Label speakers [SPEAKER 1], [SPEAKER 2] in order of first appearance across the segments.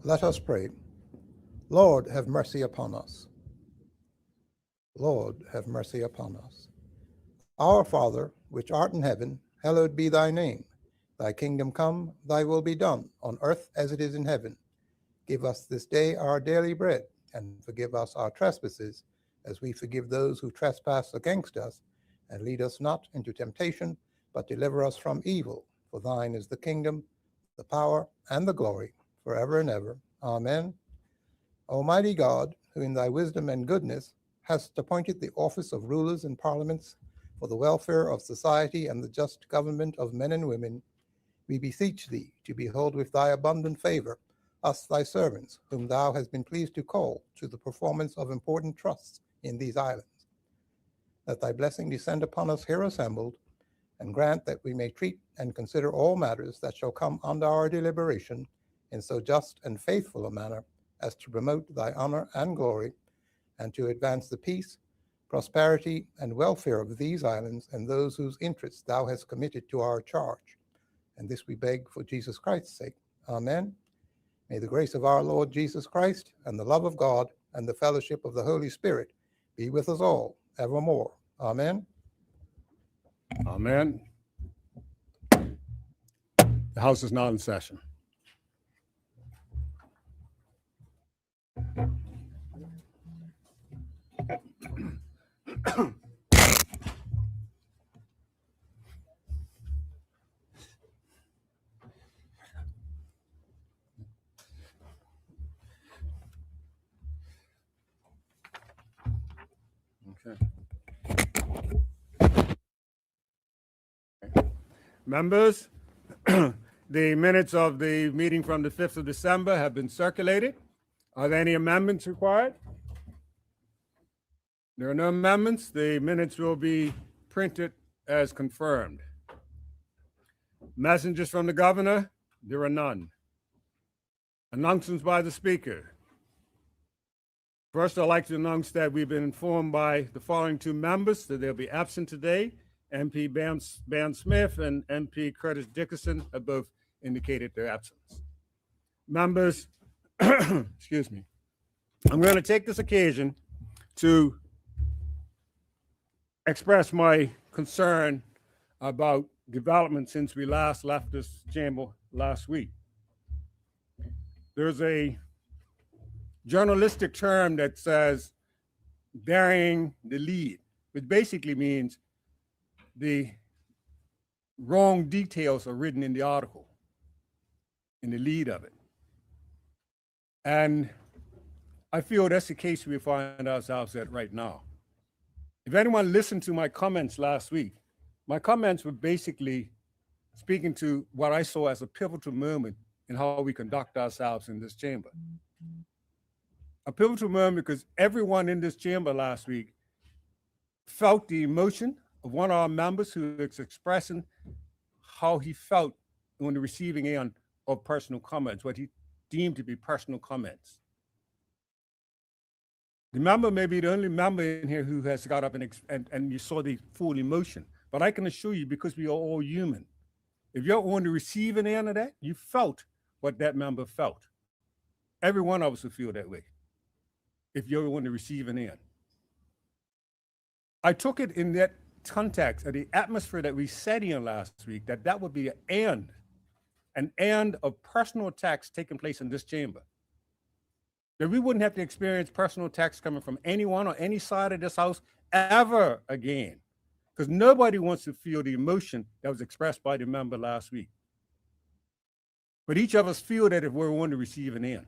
[SPEAKER 1] Let us pray. Lord, have mercy upon us. Lord, have mercy upon us. Our Father, which art in heaven, hallowed be thy name. Thy kingdom come, thy will be done, on earth as it is in heaven. Give us this day our daily bread, and forgive us our trespasses, as we forgive those who trespass against us. And lead us not into temptation, but deliver us from evil. For thine is the kingdom, the power, and the glory, forever and ever. Amen. Almighty God, who in thy wisdom and goodness hast appointed the office of rulers and parliaments for the welfare of society and the just government of men and women, we beseech thee to behold with thy abundant favor us thy servants, whom thou hast been pleased to call to the performance of important trusts in these islands. Let thy blessing descend upon us here assembled, and grant that we may treat and consider all matters that shall come under our deliberation in so just and faithful a manner as to promote thy honor and glory, and to advance the peace, prosperity, and welfare of these islands and those whose interests thou hast committed to our charge. And this we beg for Jesus Christ's sake. Amen. May the grace of our Lord Jesus Christ and the love of God and the fellowship of the Holy Spirit be with us all evermore. Amen.
[SPEAKER 2] Amen. The House is now in session. Okay. Members, the minutes of the meeting from the 5th of December have been circulated. Are there any amendments required? There are no amendments. The minutes will be printed as confirmed. Messengers from the governor? There are none. Announcements by the speaker. First, I'd like to announce that we've been informed by the following two members that they'll be absent today. MP Ban Smith and MP Curtis Dickerson have both indicated their absence. Members, excuse me, I'm going to take this occasion to express my concern about development since we last left this chamber last week. There's a journalistic term that says burying the lead, which basically means the wrong details are written in the article, in the lead of it. And I feel that's the case we find ourselves at right now. If anyone listened to my comments last week, my comments were basically speaking to what I saw as a pivotal moment in how we conduct ourselves in this chamber. A pivotal moment because everyone in this chamber last week felt the emotion of one of our members who was expressing how he felt on the receiving end of personal comments, what he deemed to be personal comments. The member may be the only member in here who has got up and you saw the full emotion, but I can assure you, because we are all human, if you're on the receiving end of that, you felt what that member felt. Every one of us would feel that way if you're on the receiving end. I took it in that context of the atmosphere that we set in last week, that would be an end of personal attacks taking place in this chamber. That we wouldn't have to experience personal attacks coming from anyone or any side of this house ever again, because nobody wants to feel the emotion that was expressed by the member last week. But each of us feel that if we're on the receiving end.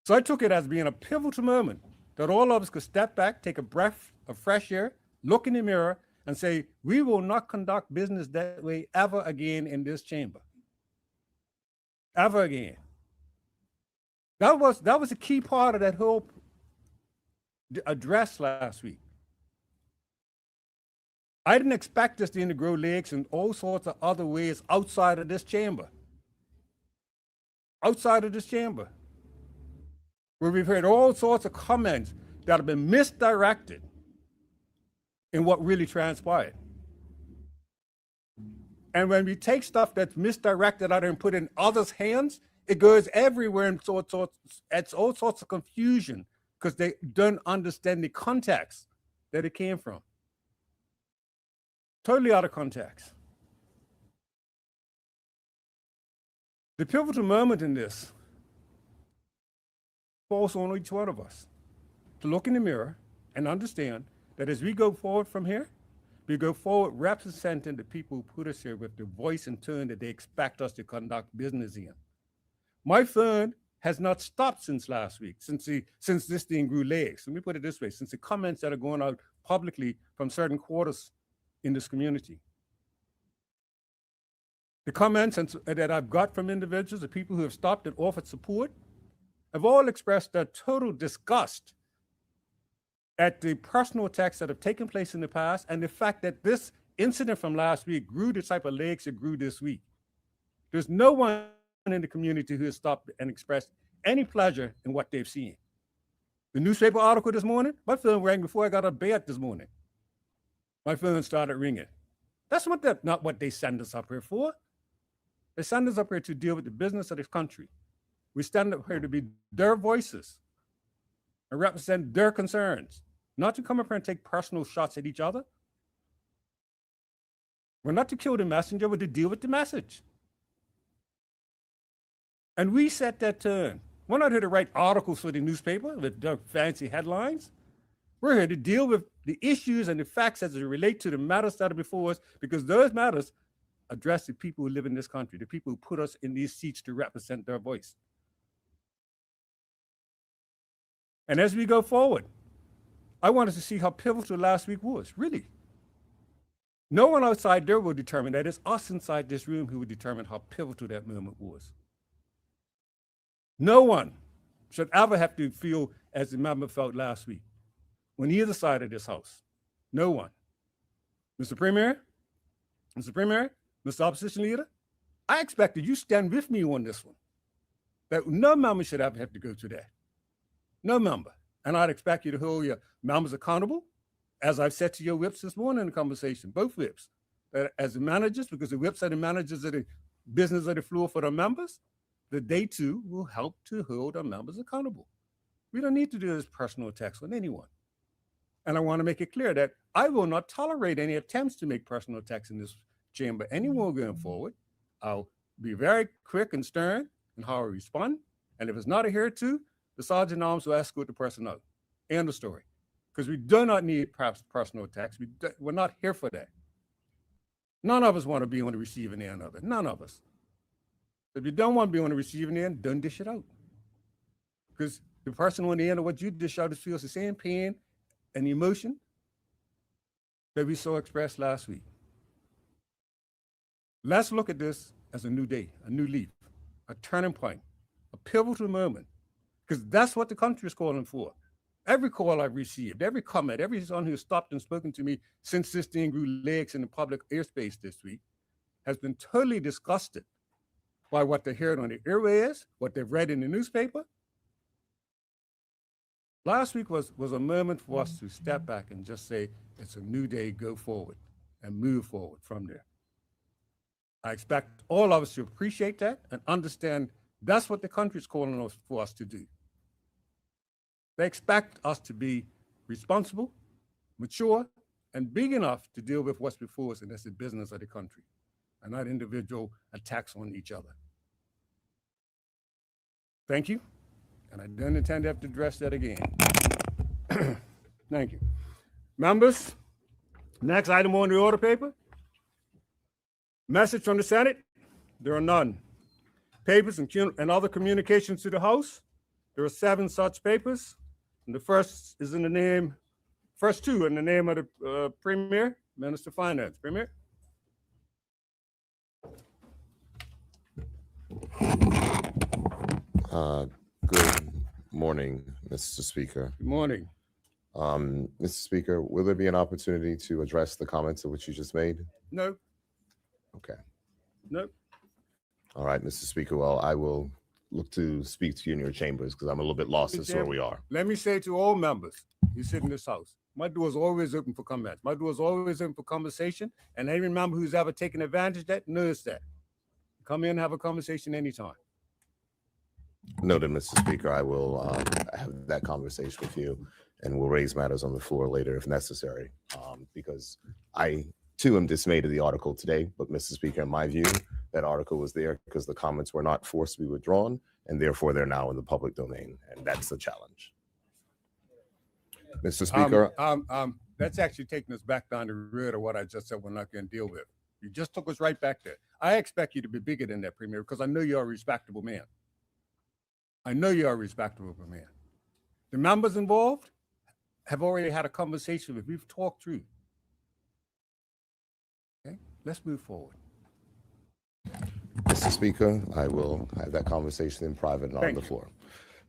[SPEAKER 2] So I took it as being a pivotal moment that all of us could step back, take a breath of fresh air, look in the mirror, and say, we will not conduct business that way ever again in this chamber. Ever again. That was a key part of that whole address last week. I didn't expect this thing to grow legs in all sorts of other ways outside of this chamber. Outside of this chamber. Where we've heard all sorts of comments that have been misdirected in what really transpired. And when we take stuff that's misdirected out and put in others' hands, It goes everywhere and it's all sorts of confusion because they don't understand the context that it came from. Totally out of context. The pivotal moment in this falls on each one of us to look in the mirror and understand that as we go forward from here, we go forward representing the people who put us here with the voice and tone that they expect us to conduct business in. My firm has not stopped since last week, since this thing grew legs. Let me put it this way, since the comments that are going out publicly from certain quarters in this community. The comments that I've got from individuals, the people who have stopped and offered support, have all expressed their total disgust at the personal attacks that have taken place in the past and the fact that this incident from last week grew the type of legs it grew this week. There's no one in the community who has stopped and expressed any pleasure in what they've seen. The newspaper article this morning, my phone rang before I got out of bed this morning. My phone started ringing. That's not what they send us up here for. They send us up here to deal with the business of this country. We stand up here to be their voices and represent their concerns, not to come up here and take personal shots at each other. We're not to kill the messenger, we're to deal with the message. And we set that tone. We're not here to write articles for the newspaper with fancy headlines. We're here to deal with the issues and the facts as they relate to the matters that are before us, because those matters address the people who live in this country, the people who put us in these seats to represent their voice. And as we go forward, I wanted to see how pivotal last week was, really. No one outside there will determine that. It's us inside this room who will determine how pivotal that moment was. No one should ever have to feel as the member felt last week on either side of this house. No one. Mr. Premier, Mr. Opposition Leader, I expected you stand with me on this one. That no member should ever have to go through that. No member. And I'd expect you to hold your members accountable, as I've said to your whips this morning in the conversation, both whips, that as the managers, because the whips are the managers of the business of the floor for the members, that they too will help to hold our members accountable. We don't need to do this personal attacks on anyone. And I want to make it clear that I will not tolerate any attempts to make personal attacks in this chamber anymore going forward. I'll be very quick and stern in how I respond. And if it's not adhered to, the Sergeant at Arms will escort the person out. End of story. Because we do not need perhaps personal attacks. We're not here for that. None of us want to be on the receiving end of it. None of us. If you don't want to be on the receiving end, don't dish it out. Because the person on the end of what you dish out feels the same pain and emotion that we saw expressed last week. Let's look at this as a new day, a new leaf, a turning point, a pivotal moment, because that's what the country is calling for. Every call I've received, every comment, everyone who's stopped and spoken to me since this thing grew legs in the public airspace this week has been totally disgusted by what they heard on the airways, what they've read in the newspaper. Last week was a moment for us to step back and just say, it's a new day, go forward and move forward from there. I expect all of us to appreciate that and understand that's what the country is calling for us to do. They expect us to be responsible, mature, and big enough to deal with what's before us, and that's the business of the country, and not individual attacks on each other. Thank you, and I don't intend to have to address that again. Thank you. Members, next item on the order paper. Message from the Senate, there are none. Papers and other communications to the House, there are 7 such papers. And the first is in the name, first 2 in the name of the Premier, Minister of Finance. Premier.
[SPEAKER 3] Good morning, Mr. Speaker.
[SPEAKER 2] Good morning.
[SPEAKER 3] Mr. Speaker, will there be an opportunity to address the comments of which you just made?
[SPEAKER 2] No.
[SPEAKER 3] Okay.
[SPEAKER 2] No.
[SPEAKER 3] All right, Mr. Speaker. Well, I will look to speak to you in your chambers because I'm a little bit lost as to where we are.
[SPEAKER 2] Let me say to all members who sit in this house, my door is always open for comments. My door is always open for conversation. And every member who's ever taken advantage of that knows that. Come in and have a conversation anytime.
[SPEAKER 3] Noted, Mr. Speaker. I will have that conversation with you, and we'll raise matters on the floor later if necessary, because I, too, am dismayed at the article today. But, Mr. Speaker, in my view, that article was there because the comments were not forced to be withdrawn, and therefore they're now in the public domain, and that's the challenge. Mr. Speaker.
[SPEAKER 2] That's actually taking us back down the road of what I just said we're not going to deal with. You just took us right back there. I expect you to be bigger than that, Premier, because I know you're a respectable man. I know you're a respectable man. The members involved have already had a conversation with. We've talked through. Okay, let's move forward.
[SPEAKER 3] Mr. Speaker, I will have that conversation in private and on the floor.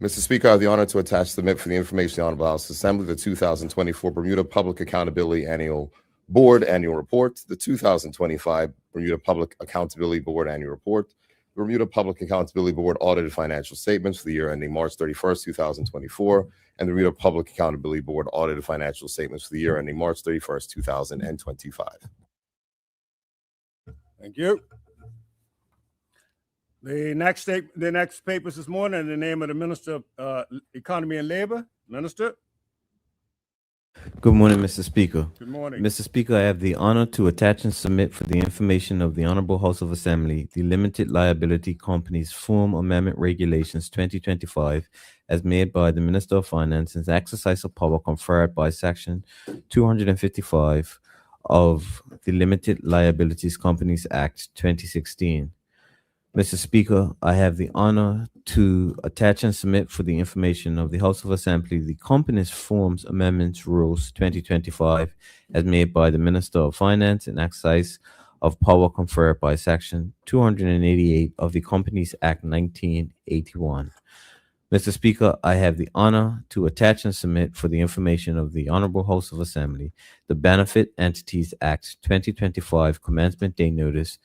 [SPEAKER 3] Mr. Speaker, I have the honor to attach to submit for the information of the Honorable House Assembly the 2024 Bermuda Public Accountability Annual Board Annual Report, the 2025 Bermuda Public Accountability Board Annual Report, the Bermuda Public Accountability Board Audited Financial Statements for the year ending March 31st, 2024, and the Bermuda Public Accountability Board Audited Financial Statements for the year ending March 31st, 2025.
[SPEAKER 2] Thank you. The next papers this morning in the name of the Minister of Economy and Labor. Minister.
[SPEAKER 4] Good morning, Mr. Speaker.
[SPEAKER 2] Good morning.
[SPEAKER 4] Mr. Speaker, I have the honor to attach and submit for the information of the Honorable House of Assembly the Limited Liability Companies Form Amendment Regulations 2025 as made by the Minister of Finance in exercise of power conferred by Section 255 of the Limited Liabilities Companies Act 2016. Mr. Speaker, I have the honor to attach and submit for the information of the House of Assembly the Companies Forms Amendments Rules 2025 as made by the Minister of Finance in exercise of power conferred by Section 288 of the Companies Act 1981. Mr. Speaker, I have the honor to attach and submit for the information of the Honorable House of Assembly the Benefit Entities Act 2025 Commencement Day Notice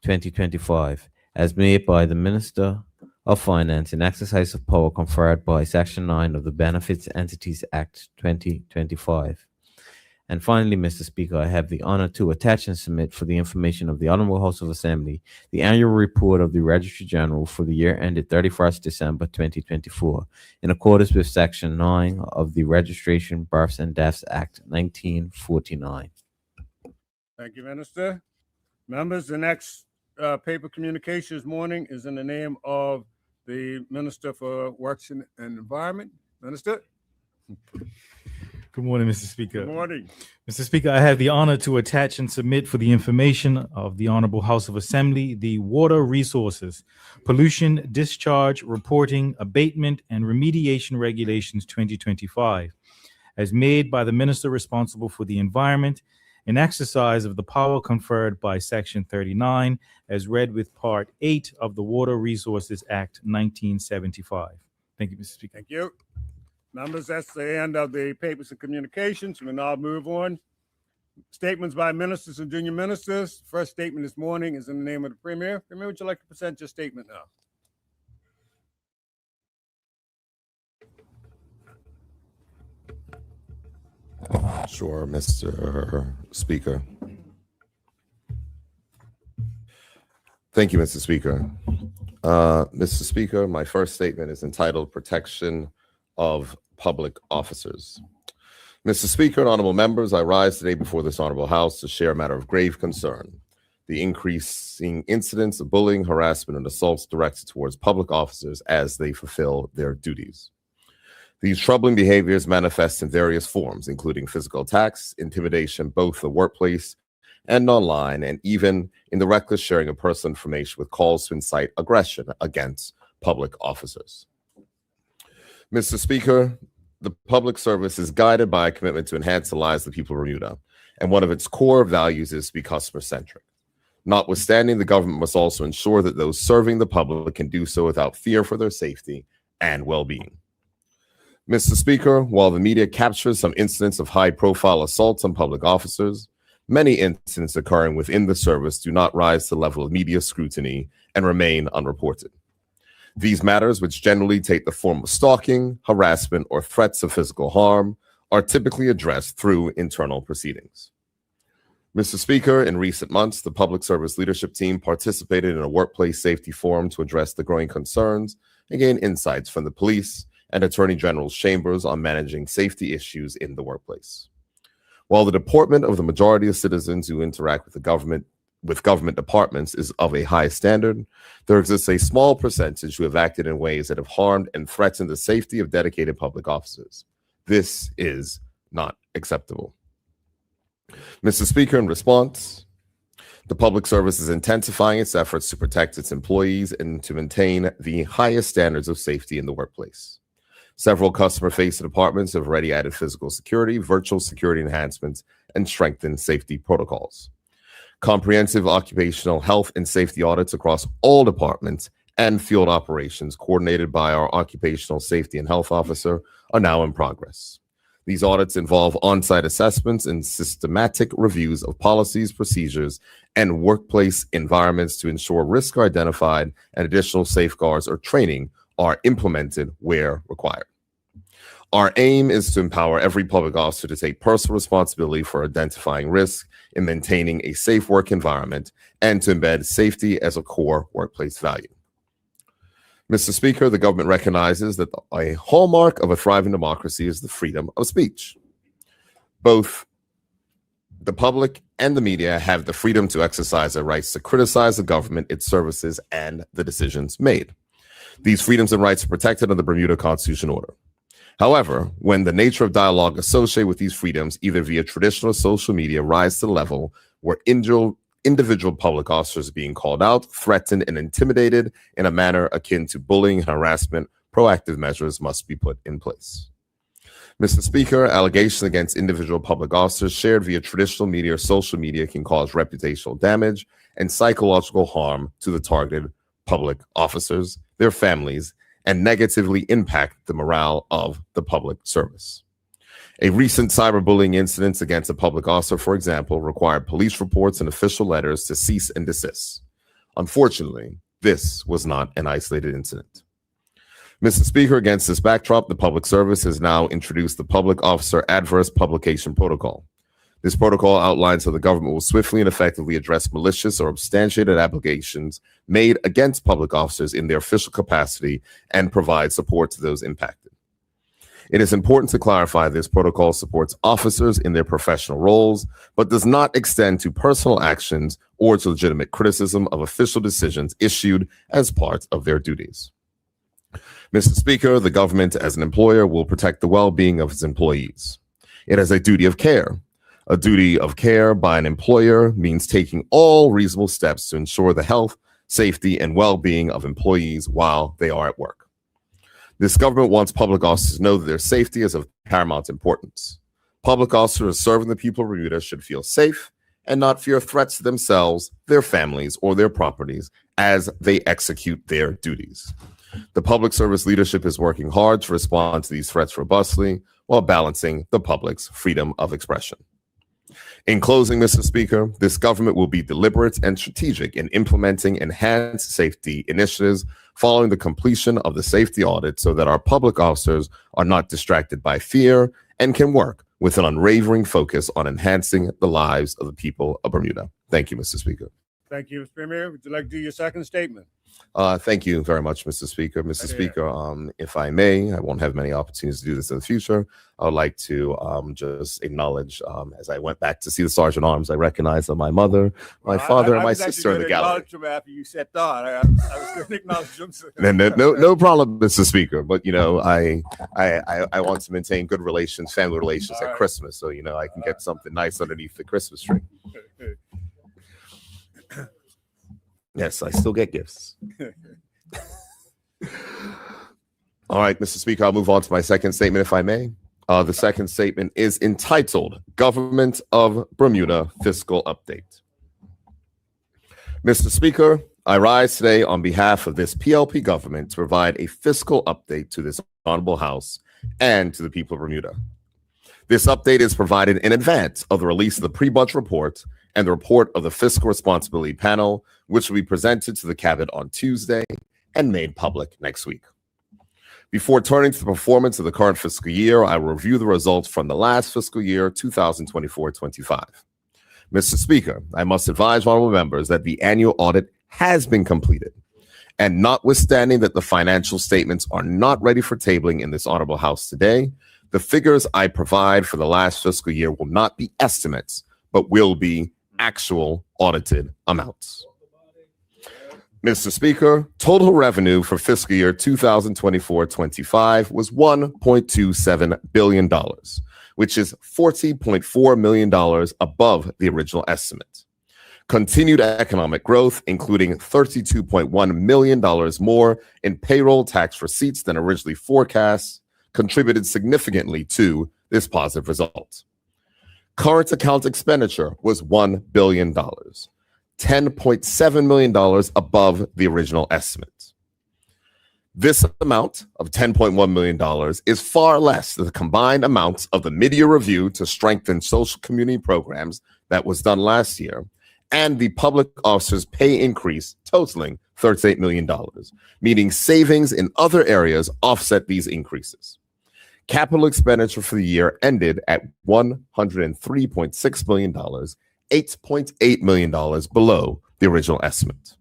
[SPEAKER 4] 2025 as made by the Minister of Finance in exercise of power conferred by Section 9 of the Benefits Entities Act 2025. And finally, Mr. Speaker, I have the honor to attach and submit for the information of the Honorable House of Assembly the annual report of the Registrar General for the year ended 31st December 2024 in accordance with Section 9 of the Registration, Births and Deaths Act 1949.
[SPEAKER 2] Thank you, Minister. Members, the next paper communication this morning is in the name of the Minister for Works and Environment. Minister.
[SPEAKER 5] Good morning, Mr. Speaker.
[SPEAKER 2] Good morning.
[SPEAKER 5] Mr. Speaker, I have the honor to attach and submit for the information of the Honorable House of Assembly the Water Resources, Pollution, Discharge, Reporting, Abatement, and Remediation Regulations 2025, as made by the Minister responsible for the Environment in exercise of the power conferred by Section 39, as read with Part 8 of the Water Resources Act 1975. Thank you, Mr. Speaker.
[SPEAKER 2] Thank you. Members, that's the end of the papers and communications. We'll now move on. Statements by ministers and junior ministers. First statement this morning is in the name of the Premier. Premier, would you like to present your statement now?
[SPEAKER 3] Sure, Mr. Speaker. Thank you, Mr. Speaker. Mr. Speaker, my first statement is entitled Protection of Public Officers. Mr. Speaker and honorable members, I rise today before this honorable House to share a matter of grave concern: the increasing incidents of bullying, harassment, and assaults directed towards public officers as they fulfill their duties. These troubling behaviors manifest in various forms, including physical attacks, intimidation, both in the workplace and online, and even in the reckless sharing of personal information with calls to incite aggression against public officers. Mr. Speaker, the public service is guided by a commitment to enhance the lives of the people of Bermuda, and one of its core values is to be customer-centric. Notwithstanding, the government must also ensure that those serving the public can do so without fear for their safety and well-being. Mr. Speaker, while the media captures some incidents of high-profile assaults on public officers, many incidents occurring within the service do not rise to the level of media scrutiny and remain unreported. These matters, which generally take the form of stalking, harassment, or threats of physical harm, are typically addressed through internal proceedings. Mr. Speaker, in recent months, the Public Service Leadership Team participated in a workplace safety forum to address the growing concerns and gain insights from the police and Attorney General's chambers on managing safety issues in the workplace. While the deportment of the majority of citizens who interact with government departments is of a high standard, there exists a small percentage who have acted in ways that have harmed and threatened the safety of dedicated public officers. This is not acceptable. Mr. Speaker, in response, the public service is intensifying its efforts to protect its employees and to maintain the highest standards of safety in the workplace. Several customer-facing departments have already added physical security, virtual security enhancements, and strengthened safety protocols. Comprehensive occupational health and safety audits across all departments and field operations coordinated by our occupational safety and health officer are now in progress. These audits involve on-site assessments and systematic reviews of policies, procedures, and workplace environments to ensure risks are identified and additional safeguards or training are implemented where required. Our aim is to empower every public officer to take personal responsibility for identifying risks in maintaining a safe work environment and to embed safety as a core workplace value. Mr. Speaker, the government recognizes that a hallmark of a thriving democracy is the freedom of speech. Both the public and the media have the freedom to exercise their rights to criticize the government, its services, and the decisions made. These freedoms and rights are protected under the Bermuda Constitution Order. However, when the nature of dialogue associated with these freedoms, either via traditional social media, rise to the level where individual public officers are being called out, threatened, and intimidated in a manner akin to bullying and harassment, proactive measures must be put in place. Mr. Speaker, allegations against individual public officers shared via traditional media or social media can cause reputational damage and psychological harm to the targeted public officers, their families, and negatively impact the morale of the public service. A recent cyberbullying incident against a public officer, for example, required police reports and official letters to cease and desist. Unfortunately, this was not an isolated incident. Mr. Speaker, against this backdrop, the public service has now introduced the Public Officer Adverse Publication Protocol. This protocol outlines how the government will swiftly and effectively address malicious or substantiated allegations made against public officers in their official capacity and provide support to those impacted. It is important to clarify this protocol supports officers in their professional roles, but does not extend to personal actions or to legitimate criticism of official decisions issued as part of their duties. Mr. Speaker, the government as an employer will protect the well-being of its employees. It has a duty of care. A duty of care by an employer means taking all reasonable steps to ensure the health, safety, and well-being of employees while they are at work. This government wants public officers to know that their safety is of paramount importance. Public officers serving the people of Bermuda should feel safe and not fear threats to themselves, their families, or their properties as they execute their duties. The public service leadership is working hard to respond to these threats robustly while balancing the public's freedom of expression. In closing, Mr. Speaker, this government will be deliberate and strategic in implementing enhanced safety initiatives following the completion of the safety audit so that our public officers are not distracted by fear and can work with an unwavering focus on enhancing the lives of the people of Bermuda. Thank you, Mr. Speaker.
[SPEAKER 2] Thank you, Mr. Premier. Would you like to do your second statement?
[SPEAKER 3] Thank you very much, Mr. Speaker. Mr. Speaker, if I may, I won't have many opportunities to do this in the future. I would like to just acknowledge, as I went back to see the Sergeant Arms, I recognized my mother, my father, and my sister in the gallery.
[SPEAKER 2] After you said that, I was going to acknowledge them.
[SPEAKER 3] No problem, Mr. Speaker. But you know, I want to maintain good relations, family relations at Christmas, so you know I can get something nice underneath the Christmas tree. Yes, I still get gifts. All right, Mr. Speaker, I'll move on to my second statement, if I may. The second statement is entitled Government of Bermuda Fiscal Update. Mr. Speaker, I rise today on behalf of this PLP government to provide a fiscal update to this honorable House and to the people of Bermuda. This update is provided in advance of the release of the pre-budget report and the report of the Fiscal Responsibility Panel, which will be presented to the Cabinet on Tuesday and made public next week. Before turning to the performance of the current fiscal year, I will review the results from the last fiscal year, 2024-25. Mr. Speaker, I must advise honorable members that the annual audit has been completed, And notwithstanding that the financial statements are not ready for tabling in this Honorable House today, the figures I provide for the last fiscal year will not be estimates, but will be actual audited amounts. Mr. Speaker, total revenue for fiscal year 2024-25 was $1.27 billion, which is $40.4 million above the original estimate. Continued economic growth, including $32.1 million more in payroll tax receipts than originally forecast, contributed significantly to this positive result. Current account expenditure was $1 billion, $10.7 million above the original estimate. This amount of $10.1 million is far less than the combined amounts of the mid-year review to strengthen social community programs that was done last year and the public officers' pay increase totaling $38 million, meaning savings in other areas offset these increases. Capital expenditure for the year ended at $103.6 million, $8.8 million below the original estimate.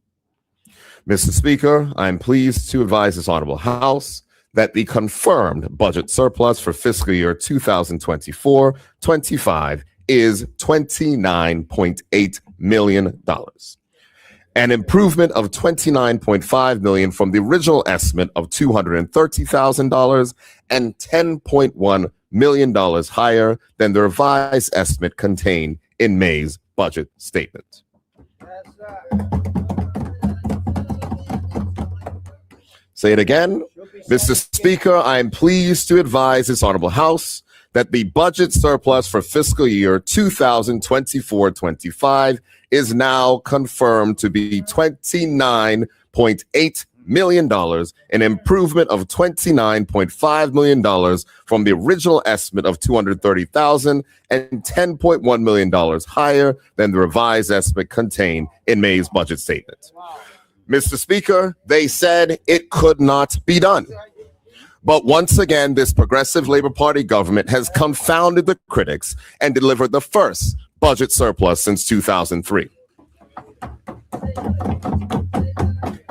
[SPEAKER 3] Mr. Speaker, I am pleased to advise this Honorable House that the confirmed budget surplus for fiscal year 2024-25 is $29.8 million, an improvement of $29.5 million from the original estimate of $230,000 and $10.1 million higher than the revised estimate contained in May's budget statement. Say it again. Mr. Speaker, I am pleased to advise this Honorable House that the budget surplus for fiscal year 2024-25 is now confirmed to be $29.8 million, an improvement of $29.5 million from the original estimate of $230,000 and $10.1 million higher than the revised estimate contained in May's budget statement. Mr. Speaker, they said it could not be done. But once again, this Progressive Labor Party government has confounded the critics and delivered the first budget surplus since 2003.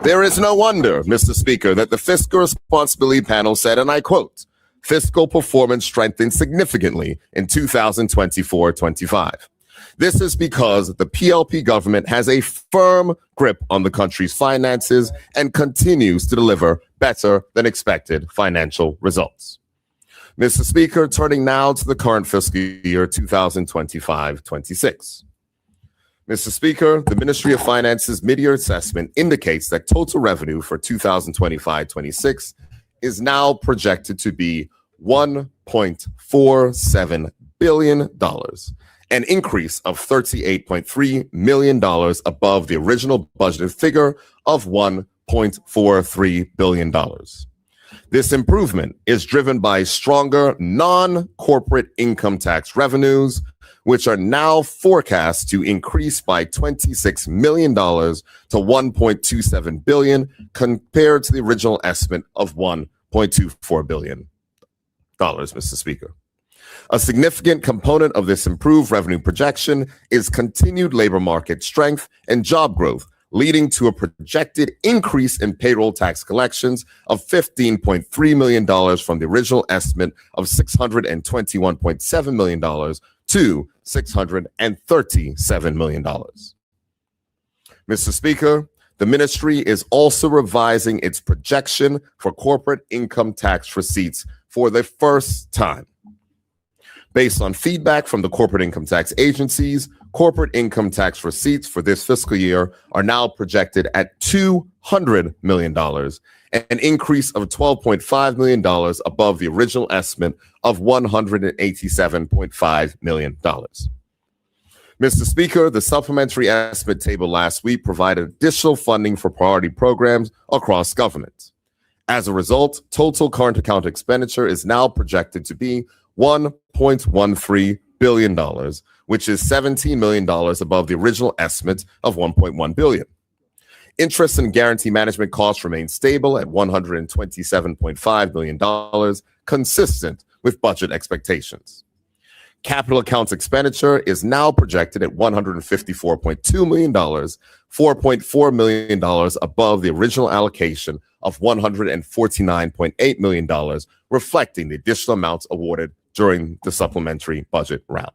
[SPEAKER 3] There is no wonder, Mr. Speaker, that the Fiscal Responsibility Panel said, and I quote, fiscal performance strengthened significantly in 2024-25. This is because the PLP government has a firm grip on the country's finances and continues to deliver better than expected financial results. Mr. Speaker, turning now to the current fiscal year 2025-26. Mr. Speaker, the Ministry of Finance's mid-year assessment indicates that total revenue for 2025-26 is now projected to be $1.47 billion, an increase of $38.3 million above the original budgeted figure of $1.43 billion. This improvement is driven by stronger non-corporate income tax revenues, which are now forecast to increase by $26 million to $1.27 billion compared to the original estimate of $1.24 billion, Mr. Speaker. A significant component of this improved revenue projection is continued labor market strength and job growth, leading to a projected increase in payroll tax collections of $15.3 million from the original estimate of $621.7 million to $637 million. Mr. Speaker, the ministry is also revising its projection for corporate income tax receipts for the first time. Based on feedback from the corporate income tax agencies, corporate income tax receipts for this fiscal year are now projected at $200 million, an increase of $12.5 million above the original estimate of $187.5 million. Mr. Speaker, the supplementary estimate table last week provided additional funding for priority programs across government. As a result, total current account expenditure is now projected to be $1.13 billion, which is $17 million above the original estimate of $1.1 billion. Interest and guarantee management costs remain stable at $127.5 million, consistent with budget expectations. Capital accounts expenditure is now projected at $154.2 million, $4.4 million above the original allocation of $149.8 million, reflecting the additional amounts awarded during the supplementary budget round.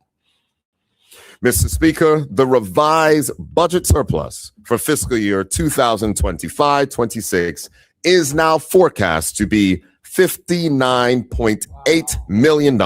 [SPEAKER 3] Mr. Speaker, the revised budget surplus for fiscal year 2025-26 is now forecast to be $59.8 million,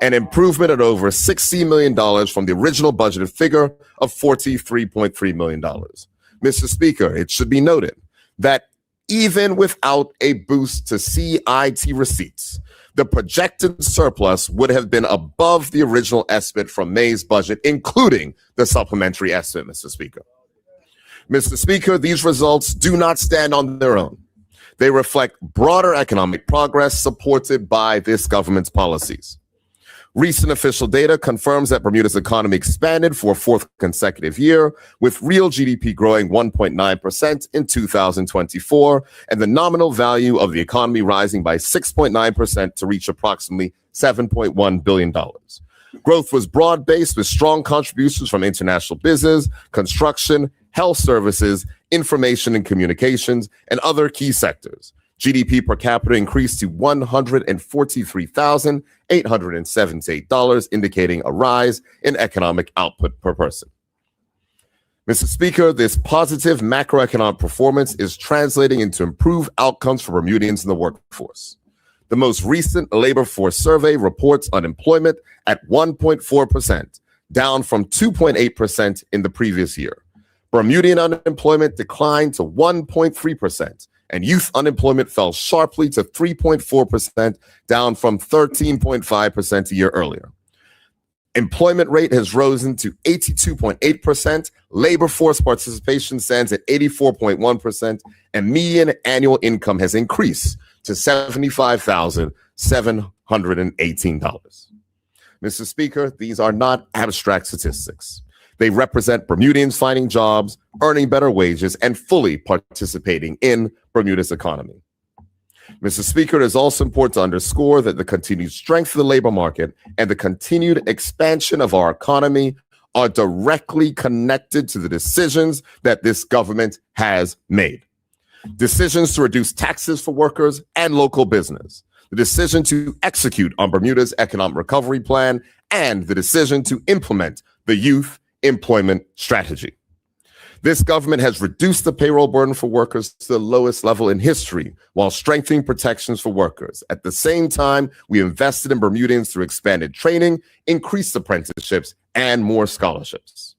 [SPEAKER 3] an improvement of over $60 million from the original budgeted figure of $43.3 million. Mr. Speaker, it should be noted that even without a boost to CIT receipts, the projected surplus would have been above the original estimate from May's budget, including the supplementary estimate, Mr. Speaker. Mr. Speaker, these results do not stand on their own. They reflect broader economic progress supported by this government's policies. Recent official data confirms that Bermuda's economy expanded for a fourth consecutive year, with real GDP growing 1.9% in 2024, and the nominal value of the economy rising by 6.9% to reach approximately $7.1 billion. Growth was broad-based with strong contributions from international business, construction, health services, information and communications, and other key sectors. GDP per capita increased to $143,878, indicating a rise in economic output per person. Mr. Speaker, this positive macroeconomic performance is translating into improved outcomes for Bermudians in the workforce. The most recent labor force survey reports unemployment at 1.4%, down from 2.8% in the previous year. Bermudian unemployment declined to 1.3%, and youth unemployment fell sharply to 3.4%, down from 13.5% a year earlier. Employment rate has risen to 82.8%, labor force participation stands at 84.1%, and median annual income has increased to $75,718. Mr. Speaker, these are not abstract statistics. They represent Bermudians finding jobs, earning better wages, and fully participating in Bermuda's economy. Mr. Speaker, it is also important to underscore that the continued strength of the labor market and the continued expansion of our economy are directly connected to the decisions that this government has made. Decisions to reduce taxes for workers and local business, the decision to execute on Bermuda's economic recovery plan, and the decision to implement the youth employment strategy. This government has reduced the payroll burden for workers to the lowest level in history while strengthening protections for workers. At the same time, we invested in Bermudians through expanded training, increased apprenticeships, and more scholarships.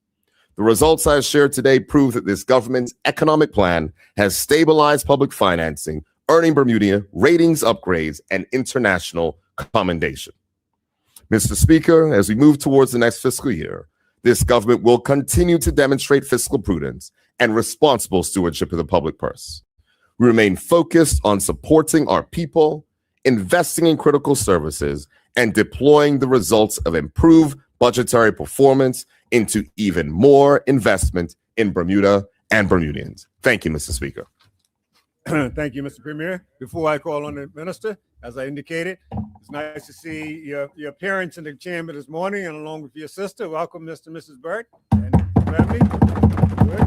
[SPEAKER 3] The results I have shared today prove that this government's economic plan has stabilized public financing, earning Bermuda ratings upgrades and international commendation. Mr. Speaker, as we move towards the next fiscal year, this government will continue to demonstrate fiscal prudence and responsible stewardship of the public purse. We remain focused on supporting our people, investing in critical services, and deploying the results of improved budgetary performance into even more investment in Bermuda and Bermudians. Thank you, Mr. Speaker.
[SPEAKER 2] Thank you, Mr. Premier. Before I call on the minister, as I indicated, it's nice to see your appearance in the chamber this morning, and along with your sister. Welcome, Mr. and Mrs. Burt and family. Good.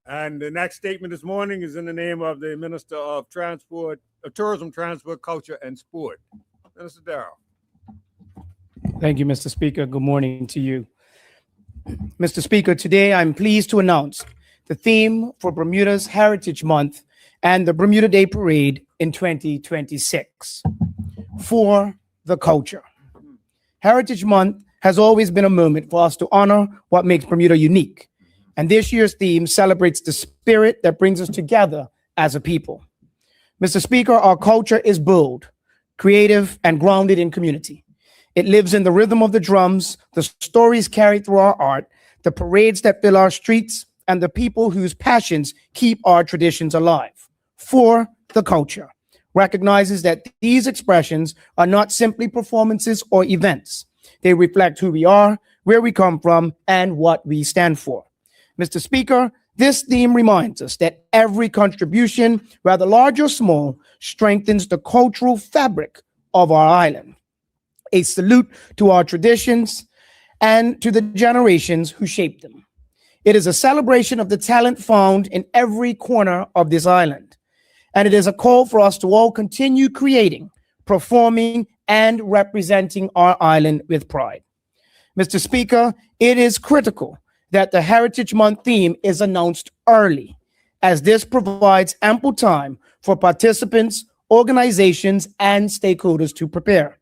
[SPEAKER 2] And the next statement this morning is in the name of the Minister of Tourism, Transport, Culture, and Sport, Minister Darrell.
[SPEAKER 6] Thank you, Mr. Speaker. Good morning to you. Mr. Speaker, today I'm pleased to announce the theme for Bermuda's Heritage Month and the Bermuda Day Parade in 2026, For the Culture. Heritage Month has always been a moment for us to honor what makes Bermuda unique, and this year's theme celebrates the spirit that brings us together as a people. Mr. Speaker, our culture is bold, creative, and grounded in community. It lives in the rhythm of the drums, the stories carried through our art, the parades that fill our streets, and the people whose passions keep our traditions alive. For the Culture recognizes that these expressions are not simply performances or events. They reflect who we are, where we come from, and what we stand for. Mr. Speaker, this theme reminds us that every contribution, whether large or small, strengthens the cultural fabric of our island. A salute to our traditions and to the generations who shaped them. It is a celebration of the talent found in every corner of this island. And it is a call for us to all continue creating, performing, and representing our island with pride. Mr. Speaker, it is critical that the Heritage Month theme is announced early, as this provides ample time for participants, organizations, and stakeholders to prepare.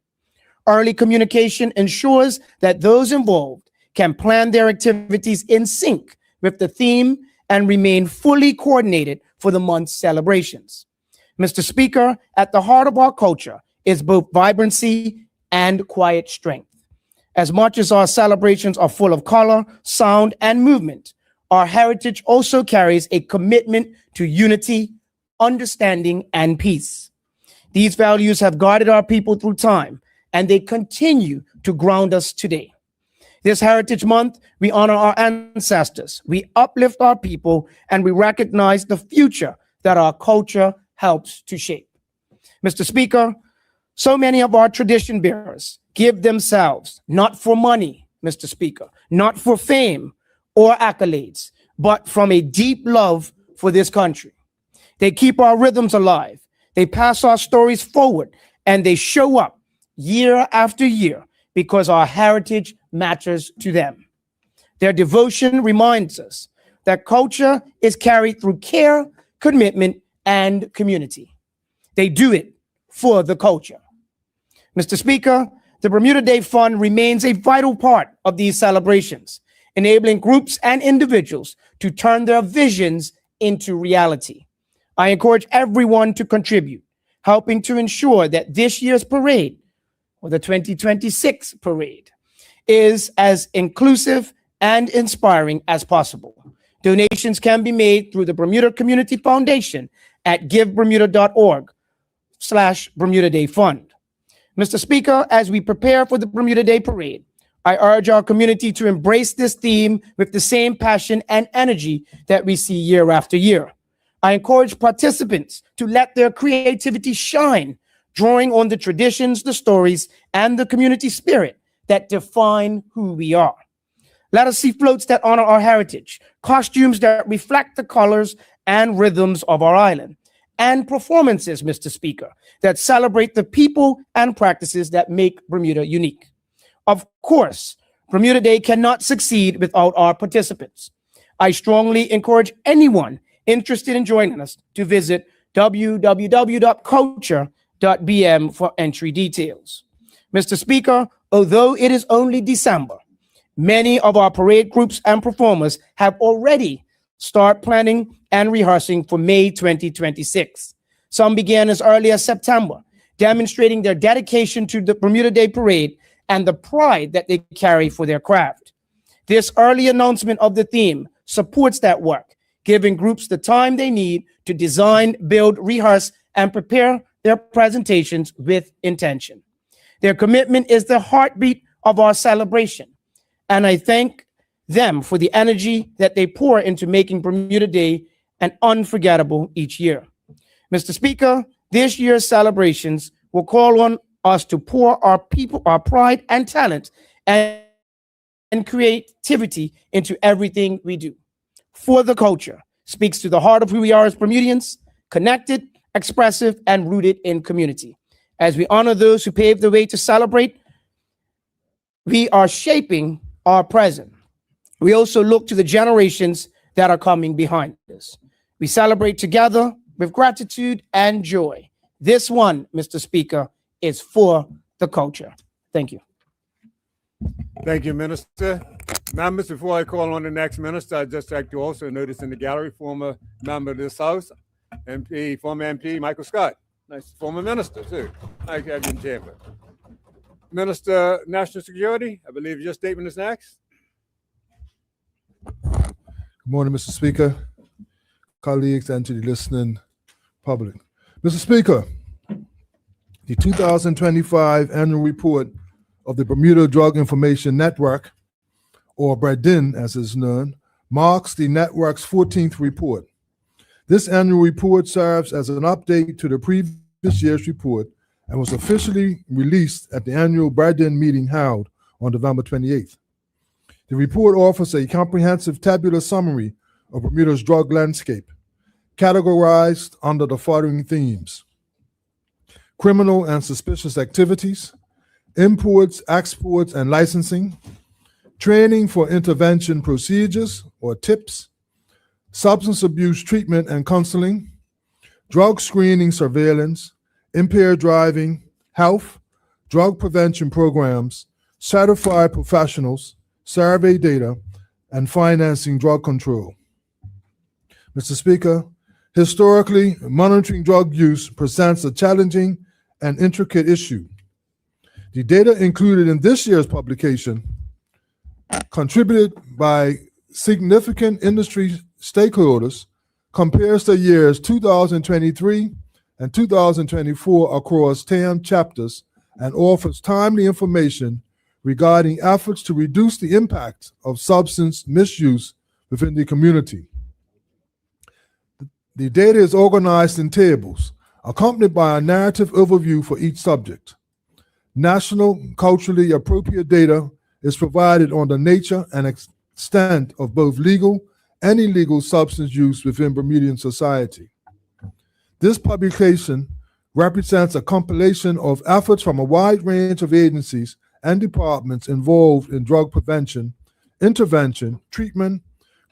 [SPEAKER 6] Early communication ensures that those involved can plan their activities in sync with the theme and remain fully coordinated for the month's celebrations. Mr. Speaker, at the heart of our culture is both vibrancy and quiet strength. As much as our celebrations are full of color, sound, and movement, our heritage also carries a commitment to unity, understanding, and peace. These values have guided our people through time, and they continue to ground us today. This Heritage Month, we honor our ancestors, we uplift our people, and we recognize the future that our culture helps to shape. Mr. Speaker, so many of our tradition bearers give themselves, not for money, Mr. Speaker, not for fame or accolades, but from a deep love for this country. They keep our rhythms alive, they pass our stories forward, and they show up year after year because our heritage matters to them. Their devotion reminds us that culture is carried through care, commitment, and community. They do it for the culture. Mr. Speaker, the Bermuda Day Fund remains a vital part of these celebrations, enabling groups and individuals to turn their visions into reality. I encourage everyone to contribute, helping to ensure that this year's parade, or the 2026 parade, is as inclusive and inspiring as possible. Donations can be made through the Bermuda Community Foundation at givebermuda.org/Bermuda Day Fund. Mr. Speaker, as we prepare for the Bermuda Day Parade, I urge our community to embrace this theme with the same passion and energy that we see year after year. I encourage participants to let their creativity shine, drawing on the traditions, the stories, and the community spirit that define who we are. Let us see floats that honor our heritage, costumes that reflect the colors and rhythms of our island, and performances, Mr. Speaker, that celebrate the people and practices that make Bermuda unique. Of course, Bermuda Day cannot succeed without our participants. I strongly encourage anyone interested in joining us to visit www.culture.bm for entry details. Mr. Speaker, although it is only December, many of our parade groups and performers have already started planning and rehearsing for May 2026. Some began as early as September, demonstrating their dedication to the Bermuda Day Parade and the pride that they carry for their craft. This early announcement of the theme supports that work, giving groups the time they need to design, build, rehearse, and prepare their presentations with intention. Their commitment is the heartbeat of our celebration, and I thank them for the energy that they pour into making Bermuda Day an unforgettable each year. Mr. Speaker, this year's celebrations will call on us to pour our people, our pride and talent and creativity into everything we do. For the culture speaks to the heart of who we are as Bermudians, connected, expressive, and rooted in community. As we honor those who paved the way to celebrate, we are shaping our present. We also look to the generations that are coming behind us. We celebrate together with gratitude and joy. This one, Mr. Speaker, is for the culture. Thank you.
[SPEAKER 2] Thank you, Minister. Members, before I call on the next minister, I'd just like to also notice in the gallery, former member of this House, former MP Michael Scott. Nice former minister, too. I have you in chamber. Minister, National Security, I believe your statement is next.
[SPEAKER 7] Good morning, Mr. Speaker, colleagues, and to the listening public. Mr. Speaker, the 2025 annual report of the Bermuda Drug Information Network, or BRDIN as is known, marks the network's 14th report. This annual report serves as an update to the previous year's report and was officially released at the annual BRDIN meeting held on November 28th. The report offers a comprehensive tabular summary of Bermuda's drug landscape, categorized under the following themes: criminal and suspicious activities, imports, exports, and licensing, training for intervention procedures or TIPS, substance abuse treatment and counseling, drug screening surveillance, impaired driving, health, drug prevention programs, certified professionals, survey data, and financing drug control. Mr. Speaker, historically, monitoring drug use presents a challenging and intricate issue. The data included in this year's publication, contributed by significant industry stakeholders, compares the years 2023 and 2024 across 10 chapters and offers timely information regarding efforts to reduce the impact of substance misuse within the community. The data is organized in tables, accompanied by a narrative overview for each subject. National, culturally appropriate data is provided on the nature and extent of both legal and illegal substance use within Bermudian society. This publication represents a compilation of efforts from a wide range of agencies and departments involved in drug prevention, intervention, treatment,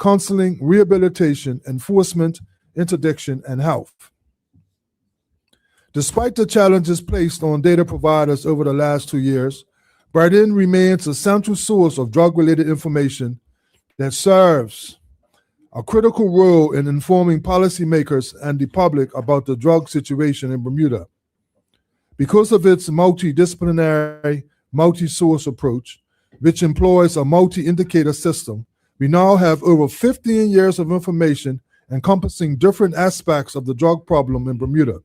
[SPEAKER 7] counseling, rehabilitation, enforcement, interdiction, and health. Despite the challenges placed on data providers over the last 2 years, BRDIN remains a central source of drug-related information that serves a critical role in informing policymakers and the public about the drug situation in Bermuda. Because of its multidisciplinary, multi-source approach, which employs a multi-indicator system, we now have over 15 years of information encompassing different aspects of the drug problem in Bermuda.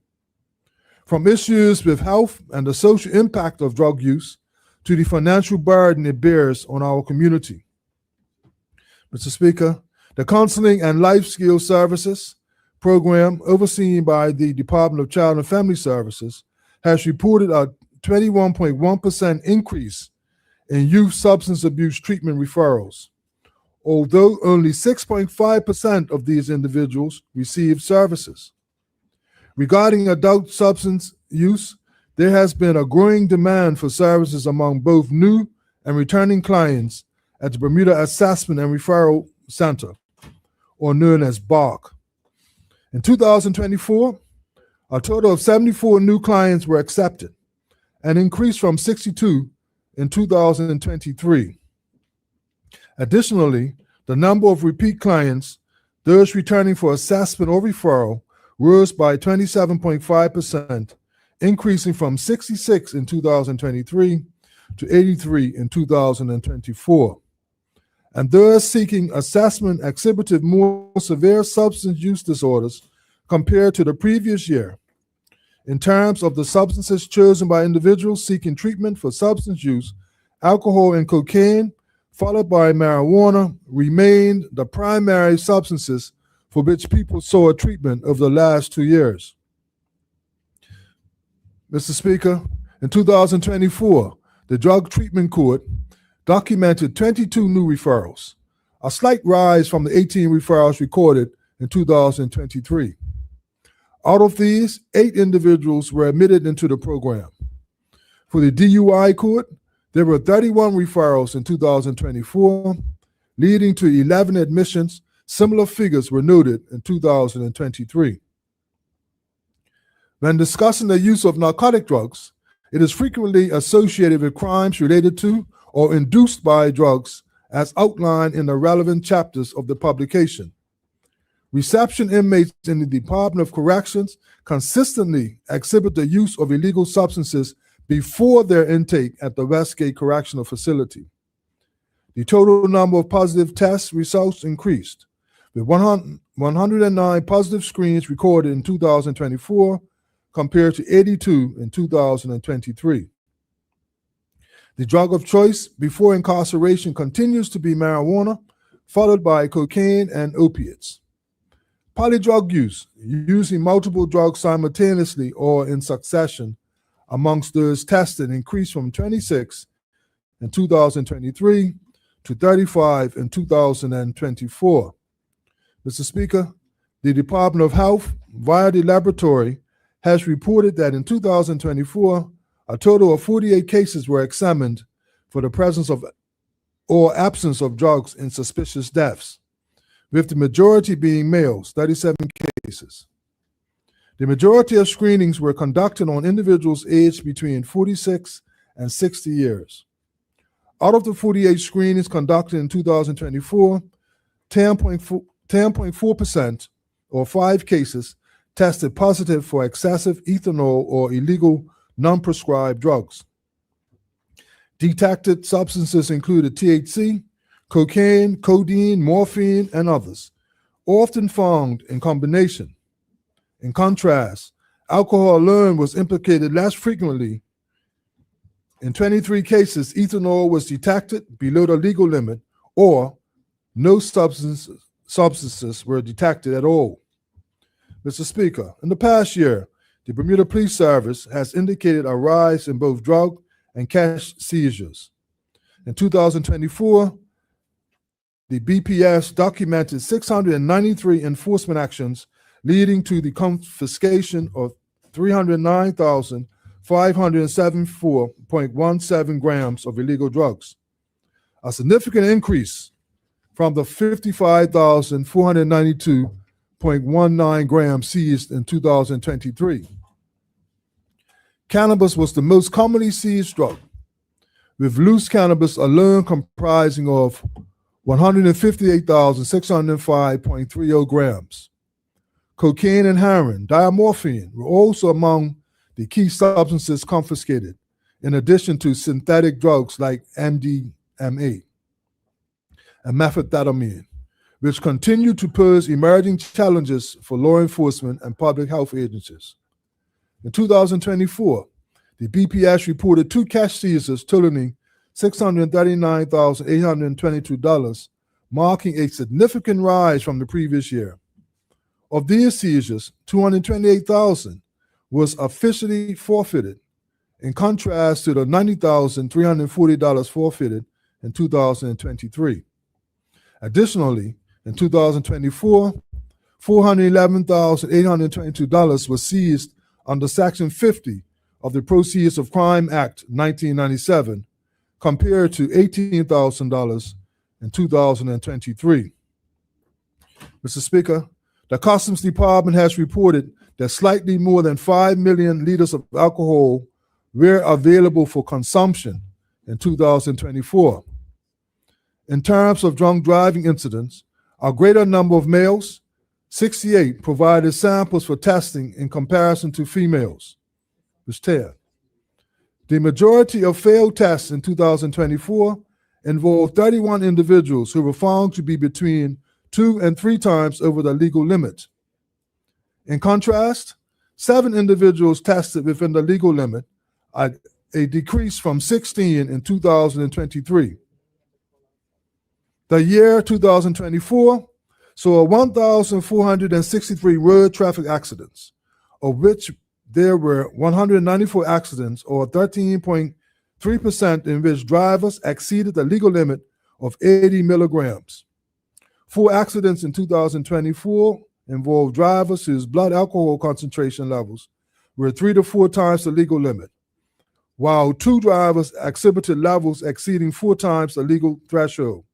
[SPEAKER 7] From issues with health and the social impact of drug use to the financial burden it bears on our community. Mr. Speaker, the Counseling and Life Skills Services program, overseen by the Department of Child and Family Services, has reported a 21.1% increase in youth substance abuse treatment referrals, although only 6.5% of these individuals receive services. Regarding adult substance use, there has been a growing demand for services among both new and returning clients at the Bermuda Assessment and Referral Center, or known as BARC. In 2024, a total of 74 new clients were accepted, an increase from 62 in 2023. Additionally, the number of repeat clients, those returning for assessment or referral, rose by 27.5%, increasing from 66 in 2023 to 83 in 2024. And those seeking assessment exhibited more severe substance use disorders compared to the previous year. In terms of the substances chosen by individuals seeking treatment for substance use, alcohol and cocaine, followed by marijuana, remained the primary substances for which people sought treatment over the last 2 years. Mr. Speaker, in 2024, the Drug Treatment Court documented 22 new referrals, a slight rise from the 18 referrals recorded in 2023. Out of these, 8 individuals were admitted into the program. For the DUI court, there were 31 referrals in 2024, leading to 11 admissions. Similar figures were noted in 2023. When discussing the use of narcotic drugs, it is frequently associated with crimes related to or induced by drugs, as outlined in the relevant chapters of the publication. Reception inmates in the Department of Corrections consistently exhibit the use of illegal substances before their intake at the Westgate Correctional Facility. The total number of positive test results increased, with 109 positive screens recorded in 2024 compared to 82 in 2023. The drug of choice before incarceration continues to be marijuana, followed by cocaine and opiates. Polydrug use, using multiple drugs simultaneously or in succession amongst those tested, increased from 26 in 2023 to 35 in 2024. Mr. Speaker, the Department of Health, via the laboratory, has reported that in 2024, a total of 48 cases were examined for the presence of or absence of drugs in suspicious deaths, with the majority being males, 37 cases. The majority of screenings were conducted on individuals aged between 46 and 60 years. Out of the 48 screenings conducted in 2024, 10.4% or 5 cases tested positive for excessive ethanol or illegal non-prescribed drugs. Detected substances included THC, cocaine, codeine, morphine, and others, often found in combination. In contrast, alcohol alone was implicated less frequently. In 23 cases, ethanol was detected below the legal limit, or no substances were detected at all. Mr. Speaker, in the past year, the Bermuda Police Service has indicated a rise in both drug and cash seizures. In 2024, the BPS documented 693 enforcement actions, leading to the confiscation of 309,574.17 grams of illegal drugs, a significant increase from the 55,492.19 grams seized in 2023. Cannabis was the most commonly seized drug, with loose cannabis alone comprising of 158,605.30 grams. Cocaine and heroin, diamorphine were also among the key substances confiscated, in addition to synthetic drugs like MDMA and methamphetamine, which continue to pose emerging challenges for law enforcement and public health agencies. In 2024, the BPS reported 2 cash seizures totaling $639,822, marking a significant rise from the previous year. Of these seizures, $228,000 was officially forfeited, in contrast to the $90,340 forfeited in 2023. Additionally, in 2024, $411,822 was seized under Section 50 of the Proceeds of Crime Act 1997, compared to $18,000 in 2023. Mr. Speaker, the Customs Department has reported that slightly more than 5 million liters of alcohol were available for consumption in 2024. In terms of drunk driving incidents, a greater number of males, 68, provided samples for testing in comparison to females, was 10. The majority of failed tests in 2024 involved 31 individuals who were found to be between 2 and 3 times over the legal limit. In contrast, 7 individuals tested within the legal limit, a decrease from 16 in 2023. The year 2024 saw 1,463 road traffic accidents, of which there were 194 accidents, or 13.3%, in which drivers exceeded the legal limit of 80 milligrams. 4 accidents in 2024 involved drivers whose blood alcohol concentration levels were 3 to 4 times the legal limit, while 2 drivers exhibited levels exceeding 4 times the legal threshold.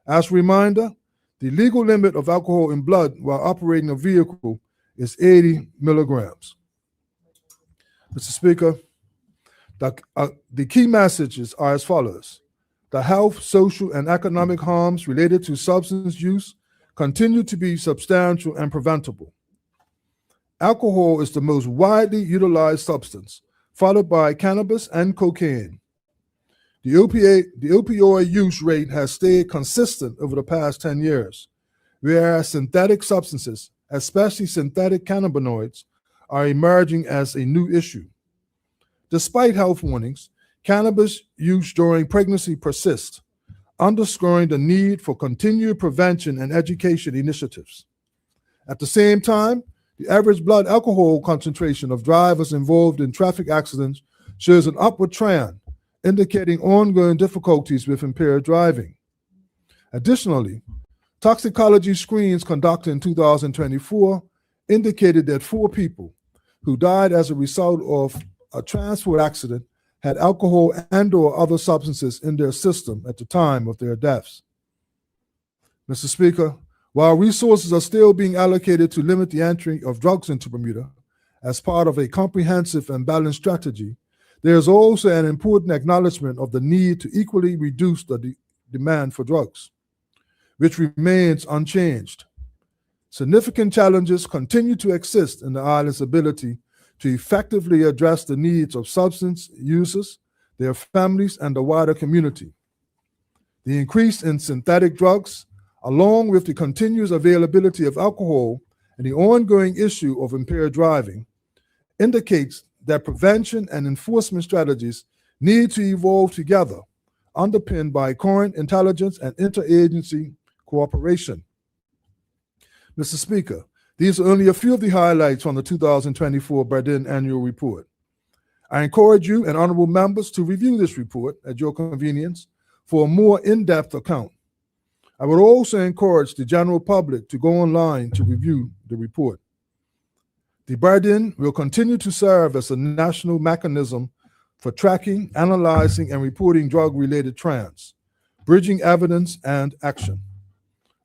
[SPEAKER 7] As a reminder, the legal limit of alcohol in blood while operating a vehicle is 80 milligrams. Mr. Speaker, the key messages are as follows. The health, social, and economic harms related to substance use continue to be substantial and preventable. Alcohol is the most widely utilized substance, followed by cannabis and cocaine. The opioid use rate has stayed consistent over the past 10 years, whereas synthetic substances, especially synthetic cannabinoids, are emerging as a new issue. Despite health warnings, cannabis use during pregnancy persists, underscoring the need for continued prevention and education initiatives. At the same time, the average blood alcohol concentration of drivers involved in traffic accidents shows an upward trend, indicating ongoing difficulties with impaired driving. Additionally, toxicology screens conducted in 2024 indicated that 4 people who died as a result of a transport accident had alcohol and/or other substances in their system at the time of their deaths. Mr. Speaker, while resources are still being allocated to limit the entry of drugs into Bermuda as part of a comprehensive and balanced strategy, there is also an important acknowledgement of the need to equally reduce the demand for drugs, which remains unchanged. Significant challenges continue to exist in the island's ability to effectively address the needs of substance users, their families, and the wider community. The increase in synthetic drugs, along with the continuous availability of alcohol and the ongoing issue of impaired driving, indicates that prevention and enforcement strategies need to evolve together, underpinned by current intelligence and interagency cooperation. Mr. Speaker, these are only a few of the highlights from the 2024 Bardin Annual Report. I encourage you and honorable members to review this report at your convenience for a more in-depth account. I would also encourage the general public to go online to review the report. The Bardin will continue to serve as a national mechanism for tracking, analyzing, and reporting drug-related trends, bridging evidence and action.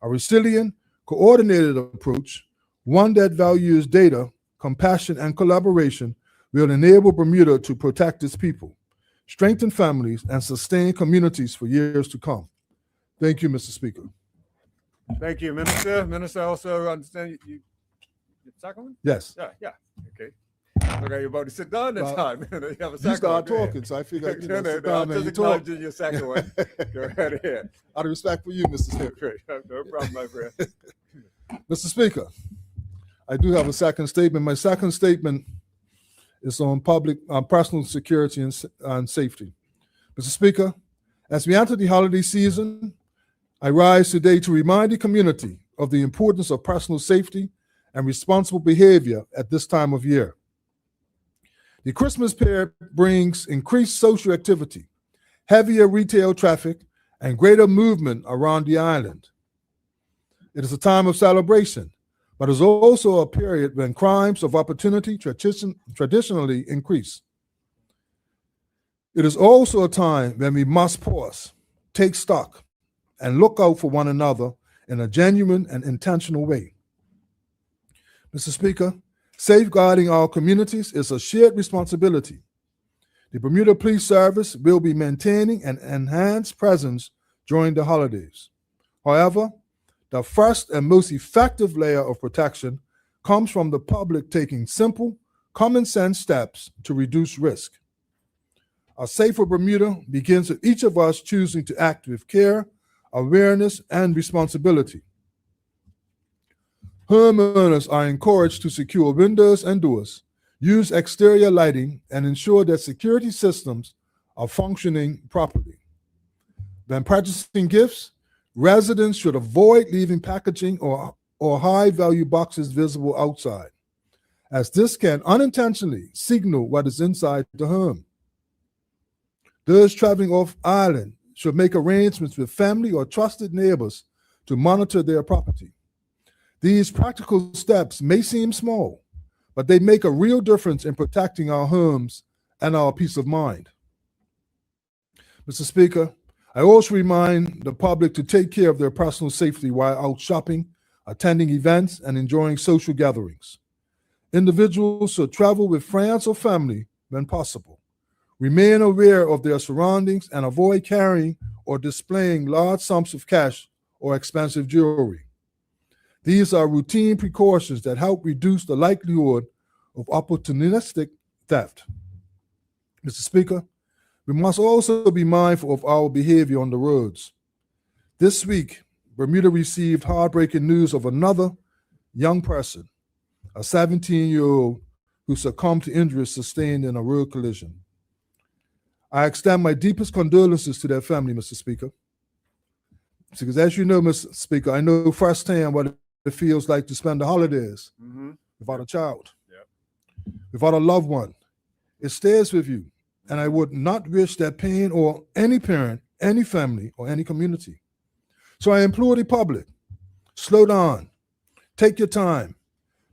[SPEAKER 7] A resilient, coordinated approach, one that values data, compassion, and collaboration, will enable Bermuda to protect its people, strengthen families, and sustain communities for years to come. Thank you, Mr. Speaker.
[SPEAKER 2] Thank you, Minister. Minister, I also understand you second one?
[SPEAKER 7] Yes.
[SPEAKER 2] Yeah. Okay. Okay, you're about to sit down this
[SPEAKER 7] Well,
[SPEAKER 2] time. You have a
[SPEAKER 7] You
[SPEAKER 2] second
[SPEAKER 7] start
[SPEAKER 2] one. Go ahead.
[SPEAKER 7] talking, so I figured,
[SPEAKER 2] No,
[SPEAKER 7] sit
[SPEAKER 2] I'm
[SPEAKER 7] down and
[SPEAKER 2] just
[SPEAKER 7] you talk.
[SPEAKER 2] acknowledging your second one. Go right ahead.
[SPEAKER 7] Out of respect for you, Mr. Speaker.
[SPEAKER 2] Great. No problem, my friend.
[SPEAKER 7] Mr. Speaker, I do have a second statement. My second statement is on personal security and safety. Mr. Speaker, as we enter the holiday season, I rise today to remind the community of the importance of personal safety and responsible behavior at this time of year. The Christmas period brings increased social activity, heavier retail traffic, and greater movement around the island. It is a time of celebration, but is also a period when crimes of opportunity traditionally increase. It is also a time when we must pause, take stock, and look out for one another in a genuine and intentional way. Mr. Speaker, safeguarding our communities is a shared responsibility. The Bermuda Police Service will be maintaining an enhanced presence during the holidays. However, the first and most effective layer of protection comes from the public taking simple, common sense steps to reduce risk. A safer Bermuda begins with each of us choosing to act with care, awareness, and responsibility. Homeowners are encouraged to secure windows and doors, use exterior lighting, and ensure that security systems are functioning properly. When purchasing gifts, residents should avoid leaving packaging or high-value boxes visible outside, as this can unintentionally signal what is inside the home. Those traveling off island should make arrangements with family or trusted neighbors to monitor their property. These practical steps may seem small, but they make a real difference in protecting our homes and our peace of mind. Mr. Speaker, I also remind the public to take care of their personal safety while out shopping, attending events, and enjoying social gatherings. Individuals should travel with friends or family when possible. Remain aware of their surroundings and avoid carrying or displaying large sums of cash or expensive jewelry. These are routine precautions that help reduce the likelihood of opportunistic theft. Mr. Speaker, we must also be mindful of our behavior on the roads. This week, Bermuda received heartbreaking news of another young person, a 17-year-old who succumbed to injuries sustained in a road collision. I extend my deepest condolences to their family, Mr. Speaker. Because as you know, Mr. Speaker, I know firsthand what it feels like to spend the holidays without a child, without a loved one. It stays with you, and I would not wish that pain on any parent, any family, or any community. So I implore the public, slow down, take your time,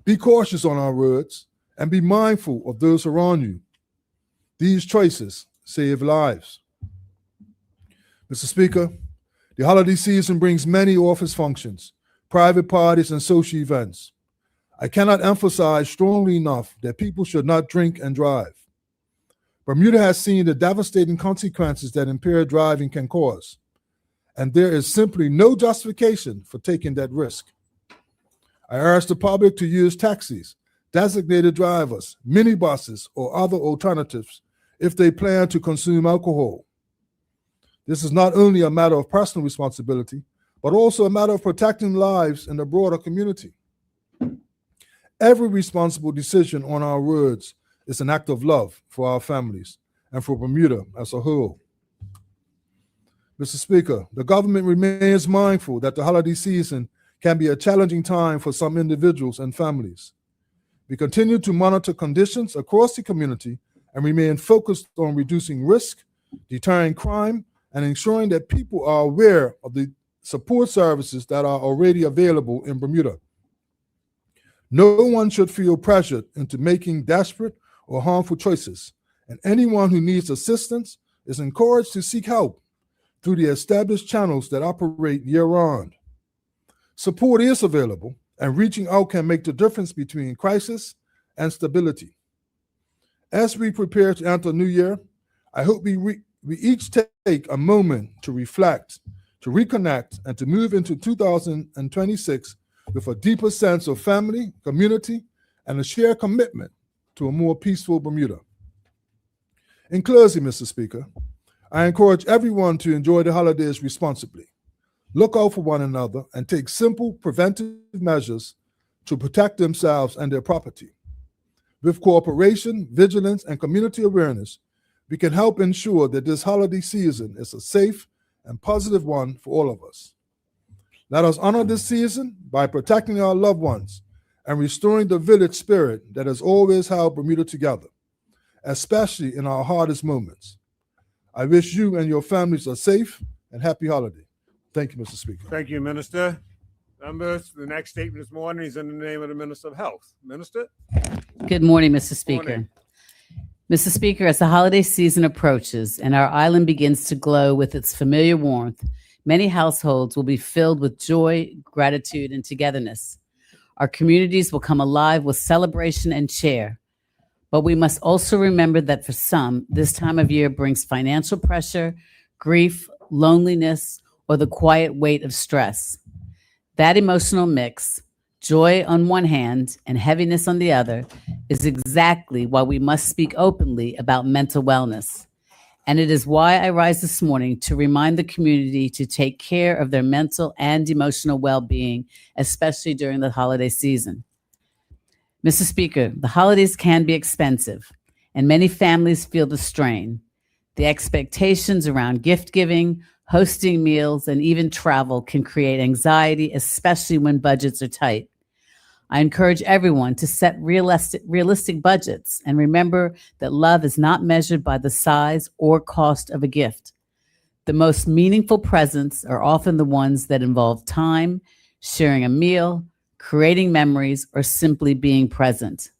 [SPEAKER 7] be cautious on our roads, and be mindful of those around you. These choices save lives. Mr. Speaker, the holiday season brings many office functions, private parties, and social events. I cannot emphasize strongly enough that people should not drink and drive. Bermuda has seen the devastating consequences that impaired driving can cause, and there is simply no justification for taking that risk. I urge the public to use taxis, designated drivers, minibuses, or other alternatives if they plan to consume alcohol. This is not only a matter of personal responsibility, but also a matter of protecting lives in the broader community. Every responsible decision on our roads is an act of love for our families and for Bermuda as a whole. Mr. Speaker, the government remains mindful that the holiday season can be a challenging time for some individuals and families. We continue to monitor conditions across the community and remain focused on reducing risk, deterring crime, and ensuring that people are aware of the support services that are already available in Bermuda. No one should feel pressured into making desperate or harmful choices, and anyone who needs assistance is encouraged to seek help through the established channels that operate year-round. Support is available, and reaching out can make the difference between crisis and stability. As we prepare to enter New Year, I hope we each take a moment to reflect, to reconnect, and to move into 2026 with a deeper sense of family, community, and a shared commitment to a more peaceful Bermuda. In closing, Mr. Speaker, I encourage everyone to enjoy the holidays responsibly, look out for one another, and take simple preventive measures to protect themselves and their property. With cooperation, vigilance, and community awareness, we can help ensure that this holiday season is a safe and positive one for all of us. Let us honor this season by protecting our loved ones and restoring the village spirit that has always held Bermuda together, especially in our hardest moments. I wish you and your families a safe and happy holiday. Thank you, Mr. Speaker.
[SPEAKER 2] Thank you, Minister. Members, the next statement this morning is in the name of the Minister of Health. Minister?
[SPEAKER 8] Good morning, Mr. Speaker.
[SPEAKER 2] Morning.
[SPEAKER 8] Mr. Speaker, as the holiday season approaches and our island begins to glow with its familiar warmth, many households will be filled with joy, gratitude, and togetherness. Our communities will come alive with celebration and cheer. But we must also remember that for some, this time of year brings financial pressure, grief, loneliness, or the quiet weight of stress. That emotional mix, joy on one hand and heaviness on the other, is exactly why we must speak openly about mental wellness. And it is why I rise this morning to remind the community to take care of their mental and emotional well-being, especially during the holiday season. Mr. Speaker, the holidays can be expensive, and many families feel the strain. The expectations around gift giving, hosting meals, and even travel can create anxiety, especially when budgets are tight. I encourage everyone to set realistic budgets and remember that love is not measured by the size or cost of a gift. The most meaningful presents are often the ones that involve time, sharing a meal, creating memories, or simply being present.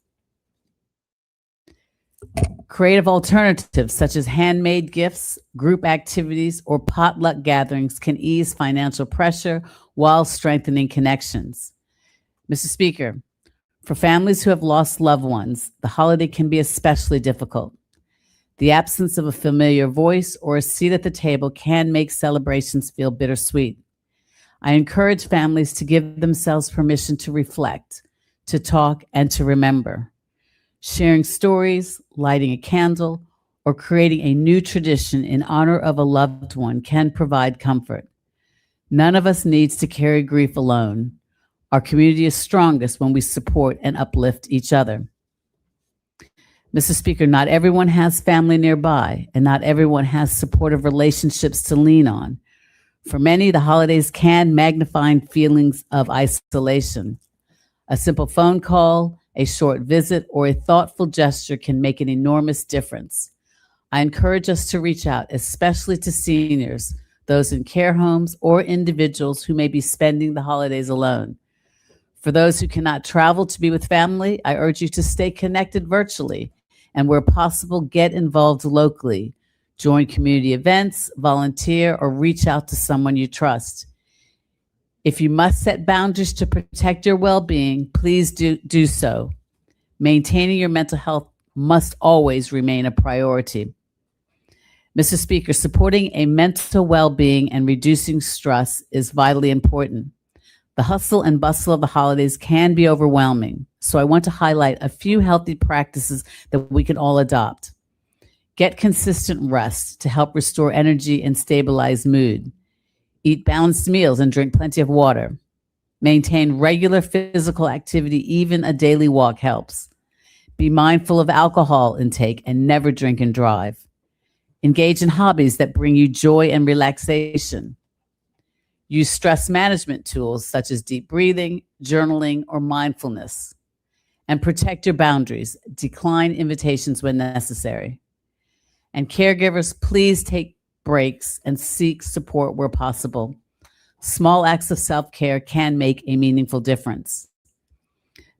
[SPEAKER 8] Creative alternatives such as handmade gifts, group activities, or potluck gatherings can ease financial pressure while strengthening connections. Mr. Speaker, for families who have lost loved ones, the holiday can be especially difficult. The absence of a familiar voice or a seat at the table can make celebrations feel bittersweet. I encourage families to give themselves permission to reflect, to talk, and to remember. Sharing stories, lighting a candle, or creating a new tradition in honor of a loved one can provide comfort. None of us needs to carry grief alone. Our community is strongest when we support and uplift each other. Mr. Speaker, not everyone has family nearby, and not everyone has supportive relationships to lean on. For many, the holidays can magnify feelings of isolation. A simple phone call, a short visit, or a thoughtful gesture can make an enormous difference. I encourage us to reach out, especially to seniors, those in care homes, or individuals who may be spending the holidays alone. For those who cannot travel to be with family, I urge you to stay connected virtually and where possible, get involved locally. Join community events, volunteer, or reach out to someone you trust. If you must set boundaries to protect your well-being, please do so. Maintaining your mental health must always remain a priority. Mr. Speaker, supporting a mental well-being and reducing stress is vitally important. The hustle and bustle of the holidays can be overwhelming, so I want to highlight a few healthy practices that we can all adopt. Get consistent rest to help restore energy and stabilize mood. Eat balanced meals and drink plenty of water. Maintain regular physical activity, even a daily walk helps. Be mindful of alcohol intake and never drink and drive. Engage in hobbies that bring you joy and relaxation. Use stress management tools such as deep breathing, journaling, or mindfulness. And protect your boundaries. Decline invitations when necessary. And caregivers, please take breaks and seek support where possible. Small acts of self-care can make a meaningful difference.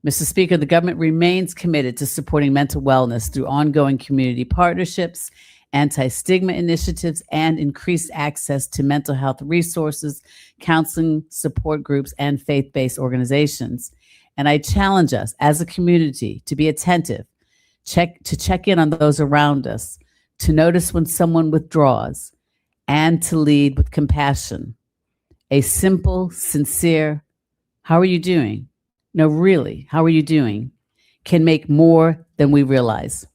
[SPEAKER 8] Mr. Speaker, the government remains committed to supporting mental wellness through ongoing community partnerships, anti-stigma initiatives, and increased access to mental health resources, counseling support groups, and faith-based organizations. And I challenge us as a community to be attentive, to check in on those around us, to notice when someone withdraws, and to lead with compassion. A simple, sincere, "How are you doing?" No, really, how are you doing? Can make more than we realize.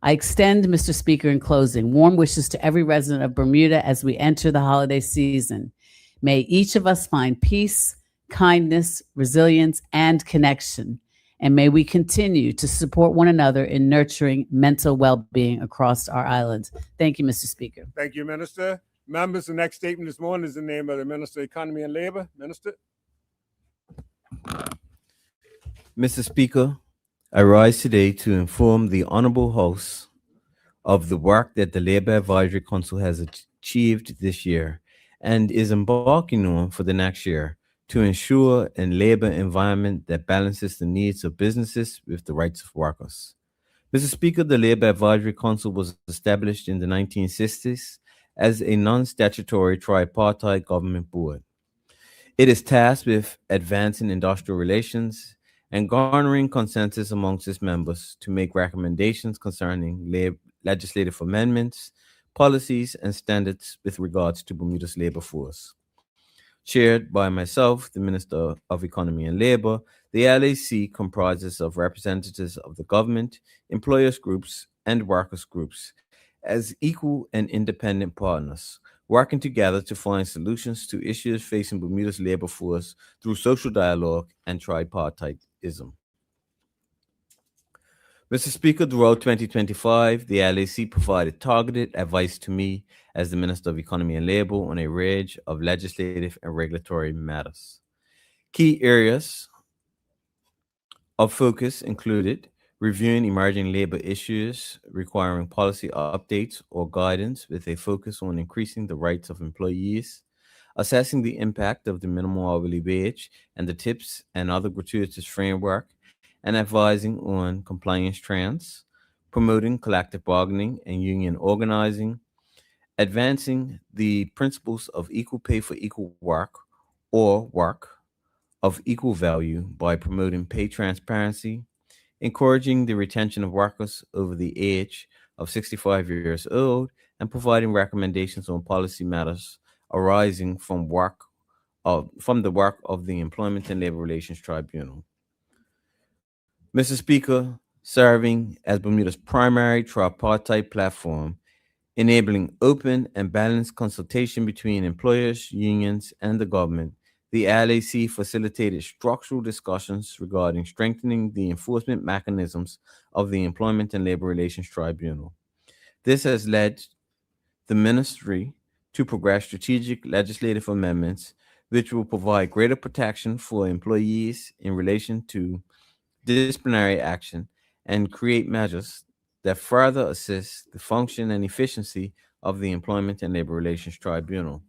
[SPEAKER 8] I extend, Mr. Speaker, in closing, warm wishes to every resident of Bermuda as we enter the holiday season. May each of us find peace, kindness, resilience, and connection. And may we continue to support one another in nurturing mental well-being across our island. Thank you, Mr. Speaker.
[SPEAKER 2] Thank you, Minister. Members, the next statement this morning is in the name of the Minister of Economy and Labor. Minister.
[SPEAKER 4] Mr. Speaker, I rise today to inform the Honorable House of the work that the Labor Advisory Council has achieved this year and is embarking on for the next year to ensure a labor environment that balances the needs of businesses with the rights of workers. Mr. Speaker, the Labor Advisory Council was established in the 1960s as a non-statutory tripartite government board. It is tasked with advancing industrial relations and garnering consensus amongst its members to make recommendations concerning legislative amendments, policies, and standards with regards to Bermuda's labor force. Chaired by myself, the Minister of Economy and Labor, the LAC comprises of representatives of the government, employers groups, and workers groups as equal and independent partners, working together to find solutions to issues facing Bermuda's labor force through social dialogue and tripartitism. Mr. Speaker, throughout 2025, the LAC provided targeted advice to me as the Minister of Economy and Labor on a range of legislative and regulatory matters. Key areas of focus included reviewing emerging labor issues requiring policy updates or guidance with a focus on increasing the rights of employees, assessing the impact of the minimum hourly wage and the tips and other gratuitous framework, and advising on compliance trends, promoting collective bargaining and union organizing, advancing the principles of equal pay for equal work or work of equal value by promoting pay transparency, encouraging the retention of workers over the age of 65 years old, and providing recommendations on policy matters arising from the work of the Employment and Labor Relations Tribunal. Mr. Speaker, serving as Bermuda's primary tripartite platform, enabling open and balanced consultation between employers, unions, and the government, the LAC facilitated structural discussions regarding strengthening the enforcement mechanisms of the Employment and Labor Relations Tribunal. This has led the ministry to progress strategic legislative amendments which will provide greater protection for employees in relation to disciplinary action and create measures that further assist the function and efficiency of the Employment and Labor Relations Tribunal.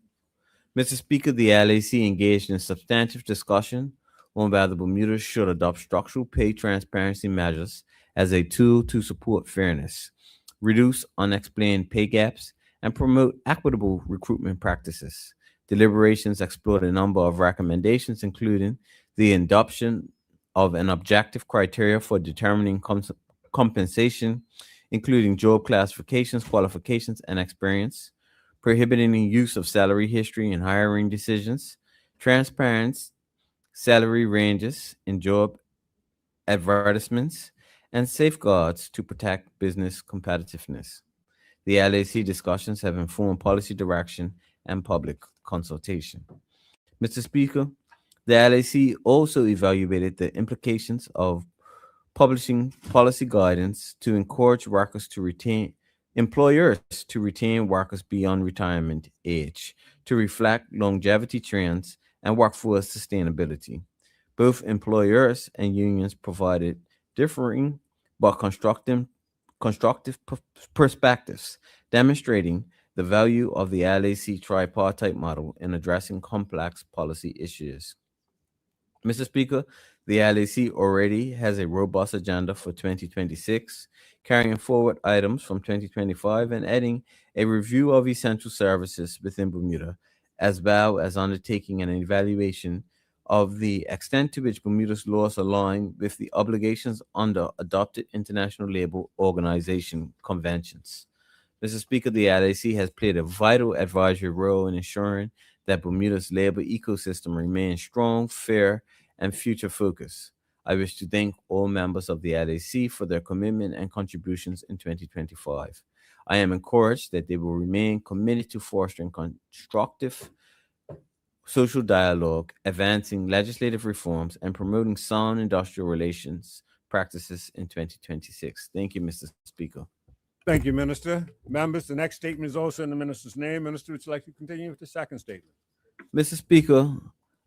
[SPEAKER 4] Mr. Speaker, the LAC engaged in substantive discussion on whether Bermuda should adopt structural pay transparency measures as a tool to support fairness, reduce unexplained pay gaps, and promote equitable recruitment practices. Deliberations explored a number of recommendations, including the adoption of an objective criteria for determining compensation, including job classifications, qualifications, and experience, prohibiting the use of salary history in hiring decisions, transparent salary ranges in job advertisements, and safeguards to protect business competitiveness. The LAC discussions have informed policy direction and public consultation. Mr. Speaker, the LAC also evaluated the implications of publishing policy guidance to encourage employers to retain workers beyond retirement age to reflect longevity trends and workforce sustainability. Both employers and unions provided differing but constructive perspectives, demonstrating the value of the LAC tripartite model in addressing complex policy issues. Mr. Speaker, the LAC already has a robust agenda for 2026, carrying forward items from 2025 and adding a review of essential services within Bermuda, as well as undertaking an evaluation of the extent to which Bermuda's laws align with the obligations under adopted International Labour Organization conventions. Mr. Speaker, the LAC has played a vital advisory role in ensuring that Bermuda's labor ecosystem remains strong, fair, and future focused. I wish to thank all members of the LAC for their commitment and contributions in 2025. I am encouraged that they will remain committed to fostering constructive social dialogue, advancing legislative reforms, and promoting sound industrial relations practices in 2026. Thank you, Mr. Speaker.
[SPEAKER 2] Thank you, Minister. Members, the next statement is also in the minister's name. Minister, would you like to continue with the second statement?
[SPEAKER 4] Mr. Speaker,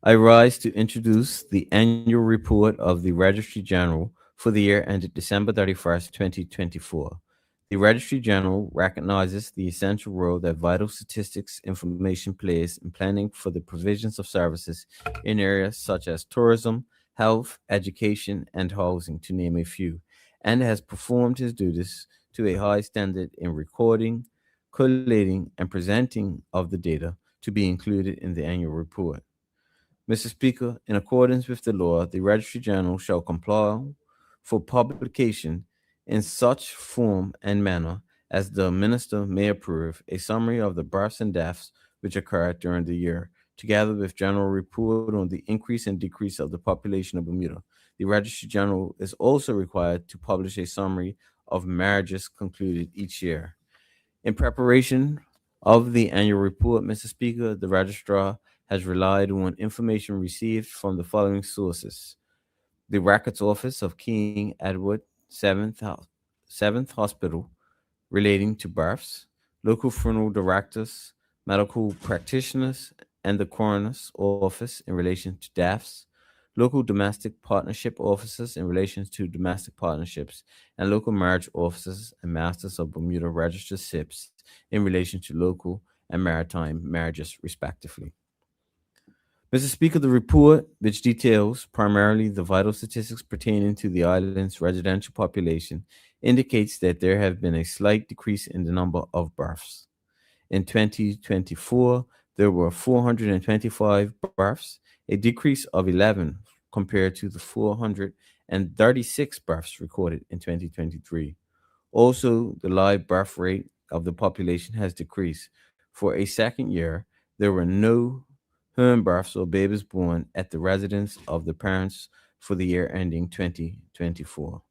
[SPEAKER 4] I rise to introduce the annual report of the Registry General for the year ended December 31st, 2024. The Registry General recognizes the essential role that vital statistics information plays in planning for the provisions of services in areas such as tourism, health, education, and housing, to name a few, and has performed his duties to a high standard in recording, collating, and presenting of the data to be included in the annual report. Mr. Speaker, in accordance with the law, the Registry General shall comply for publication in such form and manner as the Minister may approve a summary of the births and deaths which occurred during the year, together with general report on the increase and decrease of the population of Bermuda. The Registry General is also required to publish a summary of marriages concluded each year. In preparation of the annual report, Mr. Speaker, the Registrar has relied on information received from the following sources: the Records Office of King Edward Seventh Hospital relating to births, local funeral directors, medical practitioners, and the Coroner's Office in relation to deaths, local domestic partnership officers in relation to domestic partnerships, and local marriage officers and masters of Bermuda registered SIPs in relation to local and maritime marriages, respectively. Mr. Speaker, the report, which details primarily the vital statistics pertaining to the island's residential population, indicates that there have been a slight decrease in the number of births. In 2024, there were 425 births, a decrease of 11 compared to the 436 births recorded in 2023. Also, the live birth rate of the population has decreased. For a second year, there were no home births or babies born at the residence of the parents for the year ending 2024.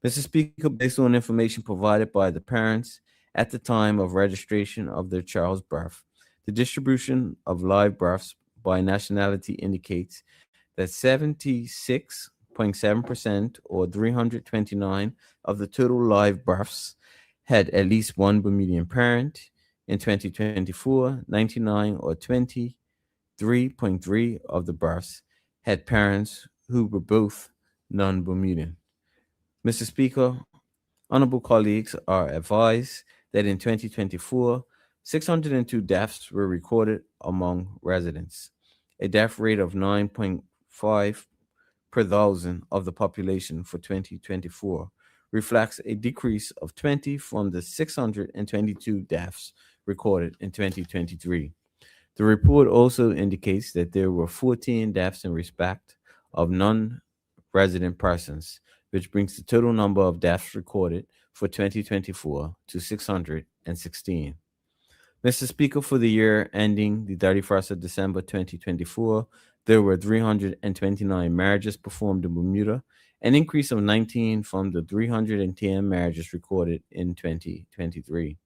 [SPEAKER 4] Mr. Speaker, based on information provided by the parents at the time of registration of their child's birth, the distribution of live births by nationality indicates that 76.7% or 329 of the total live births had at least one Bermudian parent. In 2024, 99 or 23.3 of the births had parents who were both non-Bermudian. Mr. Speaker, honorable colleagues are advised that in 2024, 602 deaths were recorded among residents. A death rate of 9.5 per thousand of the population for 2024 reflects a decrease of 20 from the 622 deaths recorded in 2023. The report also indicates that there were 14 deaths in respect of non-resident persons, which brings the total number of deaths recorded for 2024 to 616. Mr. Speaker, for the year ending the 31st of December 2024, there were 329 marriages performed in Bermuda, an increase of 19 from the 310 marriages recorded in 2023.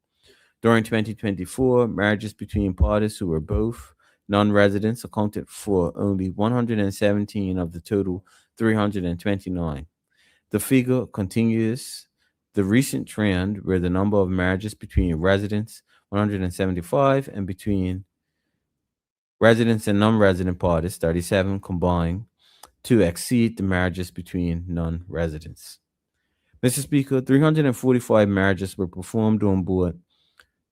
[SPEAKER 4] During 2024, marriages between parties who were both non-residents accounted for only 117 of the total 329. The figure continues the recent trend where the number of marriages between residents 175 and between residents and non-resident parties 37 combined to exceed the marriages between non-residents. Mr. Speaker, 345 marriages were performed on board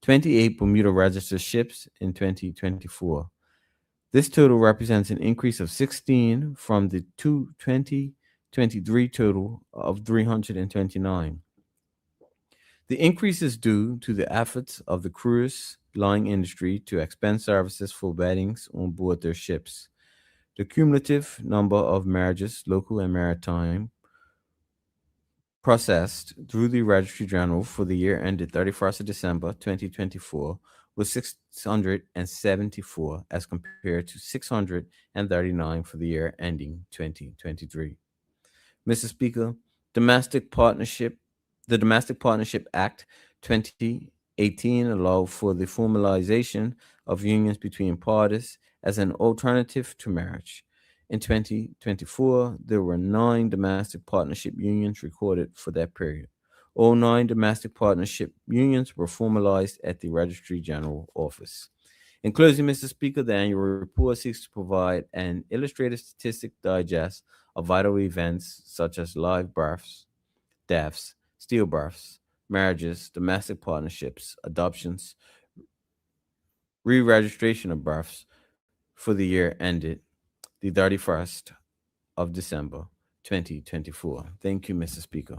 [SPEAKER 4] 28 Bermuda registered ships in 2024. This total represents an increase of 16 from the 2023 total of 329. The increase is due to the efforts of the cruise line industry to expand services for weddings on board their ships. The cumulative number of marriages, local and maritime, processed through the Registry General for the year ended 31st of December 2024 was 674 as compared to 639 for the year ending 2023. Mr. Speaker, the Domestic Partnership Act 2018 allowed for the formalization of unions between parties as an alternative to marriage. In 2024, there were 9 domestic partnership unions recorded for that period. All 9 domestic partnership unions were formalized at the Registry General Office. In closing, Mr. Speaker, the annual report seeks to provide an illustrated statistic digest of vital events such as live births, deaths, stillbirths, marriages, domestic partnerships, adoptions, re-registration of births for the year ended the 31st of December 2024. Thank you, Mr. Speaker.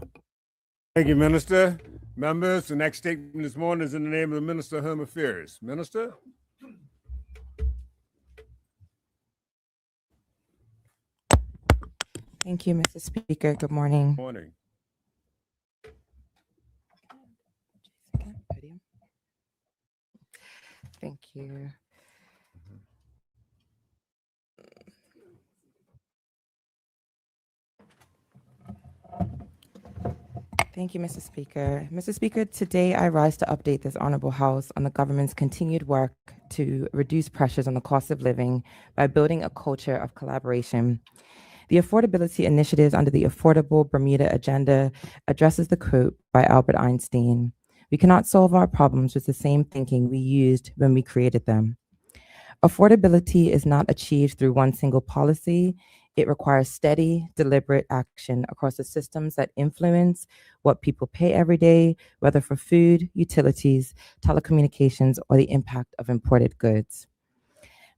[SPEAKER 2] Thank you, Minister. Members, the next statement this morning is in the name of the Minister of Home Affairs. Minister?
[SPEAKER 9] Thank you, Mr. Speaker. Good morning.
[SPEAKER 2] Morning.
[SPEAKER 9] Thank you. Thank you, Mr. Speaker. Mr. Speaker, today I rise to update this Honorable House on the government's continued work to reduce pressures on the cost of living by building a culture of collaboration. The affordability initiatives under the Affordable Bermuda Agenda addresses the quote by Albert Einstein: "We cannot solve our problems with the same thinking we used when we created them." Affordability is not achieved through one single policy. It requires steady, deliberate action across the systems that influence what people pay every day, whether for food, utilities, telecommunications, or the impact of imported goods.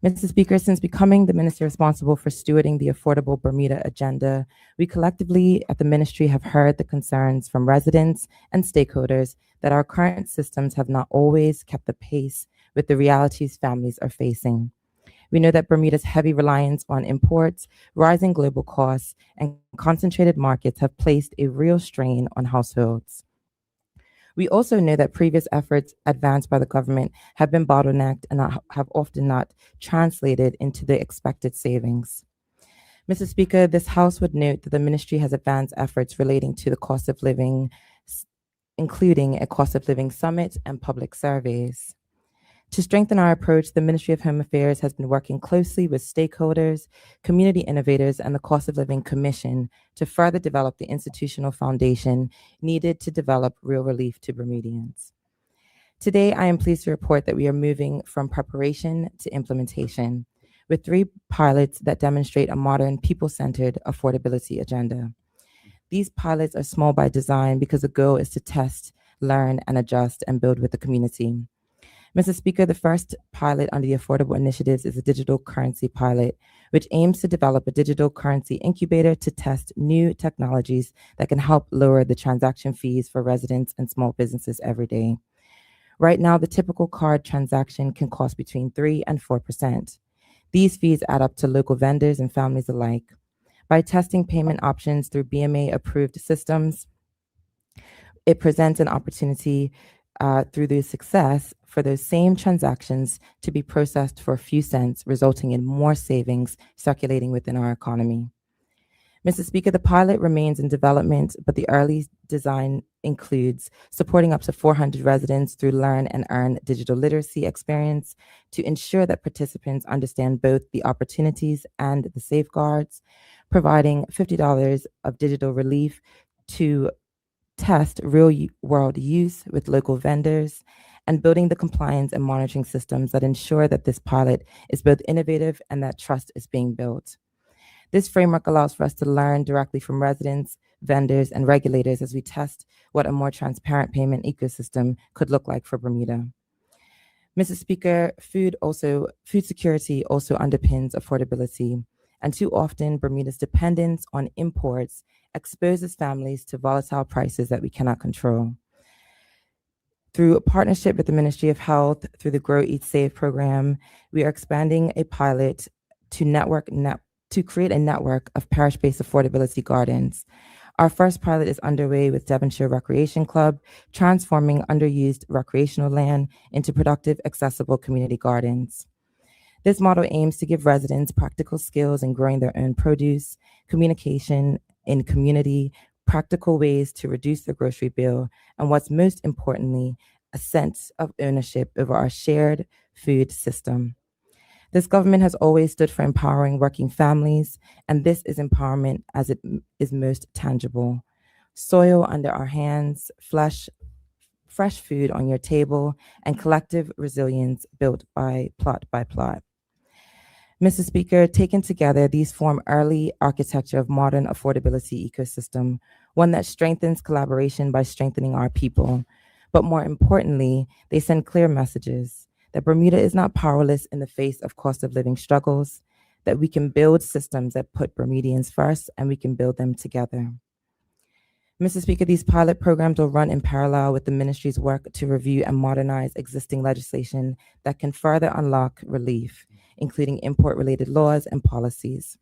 [SPEAKER 9] Mr. Speaker, since becoming the minister responsible for stewarding the Affordable Bermuda Agenda, we collectively at the ministry have heard the concerns from residents and stakeholders that our current systems have not always kept the pace with the realities families are facing. We know that Bermuda's heavy reliance on imports, rising global costs, and concentrated markets have placed a real strain on households. We also know that previous efforts advanced by the government have been bottlenecked and have often not translated into the expected savings. Mr. Speaker, this House would note that the ministry has advanced efforts relating to the cost of living, including a cost of living summit and public surveys. To strengthen our approach, the Ministry of Home Affairs has been working closely with stakeholders, community innovators, and the Cost of Living Commission to further develop the institutional foundation needed to develop real relief to Bermudians. Today, I am pleased to report that we are moving from preparation to implementation with 3 pilots that demonstrate a modern, people-centered affordability agenda. These pilots are small by design because the goal is to test, learn, and adjust and build with the community. Mr. Speaker, the first pilot under the Affordable Initiatives is a digital currency pilot, which aims to develop a digital currency incubator to test new technologies that can help lower the transaction fees for residents and small businesses every day. Right now, the typical card transaction can cost between 3 and 4%. These fees add up to local vendors and families alike. By testing payment options through BMA-approved systems, it presents an opportunity through the success for those same transactions to be processed for a few cents, resulting in more savings circulating within our economy. Mr. Speaker, the pilot remains in development, but the early design includes supporting up to 400 residents through Learn and Earn digital literacy experience to ensure that participants understand both the opportunities and the safeguards, providing $50 of digital relief to test real-world use with local vendors, and building the compliance and monitoring systems that ensure that this pilot is both innovative and that trust is being built. This framework allows for us to learn directly from residents, vendors, and regulators as we test what a more transparent payment ecosystem could look like for Bermuda. Mr. Speaker, food security also underpins affordability, and too often Bermuda's dependence on imports exposes families to volatile prices that we cannot control. Through a partnership with the Ministry of Health, through the Grow, Eat, Save program, we are expanding a pilot to create a network of parish-based affordability gardens. Our first pilot is underway with Devonshire Recreation Club, transforming underused recreational land into productive, accessible community gardens. This model aims to give residents practical skills in growing their own produce, communication in community, practical ways to reduce their grocery bill, and what's most importantly, a sense of ownership over our shared food system. This government has always stood for empowering working families, and this is empowerment as it is most tangible. Soil under our hands, fresh food on your table, and collective resilience built by plot. Mr. Speaker, taken together, these form early architecture of modern affordability ecosystem, one that strengthens collaboration by strengthening our people. But more importantly, they send clear messages that Bermuda is not powerless in the face of cost of living struggles, that we can build systems that put Bermudians first, and we can build them together. Mr. Speaker, these pilot programs will run in parallel with the ministry's work to review and modernize existing legislation that can further unlock relief, including import-related laws and policies.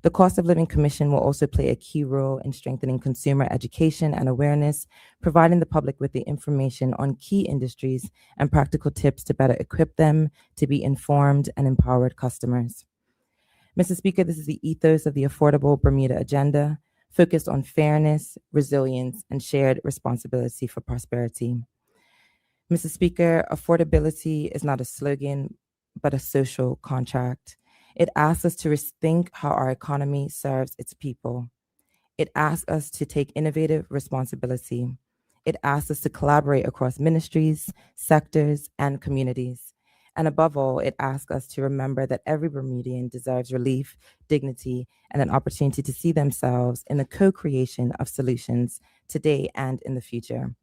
[SPEAKER 9] The Cost of Living Commission will also play a key role in strengthening consumer education and awareness, providing the public with the information on key industries and practical tips to better equip them to be informed and empowered customers. Mr. Speaker, this is the ethos of the Affordable Bermuda Agenda, focused on fairness, resilience, and shared responsibility for prosperity. Mr. Speaker, affordability is not a slogan, but a social contract. It asks us to rethink how our economy serves its people. It asks us to take innovative responsibility. It asks us to collaborate across ministries, sectors, and communities. And above all, it asks us to remember that every Bermudian deserves relief, dignity, and an opportunity to see themselves in the co-creation of solutions today and in the future.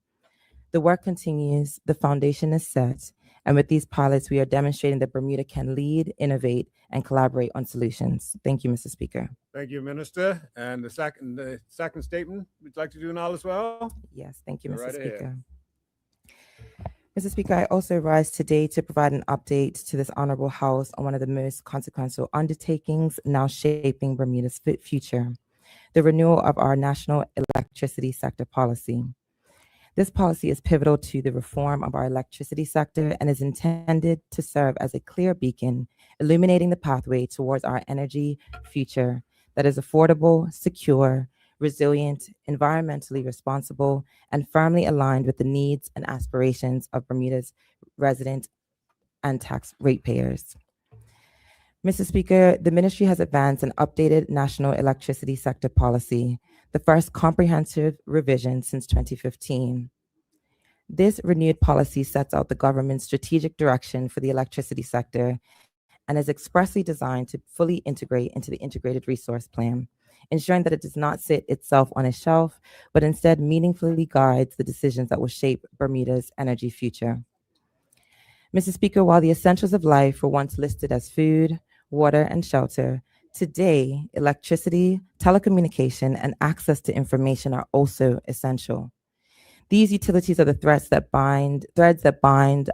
[SPEAKER 9] The work continues, the foundation is set, and with these pilots, we are demonstrating that Bermuda can lead, innovate, and collaborate on solutions. Thank you, Mr. Speaker.
[SPEAKER 2] Thank you, Minister. And the second statement, would you like to do now as well?
[SPEAKER 9] Yes, thank you,
[SPEAKER 2] Go
[SPEAKER 9] Mr.
[SPEAKER 2] right
[SPEAKER 9] Speaker.
[SPEAKER 2] ahead.
[SPEAKER 9] Mr. Speaker, I also rise today to provide an update to this honorable House on one of the most consequential undertakings now shaping Bermuda's future, the renewal of our national electricity sector policy. This policy is pivotal to the reform of our electricity sector and is intended to serve as a clear beacon, illuminating the pathway towards our energy future that is affordable, secure, resilient, environmentally responsible, and firmly aligned with the needs and aspirations of Bermuda's resident and tax ratepayers. Mr. Speaker, the ministry has advanced an updated national electricity sector policy, the first comprehensive revision since 2015. This renewed policy sets out the government's strategic direction for the electricity sector and is expressly designed to fully integrate into the integrated resource plan, ensuring that it does not sit itself on a shelf, but instead meaningfully guides the decisions that will shape Bermuda's energy future. Mr. Speaker, while the essentials of life were once listed as food, water, and shelter, today electricity, telecommunication, and access to information are also essential. These utilities are the threads that bind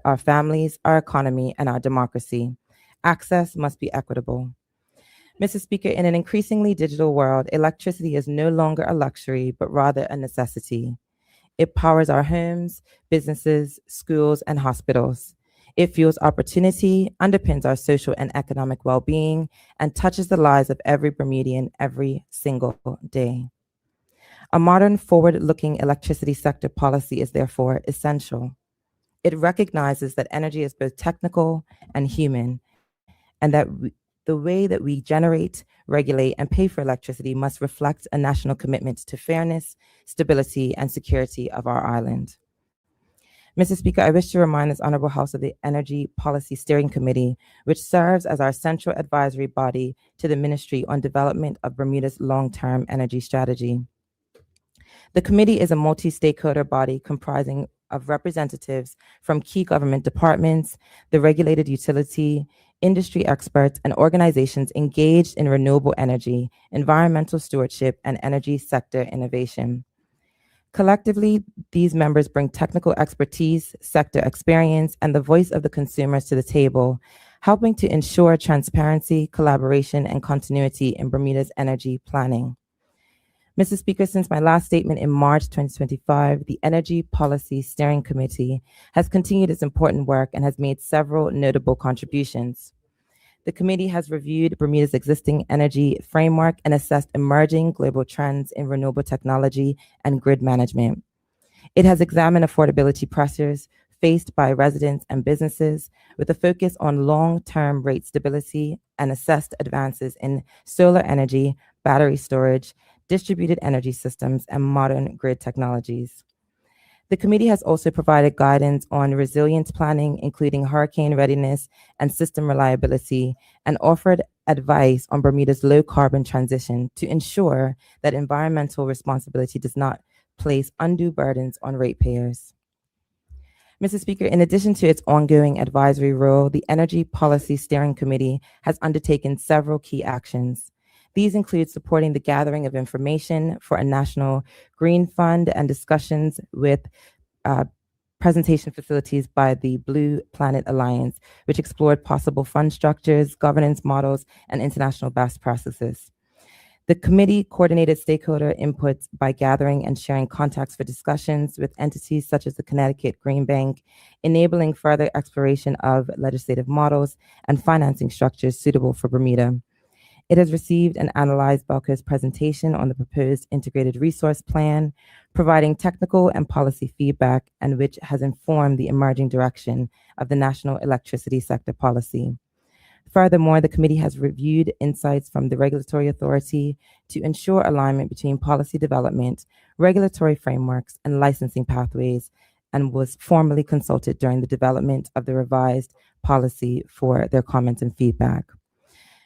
[SPEAKER 9] our families, our economy, and our democracy. Access must be equitable. Mr. Speaker, in an increasingly digital world, electricity is no longer a luxury, but rather a necessity. It powers our homes, businesses, schools, and hospitals. It fuels opportunity, underpins our social and economic well-being, and touches the lives of every Bermudian every single day. A modern, forward-looking electricity sector policy is therefore essential. It recognizes that energy is both technical and human, and that the way that we generate, regulate, and pay for electricity must reflect a national commitment to fairness, stability, and security of our island. Mr. Speaker, I wish to remind this Honorable House of the Energy Policy Steering Committee, which serves as our central advisory body to the Ministry on Development of Bermuda's long-term energy strategy. The committee is a multi-stakeholder body comprising of representatives from key government departments, the regulated utility, industry experts, and organizations engaged in renewable energy, environmental stewardship, and energy sector innovation. Collectively, these members bring technical expertise, sector experience, and the voice of the consumers to the table, helping to ensure transparency, collaboration, and continuity in Bermuda's energy planning. Mr. Speaker, since my last statement in March 2025, the Energy Policy Steering Committee has continued its important work and has made several notable contributions. The committee has reviewed Bermuda's existing energy framework and assessed emerging global trends in renewable technology and grid management. It has examined affordability pressures faced by residents and businesses with a focus on long-term rate stability and assessed advances in solar energy, battery storage, distributed energy systems, and modern grid technologies. The committee has also provided guidance on resilience planning, including hurricane readiness and system reliability, and offered advice on Bermuda's low carbon transition to ensure that environmental responsibility does not place undue burdens on ratepayers. Mr. Speaker, in addition to its ongoing advisory role, the Energy Policy Steering Committee has undertaken several key actions. These include supporting the gathering of information for a national green fund and discussions with presentation facilities by the Blue Planet Alliance, which explored possible fund structures, governance models, and international best practices. The committee coordinated stakeholder inputs by gathering and sharing contacts for discussions with entities such as the Connecticut Green Bank, enabling further exploration of legislative models and financing structures suitable for Bermuda. It has received and analyzed BELCO's presentation on the proposed integrated resource plan, providing technical and policy feedback, and which has informed the emerging direction of the national electricity sector policy. Furthermore, the committee has reviewed insights from the regulatory authority to ensure alignment between policy development, regulatory frameworks, and licensing pathways, and was formally consulted during the development of the revised policy for their comments and feedback.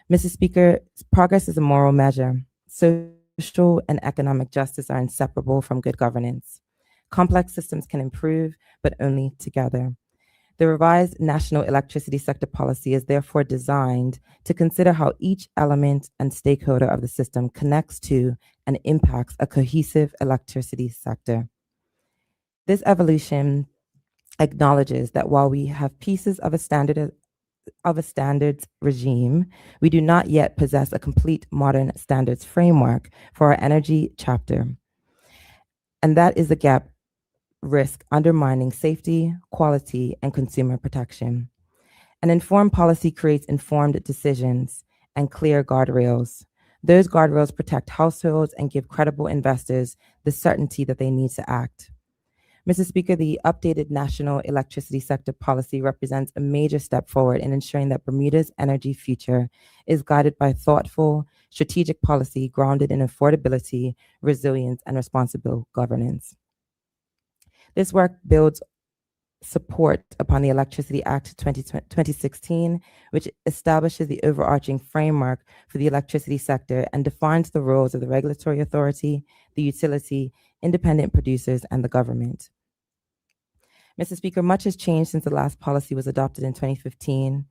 [SPEAKER 9] Mr. Speaker, progress is a moral measure. Social and economic justice are inseparable from good governance. Complex systems can improve, but only together. The revised national electricity sector policy is therefore designed to consider how each element and stakeholder of the system connects to and impacts a cohesive electricity sector. This evolution acknowledges that while we have pieces of a standards regime, we do not yet possess a complete modern standards framework for our energy chapter. And that is the gap risk undermining safety, quality, and consumer protection. An informed policy creates informed decisions and clear guardrails. Those guardrails protect households and give credible investors the certainty that they need to act. Mr. Speaker, the updated national electricity sector policy represents a major step forward in ensuring that Bermuda's energy future is guided by thoughtful, strategic policy grounded in affordability, resilience, and responsible governance. This work builds support upon the Electricity Act 2016, which establishes the overarching framework for the electricity sector and defines the roles of the regulatory authority, the utility, independent producers, and the government. Mr. Speaker, much has changed since the last policy was adopted in 2015.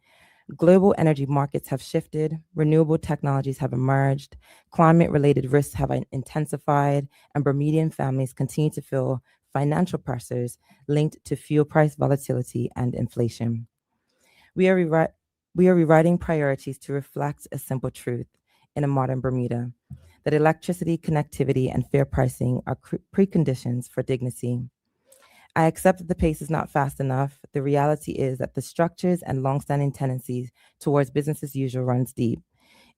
[SPEAKER 9] Global energy markets have shifted, renewable technologies have emerged, climate-related risks have intensified, and Bermudian families continue to feel financial pressures linked to fuel price volatility and inflation. We are rewriting priorities to reflect a simple truth in a modern Bermuda, that electricity, connectivity, and fair pricing are preconditions for dignity. I accept that the pace is not fast enough. The reality is that the structures and longstanding tendencies towards business as usual runs deep.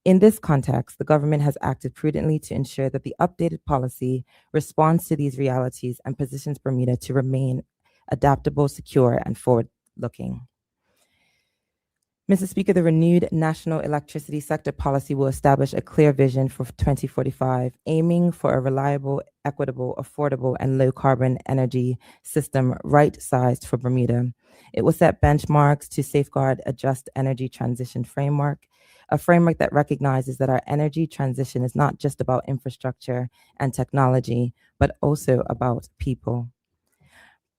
[SPEAKER 9] In this context, the government has acted prudently to ensure that the updated policy responds to these realities and positions Bermuda to remain adaptable, secure, and forward-looking. Mr. Speaker, the renewed national electricity sector policy will establish a clear vision for 2045, aiming for a reliable, equitable, affordable, and low-carbon energy system right-sized for Bermuda. It will set benchmarks to safeguard a just energy transition framework, a framework that recognizes that our energy transition is not just about infrastructure and technology, but also about people.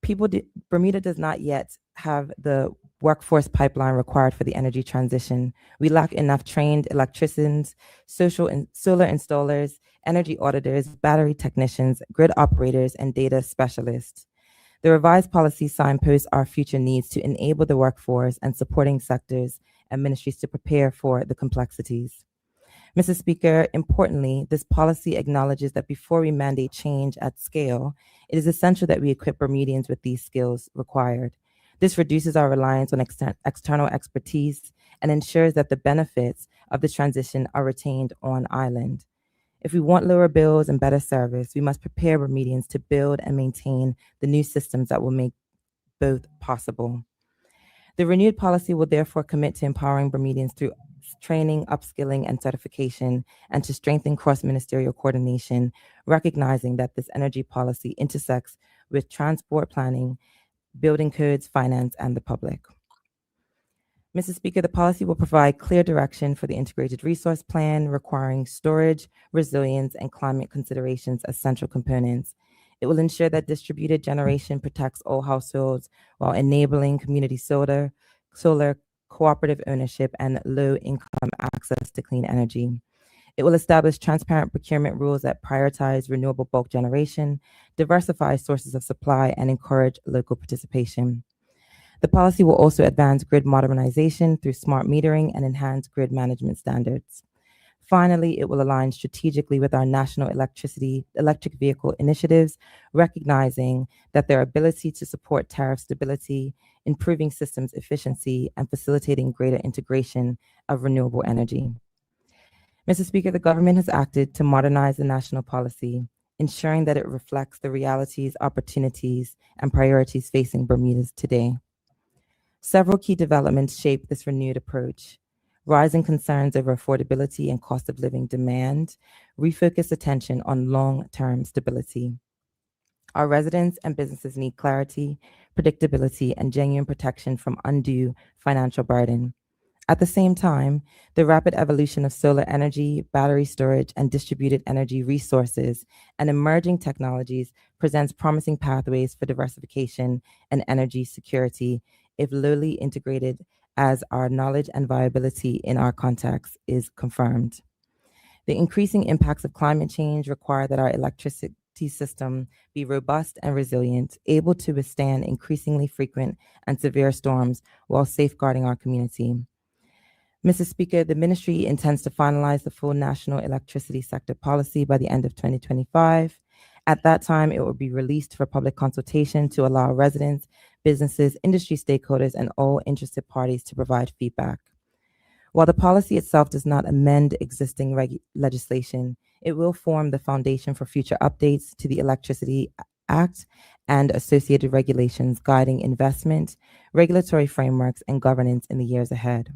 [SPEAKER 9] Bermuda does not yet have the workforce pipeline required for the energy transition. We lack enough trained electricians, solar installers, energy auditors, battery technicians, grid operators, and data specialists. The revised policy signposts our future needs to enable the workforce and supporting sectors and ministries to prepare for the complexities. Mr. Speaker, importantly, this policy acknowledges that before we mandate change at scale, it is essential that we equip Bermudians with these skills required. This reduces our reliance on external expertise and ensures that the benefits of the transition are retained on island. If we want lower bills and better service, we must prepare Bermudians to build and maintain the new systems that will make both possible. The renewed policy will therefore commit to empowering Bermudians through training, upskilling, and certification, and to strengthen cross-ministerial coordination, recognizing that this energy policy intersects with transport planning, building codes, finance, and the public. Mr. Speaker, the policy will provide clear direction for the integrated resource plan, requiring storage, resilience, and climate considerations as central components. It will ensure that distributed generation protects all households while enabling community solar, cooperative ownership, and low-income access to clean energy. It will establish transparent procurement rules that prioritize renewable bulk generation, diversify sources of supply, and encourage local participation. The policy will also advance grid modernization through smart metering and enhance grid management standards. Finally, it will align strategically with our national electric vehicle initiatives, recognizing that their ability to support tariff stability, improving systems efficiency, and facilitating greater integration of renewable energy. Mr. Speaker, the government has acted to modernize the national policy, ensuring that it reflects the realities, opportunities, and priorities facing Bermudas today. Several key developments shape this renewed approach. Rising concerns over affordability and cost of living demand refocus attention on long-term stability. Our residents and businesses need clarity, predictability, and genuine protection from undue financial burden. At the same time, the rapid evolution of solar energy, battery storage, and distributed energy resources and emerging technologies presents promising pathways for diversification and energy security if lowly integrated as our knowledge and viability in our context is confirmed. The increasing impacts of climate change require that our electricity system be robust and resilient, able to withstand increasingly frequent and severe storms while safeguarding our community. Mr. Speaker, the ministry intends to finalize the full national electricity sector policy by the end of 2025. At that time, it will be released for public consultation to allow residents, businesses, industry stakeholders, and all interested parties to provide feedback. While the policy itself does not amend existing legislation, it will form the foundation for future updates to the Electricity Act and associated regulations guiding investment, regulatory frameworks, and governance in the years ahead.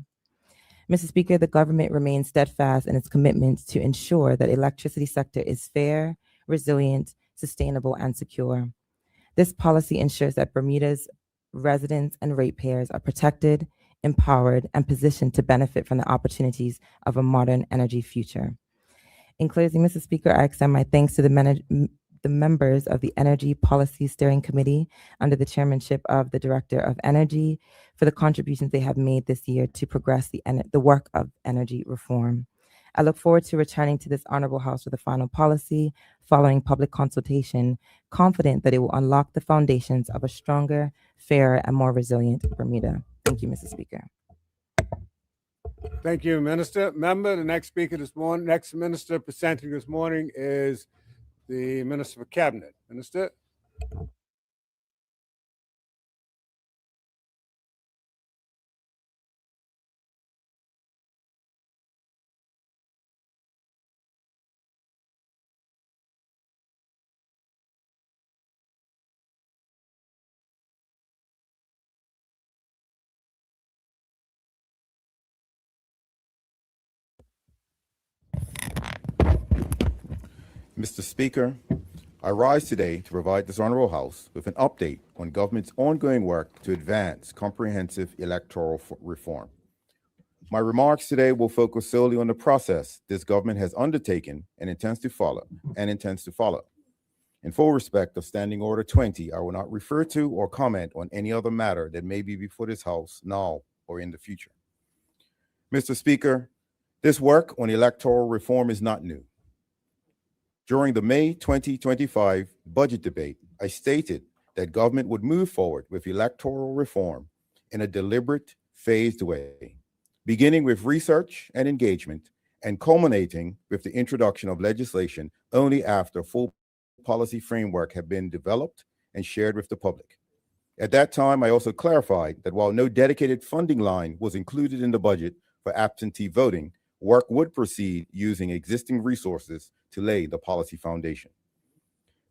[SPEAKER 9] Mr. Speaker, the government remains steadfast in its commitment to ensure that the electricity sector is fair, resilient, sustainable, and secure. This policy ensures that Bermuda's residents and ratepayers are protected, empowered, and positioned to benefit from the opportunities of a modern energy future. In closing, Mr. Speaker, I extend my thanks to the the members of the Energy Policy Steering Committee under the chairmanship of the Director of Energy for the contributions they have made this year to progress the work of energy reform. I look forward to returning to this honorable House with a final policy following public consultation, confident that it will unlock the foundations of a stronger, fairer, and more resilient Bermuda. Thank you, Mr. Speaker.
[SPEAKER 2] Thank you, Minister. Member, the next speaker this morning, next minister presenting this morning is the Minister for Cabinet. Minister.
[SPEAKER 10] Mr. Speaker, I rise today to provide this honorable House with an update on government's ongoing work to advance comprehensive electoral reform. My remarks today will focus solely on the process this government has undertaken and intends to follow. In full respect of Standing Order 20, I will not refer to or comment on any other matter that may be before this House now or in the future. Mr. Speaker, this work on electoral reform is not new. During the May 2025 budget debate, I stated that government would move forward with electoral reform in a deliberate, phased way, beginning with research and engagement and culminating with the introduction of legislation only after full policy framework had been developed and shared with the public. At that time, I also clarified that while no dedicated funding line was included in the budget for absentee voting, work would proceed using existing resources to lay the policy foundation.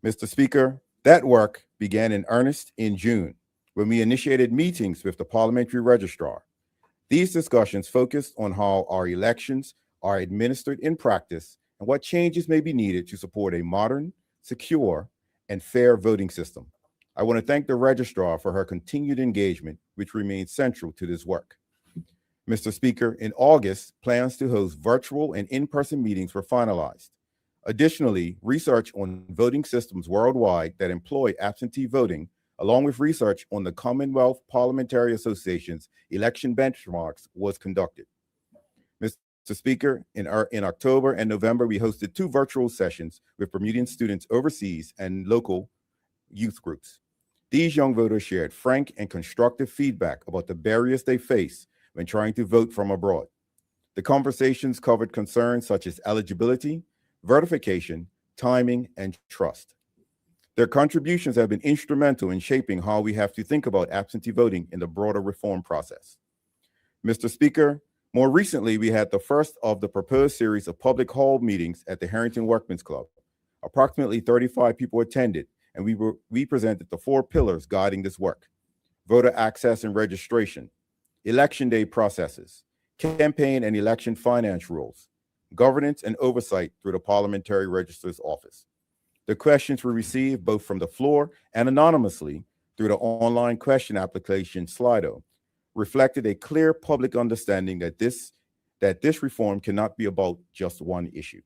[SPEAKER 10] Mr. Speaker, that work began in earnest in June when we initiated meetings with the parliamentary registrar. These discussions focused on how our elections are administered in practice and what changes may be needed to support a modern, secure, and fair voting system. I want to thank the registrar for her continued engagement, which remains central to this work. Mr. Speaker, in August, plans to host virtual and in-person meetings were finalized. Additionally, research on voting systems worldwide that employ absentee voting, along with research on the Commonwealth Parliamentary Association's election benchmarks, was conducted. Mr. Speaker, in October and November, we hosted 2 virtual sessions with Bermudian students overseas and local youth groups. These young voters shared frank and constructive feedback about the barriers they face when trying to vote from abroad. The conversations covered concerns such as eligibility, verification, timing, and trust. Their contributions have been instrumental in shaping how we have to think about absentee voting in the broader reform process. Mr. Speaker, more recently, we had the first of the proposed series of public hall meetings at the Harrington Workmen's Club. Approximately 35 people attended, and we presented the 4 pillars guiding this work: voter access and registration, election day processes, campaign and election finance rules, governance and oversight through the Parliamentary Registrar's Office. The questions we received both from the floor and anonymously through the online question application Slido reflected a clear public understanding that this reform cannot be about just one issue.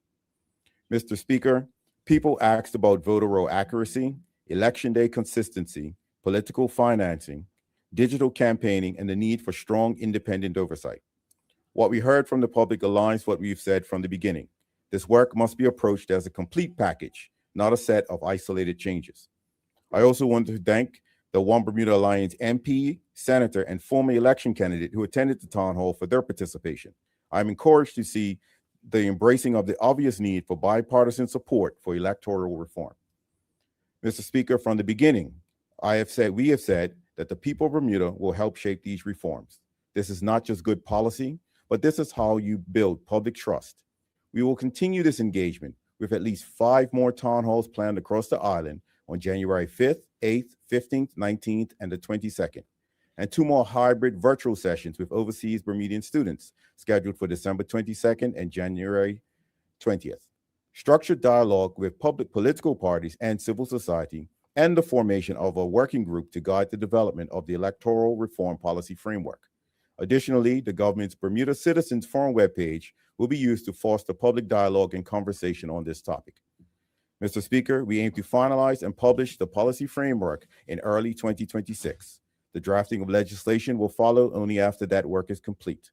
[SPEAKER 10] Mr. Speaker, people asked about voter roll accuracy, election day consistency, political financing, digital campaigning, and the need for strong independent oversight. What we heard from the public aligns what we've said from the beginning. This work must be approached as a complete package, not a set of isolated changes. I also want to thank the One Bermuda Alliance MP, senator, and former election candidate who attended the town hall for their participation. I'm encouraged to see the embracing of the obvious need for bipartisan support for electoral reform. Mr. Speaker, from the beginning, we have said that the people of Bermuda will help shape these reforms. This is not just good policy, but this is how you build public trust. We will continue this engagement with at least 5 more town halls planned across the island on January 5th, 8th, 15th, 19th, and the 22nd, and 2 more hybrid virtual sessions with overseas Bermudian students scheduled for December 22nd and January 20th. Structured dialogue with public political parties and civil society, and the formation of a working group to guide the development of the electoral reform policy framework. Additionally, the government's Bermuda Citizens Forum webpage will be used to foster public dialogue and conversation on this topic. Mr. Speaker, we aim to finalize and publish the policy framework in early 2026. The drafting of legislation will follow only after that work is complete.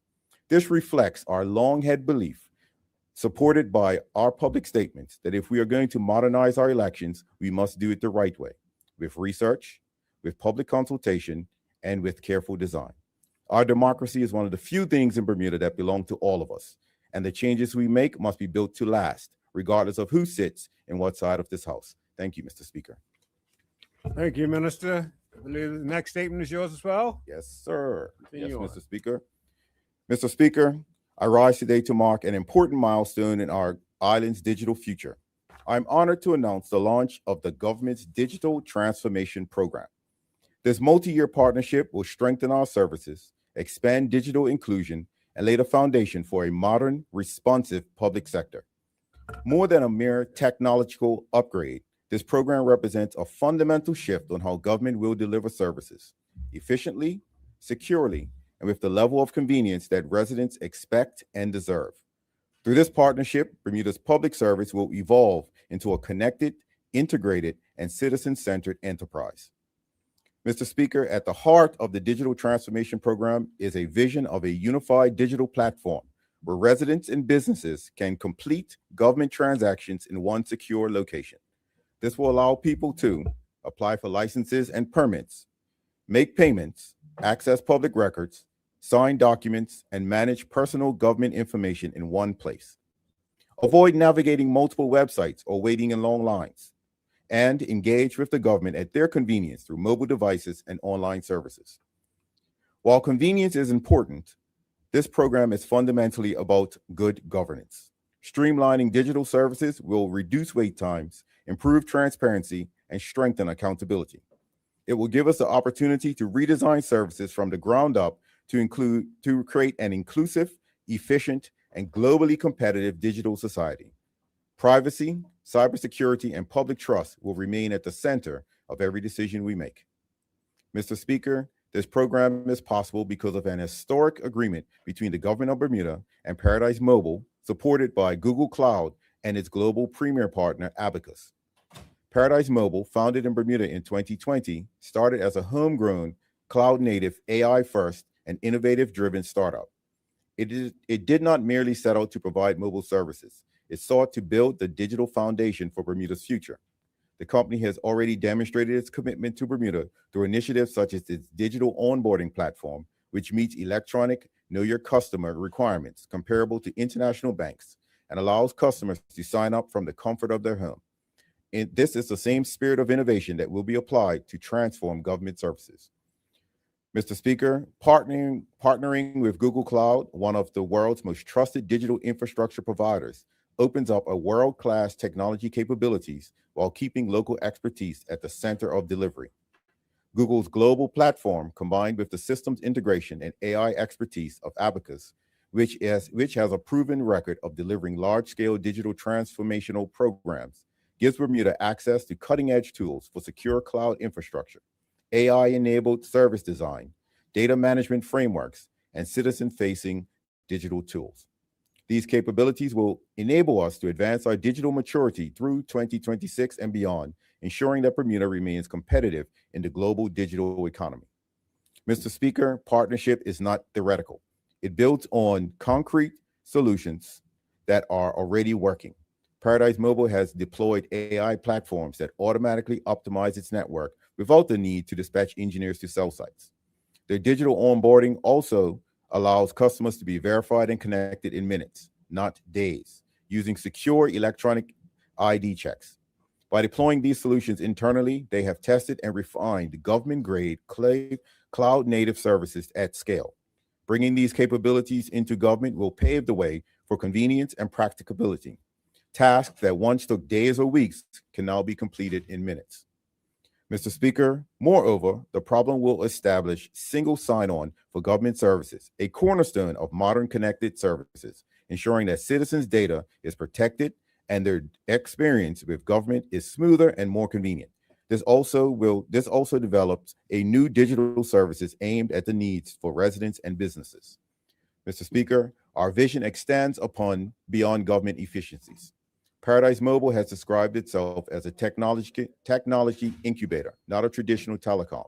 [SPEAKER 10] This reflects our long-held belief, supported by our public statements, that if we are going to modernize our elections, we must do it the right way, with research, with public consultation, and with careful design. Our democracy is one of the few things in Bermuda that belong to all of us, and the changes we make must be built to last, regardless of who sits in what side of this house. Thank you, Mr. Speaker.
[SPEAKER 2] Thank you, Minister. I believe the next statement is yours as well.
[SPEAKER 10] Yes, sir.
[SPEAKER 2] Continue
[SPEAKER 10] Yes,
[SPEAKER 2] on.
[SPEAKER 10] Mr. Speaker. Mr. Speaker, I rise today to mark an important milestone in our island's digital future. I'm honored to announce the launch of the government's Digital Transformation Program. This multi-year partnership will strengthen our services, expand digital inclusion, and lay the foundation for a modern, responsive public sector. More than a mere technological upgrade, this program represents a fundamental shift on how government will deliver services efficiently, securely, and with the level of convenience that residents expect and deserve. Through this partnership, Bermuda's public service will evolve into a connected, integrated, and citizen-centered enterprise. Mr. Speaker, at the heart of the Digital Transformation Program is a vision of a unified digital platform where residents and businesses can complete government transactions in one secure location. This will allow people to apply for licenses and permits, make payments, access public records, sign documents, and manage personal government information in one place. Avoid navigating multiple websites or waiting in long lines, and engage with the government at their convenience through mobile devices and online services. While convenience is important, this program is fundamentally about good governance. Streamlining digital services will reduce wait times, improve transparency, and strengthen accountability. It will give us the opportunity to redesign services from the ground up to create an inclusive, efficient, and globally competitive digital society. Privacy, cybersecurity, and public trust will remain at the center of every decision we make. Mr. Speaker, this program is possible because of an historic agreement between the government of Bermuda and Paradise Mobile, supported by Google Cloud and its global premier partner, Abacus. Paradise Mobile, founded in Bermuda in 2020, started as a homegrown, cloud-native, AI-first, and innovative-driven startup. It did not merely set out to provide mobile services. It sought to build the digital foundation for Bermuda's future. The company has already demonstrated its commitment to Bermuda through initiatives such as its digital onboarding platform, which meets electronic Know Your Customer requirements comparable to international banks and allows customers to sign up from the comfort of their home. And this is the same spirit of innovation that will be applied to transform government services. Mr. Speaker, partnering with Google Cloud, one of the world's most trusted digital infrastructure providers, opens up a world-class technology capabilities while keeping local expertise at the center of delivery. Google's global platform, combined with the systems integration and AI expertise of Abacus, which has a proven record of delivering large-scale digital transformational programs, gives Bermuda access to cutting-edge tools for secure cloud infrastructure, AI-enabled service design, data management frameworks, and citizen-facing digital tools. These capabilities will enable us to advance our digital maturity through 2026 and beyond, ensuring that Bermuda remains competitive in the global digital economy. Mr. Speaker, partnership is not theoretical. It builds on concrete solutions that are already working. Paradise Mobile has deployed AI platforms that automatically optimize its network without the need to dispatch engineers to cell sites. Their digital onboarding also allows customers to be verified and connected in minutes, not days, using secure electronic ID checks. By deploying these solutions internally, they have tested and refined government-grade cloud-native services at scale. Bringing these capabilities into government will pave the way for convenience and practicability. Tasks that once took days or weeks can now be completed in minutes. Mr. Speaker, moreover, the problem will establish single sign-on for government services, a cornerstone of modern connected services, ensuring that citizens' data is protected and their experience with government is smoother and more convenient. This also develops a new digital services aimed at the needs for residents and businesses. Mr. Speaker, our vision extends beyond government efficiencies. Paradise Mobile has described itself as a technology incubator, not a traditional telecom,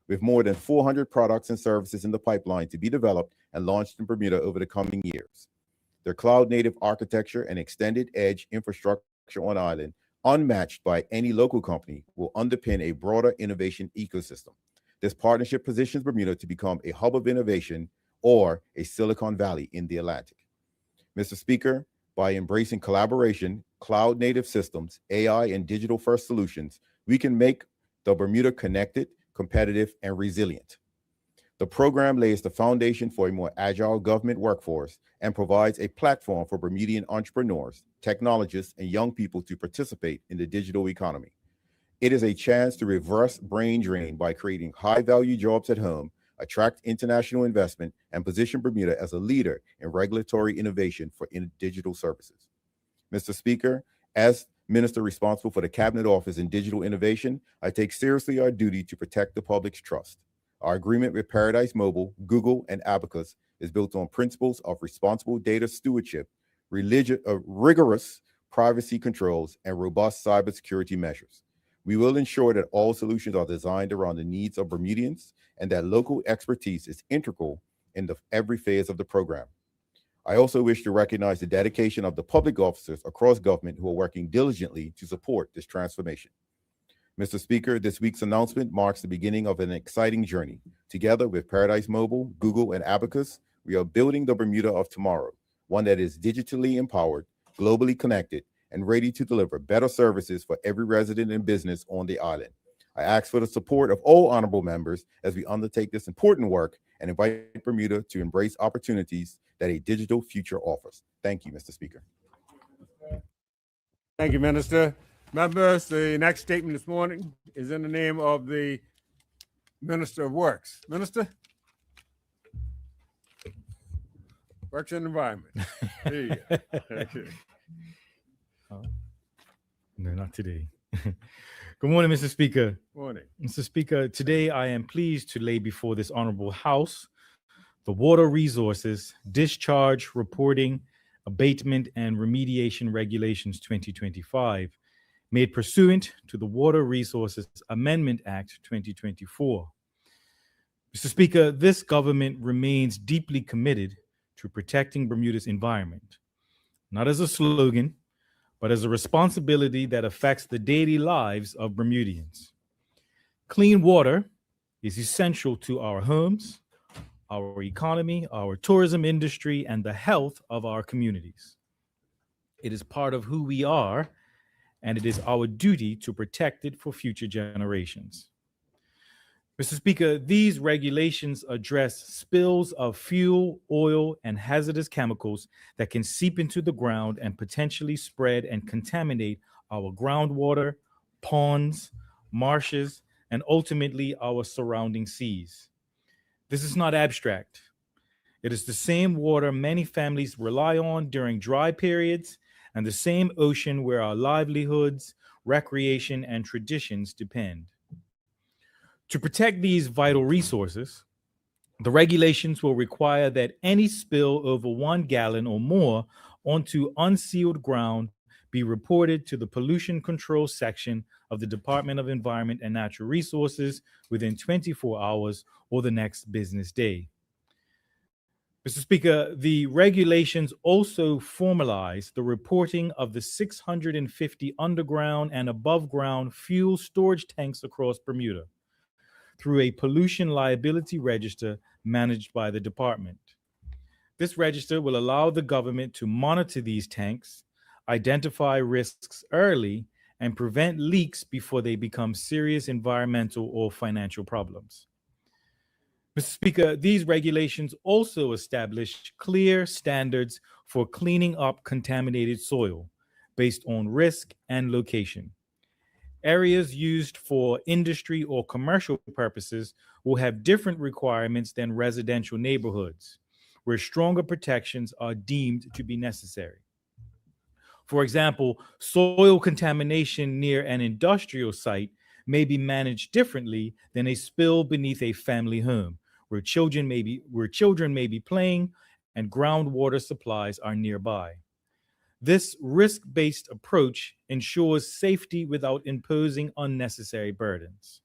[SPEAKER 10] with more than 400 products and services in the pipeline to be developed and launched in Bermuda over the coming years. Their cloud-native architecture and extended edge infrastructure on island, unmatched by any local company, will underpin a broader innovation ecosystem. This partnership positions Bermuda to become a hub of innovation or a Silicon Valley in the Atlantic. Mr. Speaker, by embracing collaboration, cloud-native systems, AI, and digital-first solutions, we can make the Bermuda connected, competitive, and resilient. The program lays the foundation for a more agile government workforce and provides a platform for Bermudian entrepreneurs, technologists, and young people to participate in the digital economy. It is a chance to reverse brain drain by creating high-value jobs at home, attract international investment, and position Bermuda as a leader in regulatory innovation for digital services. Mr. Speaker, as Minister responsible for the Cabinet Office in Digital Innovation, I take seriously our duty to protect the public's trust. Our agreement with Paradise Mobile, Google, and Abacus is built on principles of responsible data stewardship, rigorous privacy controls, and robust cybersecurity measures. We will ensure that all solutions are designed around the needs of Bermudians and that local expertise is integral in every phase of the program. I also wish to recognize the dedication of the public officers across government who are working diligently to support this transformation. Mr. Speaker, this week's announcement marks the beginning of an exciting journey. Together with Paradise Mobile, Google, and Abacus, we are building the Bermuda of tomorrow, one that is digitally empowered, globally connected, and ready to deliver better services for every resident and business on the island. I ask for the support of all honorable members as we undertake this important work and invite Bermuda to embrace opportunities that a digital future offers. Thank you, Mr. Speaker.
[SPEAKER 2] Thank you, Minister. Members, the next statement this morning is in the name of the Minister of Works. Minister? Works and Environment. There you go. Okay.
[SPEAKER 5] No, not today. Good morning, Mr. Speaker.
[SPEAKER 2] Morning.
[SPEAKER 5] Mr. Speaker, today I am pleased to lay before this honorable House the Water Resources Discharge Reporting, Abatement, and Remediation Regulations 2025, made pursuant to the Water Resources Amendment Act 2024. Mr. Speaker, this government remains deeply committed to protecting Bermuda's environment, not as a slogan, but as a responsibility that affects the daily lives of Bermudians. Clean water is essential to our homes, our economy, our tourism industry, and the health of our communities. It is part of who we are, and it is our duty to protect it for future generations. Mr. Speaker, these regulations address spills of fuel, oil, and hazardous chemicals that can seep into the ground and potentially spread and contaminate our groundwater, ponds, marshes, and ultimately our surrounding seas. This is not abstract. It is the same water many families rely on during dry periods and the same ocean where our livelihoods, recreation, and traditions depend. To protect these vital resources, the regulations will require that any spill over 1 gallon or more onto unsealed ground be reported to the Pollution Control Section of the Department of Environment and Natural Resources within 24 hours or the next business day. Mr. Speaker, the regulations also formalize the reporting of the 650 underground and above ground fuel storage tanks across Bermuda through a pollution liability register managed by the department. This register will allow the government to monitor these tanks, identify risks early, and prevent leaks before they become serious environmental or financial problems. Mr. Speaker, these regulations also establish clear standards for cleaning up contaminated soil based on risk and location. Areas used for industry or commercial purposes will have different requirements than residential neighborhoods, where stronger protections are deemed to be necessary. For example, soil contamination near an industrial site may be managed differently than a spill beneath a family home, where children may be playing and groundwater supplies are nearby. This risk-based approach ensures safety without imposing unnecessary burdens.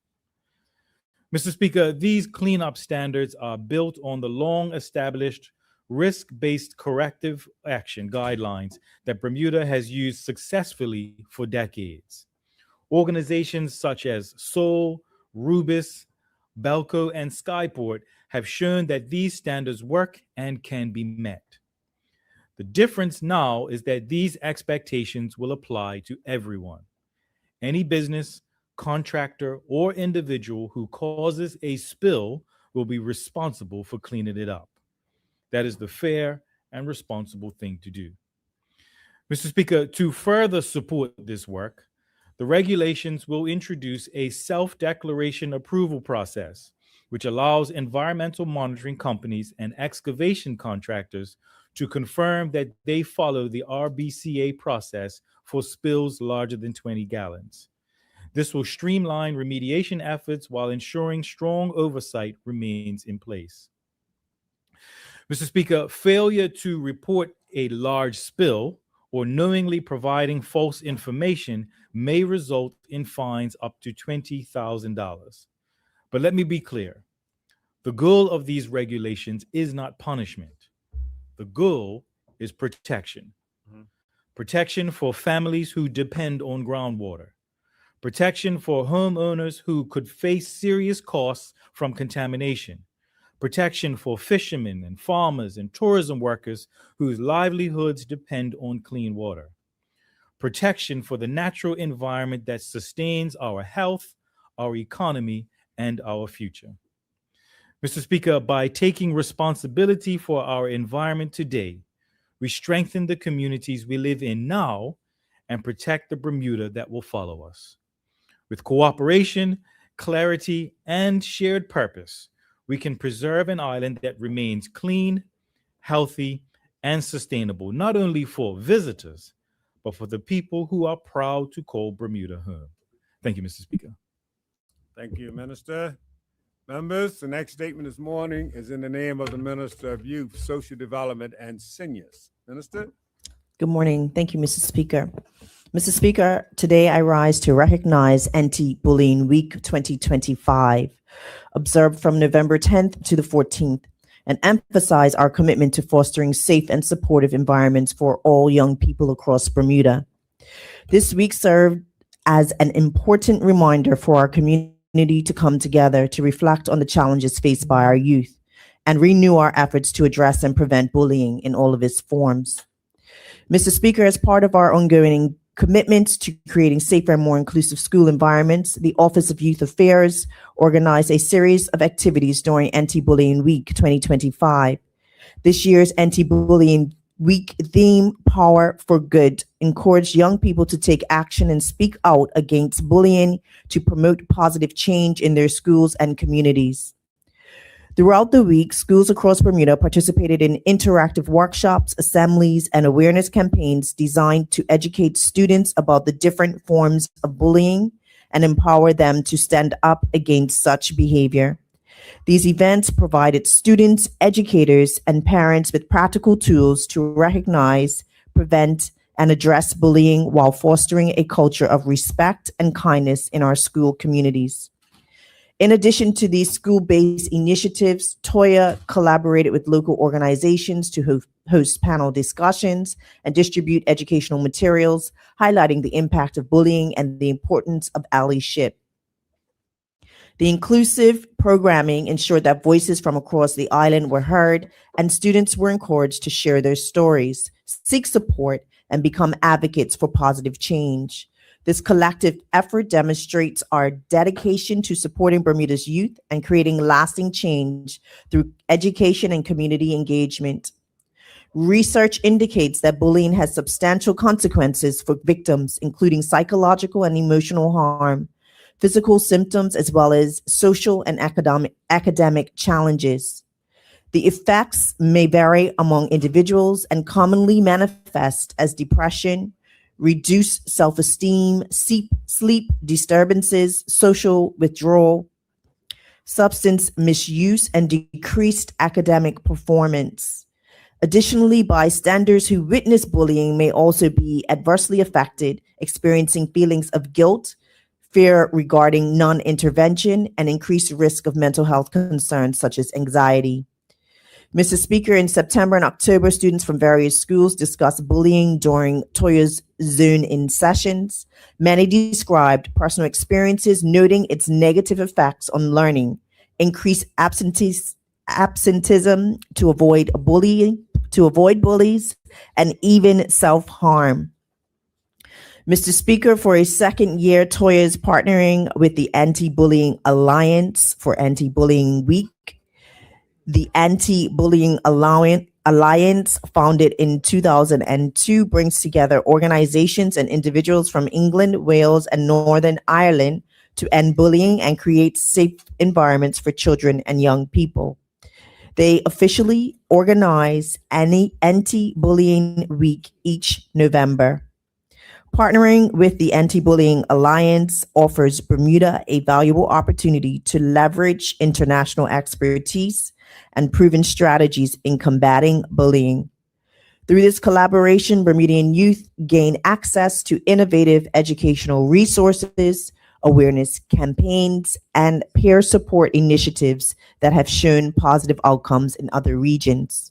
[SPEAKER 5] Mr. Speaker, these cleanup standards are built on the long-established risk-based corrective action guidelines that Bermuda has used successfully for decades. Organizations such as Sol, Rubis, Belco, and Skyport have shown that these standards work and can be met. The difference now is that these expectations will apply to everyone. Any business, contractor, or individual who causes a spill will be responsible for cleaning it up. That is the fair and responsible thing to do. Mr. Speaker, to further support this work, the regulations will introduce a self-declaration approval process, which allows environmental monitoring companies and excavation contractors to confirm that they follow the RBCA process for spills larger than 20 gallons. This will streamline remediation efforts while ensuring strong oversight remains in place. Mr. Speaker, failure to report a large spill or knowingly providing false information may result in fines up to $20,000. But let me be clear. The goal of these regulations is not punishment. The goal is protection. Protection for families who depend on groundwater. Protection for homeowners who could face serious costs from contamination. Protection for fishermen and farmers and tourism workers whose livelihoods depend on clean water. Protection for the natural environment that sustains our health, our economy, and our future. Mr. Speaker, by taking responsibility for our environment today, we strengthen the communities we live in now and protect the Bermuda that will follow us. With cooperation, clarity, and shared purpose, we can preserve an island that remains clean, healthy, and sustainable, not only for visitors, but for the people who are proud to call Bermuda home. Thank you, Mr. Speaker.
[SPEAKER 2] Thank you, Minister. Members, the next statement this morning is in the name of the Minister of Youth, Social Development, and Seniors. Minister?
[SPEAKER 11] Good morning. Thank you, Mr. Speaker. Mr. Speaker, today I rise to recognize Anti-Bullying Week 2025, observed from November 10th to the 14th, and emphasize our commitment to fostering safe and supportive environments for all young people across Bermuda. This week served as an important reminder for our community to come together to reflect on the challenges faced by our youth and renew our efforts to address and prevent bullying in all of its forms. Mr. Speaker, as part of our ongoing commitment to creating safer and more inclusive school environments, the Office of Youth Affairs organized a series of activities during Anti-Bullying Week 2025. This year's Anti-Bullying Week theme, Power for Good, encouraged young people to take action and speak out against bullying to promote positive change in their schools and communities. Throughout the week, schools across Bermuda participated in interactive workshops, assemblies, and awareness campaigns designed to educate students about the different forms of bullying and empower them to stand up against such behavior. These events provided students, educators, and parents with practical tools to recognize, prevent, and address bullying while fostering a culture of respect and kindness in our school communities. In addition to these school-based initiatives, Toya collaborated with local organizations to host panel discussions and distribute educational materials, highlighting the impact of bullying and the importance of allyship. The inclusive programming ensured that voices from across the island were heard, and students were encouraged to share their stories, seek support, and become advocates for positive change. This collective effort demonstrates our dedication to supporting Bermuda's youth and creating lasting change through education and community engagement. Research indicates that bullying has substantial consequences for victims, including psychological and emotional harm, physical symptoms, as well as social and academic challenges. The effects may vary among individuals and commonly manifest as depression, reduced self-esteem, sleep disturbances, social withdrawal, substance misuse, and decreased academic performance. Additionally, bystanders who witness bullying may also be adversely affected, experiencing feelings of guilt, fear regarding non-intervention, and increased risk of mental health concerns such as anxiety. Mr. Speaker, in September and October, students from various schools discussed bullying during Toya's Zone-In sessions. Many described personal experiences, noting its negative effects on learning, increased absenteeism to avoid bullies, and even self-harm. Mr. Speaker, for a second year, Toya is partnering with the Anti-Bullying Alliance for Anti-Bullying Week. The Anti-Bullying Alliance, founded in 2002, brings together organizations and individuals from England, Wales, and Northern Ireland to end bullying and create safe environments for children and young people. They officially organize Anti-Bullying Week each November. Partnering with the Anti-Bullying Alliance offers Bermuda a valuable opportunity to leverage international expertise and proven strategies in combating bullying. Through this collaboration, Bermudian youth gain access to innovative educational resources, awareness campaigns, and peer support initiatives that have shown positive outcomes in other regions.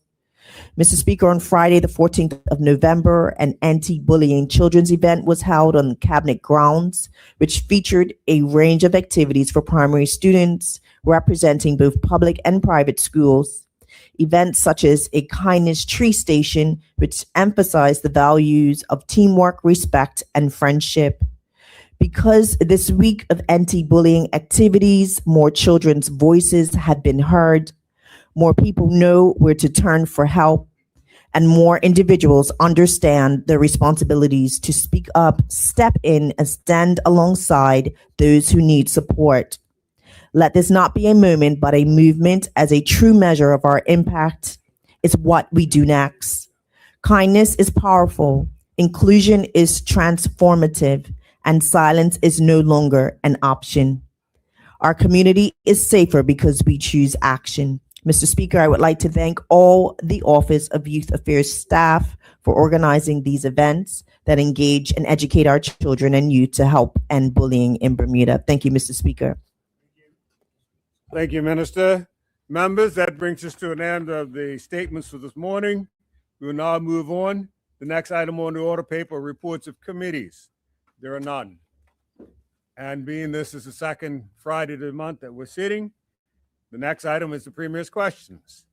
[SPEAKER 11] Mr. Speaker, on Friday, the 14th of November, an anti-bullying children's event was held on Cabinet grounds, which featured a range of activities for primary students representing both public and private schools. Events such as a kindness tree station, which emphasized the values of teamwork, respect, and friendship. Because this week of anti-bullying activities, more children's voices have been heard, more people know where to turn for help, and more individuals understand their responsibilities to speak up, step in, and stand alongside those who need support. Let this not be a moment, but a movement, as a true measure of our impact is what we do next. Kindness is powerful, inclusion is transformative, and silence is no longer an option. Our community is safer because we choose action. Mr. Speaker, I would like to thank all the Office of Youth Affairs staff for organizing these events that engage and educate our children and youth to help end bullying in Bermuda. Thank you, Mr. Speaker.
[SPEAKER 2] Thank you, Minister. Members, that brings us to an end of the statements for this morning. We will now move on. The next item on the order paper, reports of committees. There are none. And being this is the second Friday of the month that we're sitting, the next item is the Premier's questions.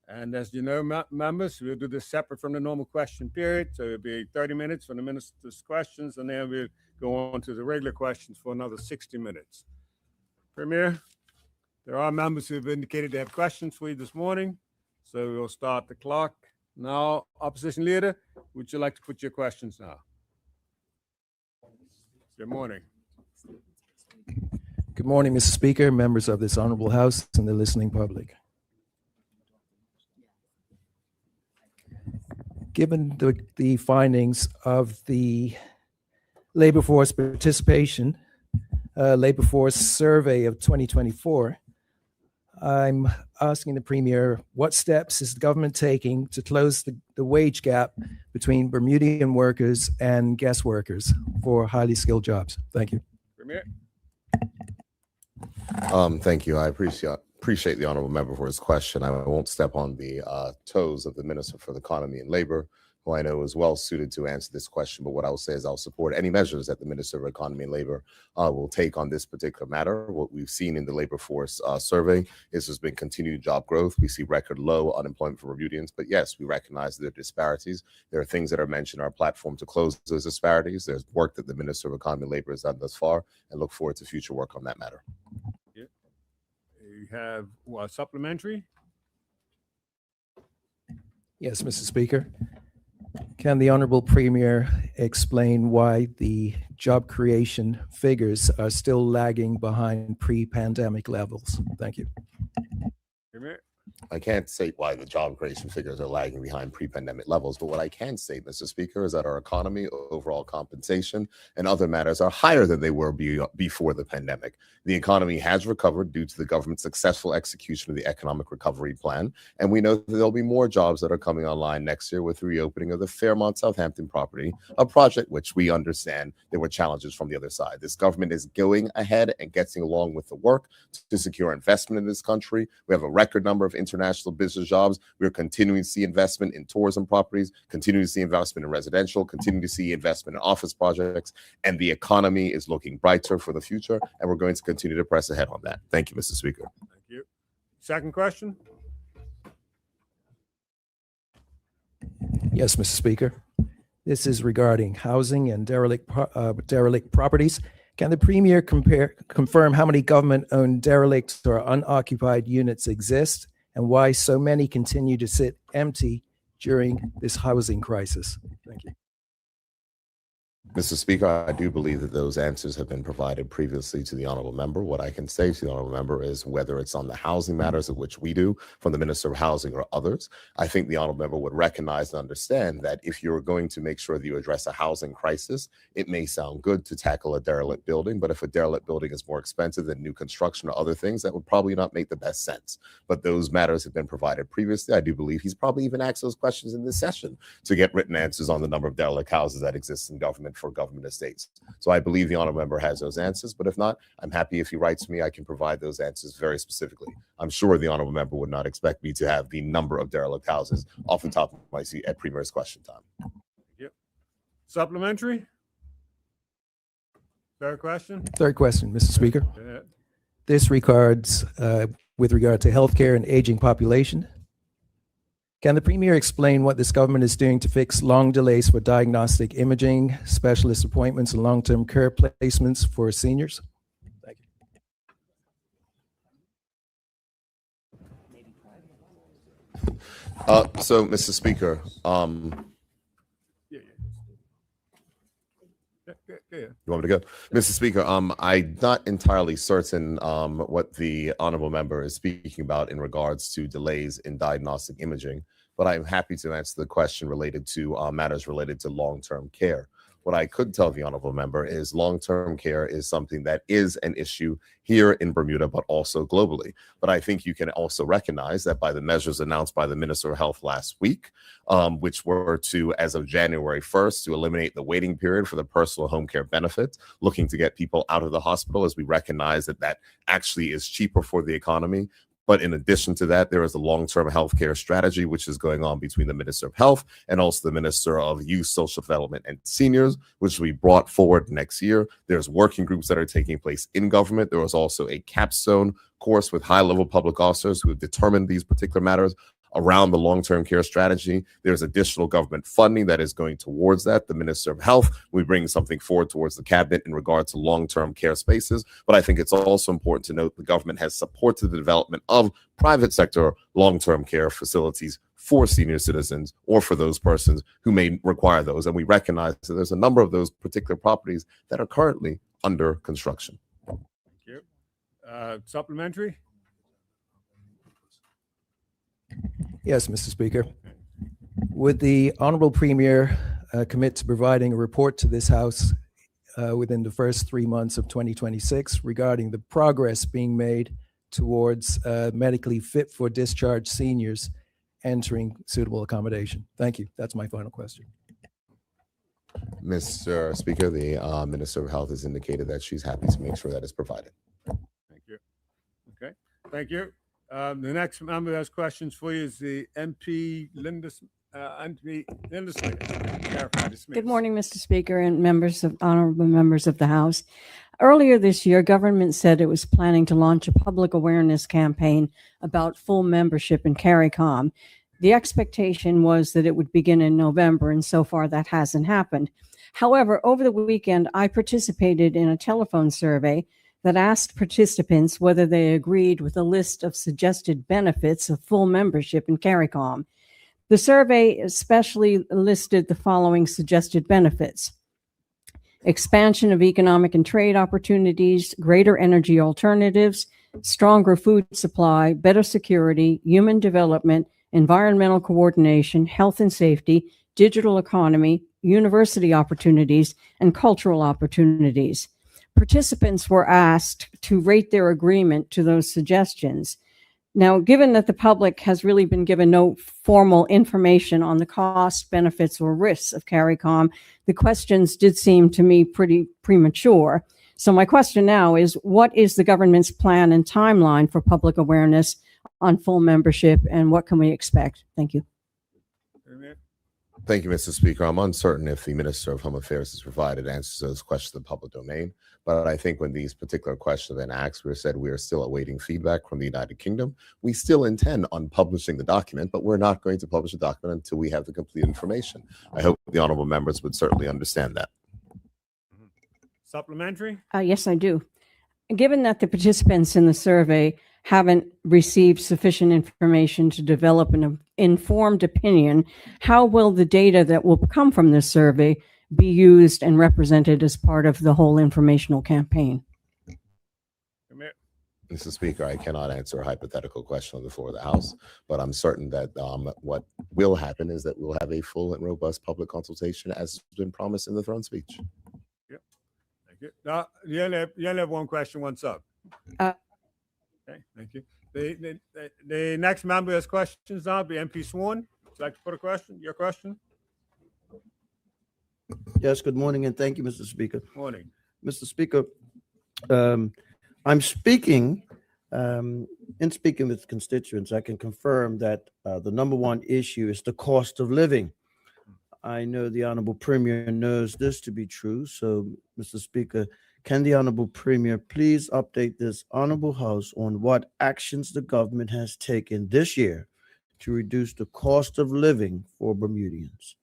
[SPEAKER 2] And as you know, members, we'll do this separate from the normal question period. So it'll be 30 minutes for the Minister's questions, and then we'll go on to the regular questions for another 60 minutes. Premier, there are members who have indicated they have questions for you this morning. So we'll start the clock now. Opposition Leader, would you like to put your questions now? Good morning.
[SPEAKER 12] Good morning, Mr. Speaker, members of this honorable House, and the listening public. Given the findings of the labor force participation, labor force survey of 2024, I'm asking the Premier, what steps is the government taking to close the wage gap between Bermudian workers and guest workers for highly skilled jobs? Thank you.
[SPEAKER 2] Premier.
[SPEAKER 3] Thank you. I appreciate the honorable member for his question. I won't step on the toes of the Minister for the Economy and Labor, who I know is well suited to answer this question. But what I will say is I'll support any measures that the Minister of Economy and Labor will take on this particular matter. What we've seen in the labor force survey is there's been continued job growth. We see record low unemployment for Bermudians. But yes, we recognize there are disparities. There are things that are mentioned in our platform to close those disparities. There's work that the Minister of Economy and Labor has done thus far, and look forward to future work on that matter.
[SPEAKER 2] You have supplementary?
[SPEAKER 12] Yes, Mr. Speaker. Can the Honorable Premier explain why the job creation figures are still lagging behind pre-pandemic levels? Thank you.
[SPEAKER 2] Premier.
[SPEAKER 3] I can't say why the job creation figures are lagging behind pre-pandemic levels, but what I can say, Mr. Speaker, is that our economy, overall compensation, and other matters are higher than they were before the pandemic. The economy has recovered due to the government's successful execution of the economic recovery plan, and we know that there'll be more jobs that are coming online next year with the reopening of the Fairmont Southampton property, a project which we understand there were challenges from the other side. This government is going ahead and getting along with the work to secure investment in this country. We have a record number of international business jobs. We're continuing to see investment in tourism properties, continuing to see investment in residential, continuing to see investment in office projects, and the economy is looking brighter for the future, and we're going to continue to press ahead on that. Thank you, Mr. Speaker.
[SPEAKER 2] Thank you. Second question?
[SPEAKER 12] Yes, Mr. Speaker. This is regarding housing and derelict properties. Can the Premier confirm how many government-owned derelict or unoccupied units exist and why so many continue to sit empty during this housing crisis? Thank you.
[SPEAKER 3] Mr. Speaker, I do believe that those answers have been provided previously to the honorable member. What I can say to the honorable member is whether it's on the housing matters of which we do from the Minister of Housing or others, I think the honorable member would recognize and understand that if you're going to make sure that you address a housing crisis, it may sound good to tackle a derelict building, but if a derelict building is more expensive than new construction or other things, that would probably not make the best sense. But those matters have been provided previously. I do believe he's probably even asked those questions in this session to get written answers on the number of derelict houses that exist in government for government estates. So I believe the honorable member has those answers, but if not, I'm happy if he writes me, I can provide those answers very specifically. I'm sure the honorable member would not expect me to have the number of derelict houses off the top of my seat at Premier's question time.
[SPEAKER 2] Yep. Supplementary? Third question?
[SPEAKER 12] Third question, Mr. Speaker.
[SPEAKER 2] Go ahead.
[SPEAKER 12] This regards with regard to healthcare and aging population. Can the Premier explain what this government is doing to fix long delays for diagnostic imaging, specialist appointments, and long-term care placements for seniors? Thank you.
[SPEAKER 3] So, Mr. Speaker,
[SPEAKER 2] Yeah.
[SPEAKER 3] you want me to go? Mr. Speaker, I'm not entirely certain what the honorable member is speaking about in regards to delays in diagnostic imaging, but I'm happy to answer the question related to matters related to long-term care. What I could tell the honorable member is long-term care is something that is an issue here in Bermuda, but also globally. But I think you can also recognize that by the measures announced by the Minister of Health last week, which were to, as of January 1st, to eliminate the waiting period for the personal home care benefit, looking to get people out of the hospital, as we recognize that that actually is cheaper for the economy. But in addition to that, there is a long-term healthcare strategy, which is going on between the Minister of Health and also the Minister of Youth, Social Development, and Seniors, which will be brought forward next year. There's working groups that are taking place in government. There was also a capstone course with high-level public officers who have determined these particular matters around the long-term care strategy. There's additional government funding that is going towards that. The Minister of Health will bring something forward towards the cabinet in regard to long-term care spaces. But I think it's also important to note the government has supported the development of private sector long-term care facilities for senior citizens or for those persons who may require those. And we recognize that there's a number of those particular properties that are currently under construction.
[SPEAKER 2] Thank you. Supplementary?
[SPEAKER 12] Yes, Mr. Speaker. Would the Honorable Premier commit to providing a report to this House within the first 3 months of 2026 regarding the progress being made towards medically fit for discharge seniors entering suitable accommodation? Thank you. That's my final question.
[SPEAKER 3] Mr. Speaker, the Minister of Health has indicated that she's happy to make sure that is provided.
[SPEAKER 2] Thank you. Okay. Thank you. The next member that has questions for you is the MP Linda Smith.
[SPEAKER 13] Good morning, Mr. Speaker and honorable members of the House. Earlier this year, government said it was planning to launch a public awareness campaign about full membership in CARICOM. The expectation was that it would begin in November, and so far that hasn't happened. However, over the weekend, I participated in a telephone survey that asked participants whether they agreed with a list of suggested benefits of full membership in CARICOM. The survey especially listed the following suggested benefits: expansion of economic and trade opportunities, greater energy alternatives, stronger food supply, better security, human development, environmental coordination, health and safety, digital economy, university opportunities, and cultural opportunities. Participants were asked to rate their agreement to those suggestions. Now, given that the public has really been given no formal information on the costs, benefits, or risks of CARICOM, the questions did seem to me pretty premature. So my question now is, what is the government's plan and timeline for public awareness on full membership, and what can we expect? Thank you.
[SPEAKER 3] Thank you, Mr. Speaker. I'm uncertain if the Minister of Home Affairs has provided answers to those questions in the public domain, but I think when these particular questions have been asked, we said we are still awaiting feedback from the United Kingdom. We still intend on publishing the document, but we're not going to publish the document until we have the complete information. I hope the honorable members would certainly understand that.
[SPEAKER 2] Supplementary?
[SPEAKER 13] Yes, I do. Given that the participants in the survey haven't received sufficient information to develop an informed opinion, how will the data that will come from this survey be used and represented as part of the whole informational campaign?
[SPEAKER 3] Mr. Speaker, I cannot answer a hypothetical question on the floor of the House, but I'm certain that what will happen is that we'll have a full and robust public consultation as has been promised in the throne speech.
[SPEAKER 2] Yep. Thank you. Now, you only have one question, one sub. Okay, thank you. The next member has questions now, be MP Swan. Would you like to put a question? Your question?
[SPEAKER 14] Yes, good morning, and thank you, Mr. Speaker.
[SPEAKER 2] Morning.
[SPEAKER 14] Mr. Speaker, I'm speaking, in speaking with constituents, I can confirm that the number one issue is the cost of living. I know the Honorable Premier knows this to be true. So, Mr. Speaker, can the Honorable Premier please update this Honorable House on what actions the government has taken this year to reduce the cost of living for Bermudians?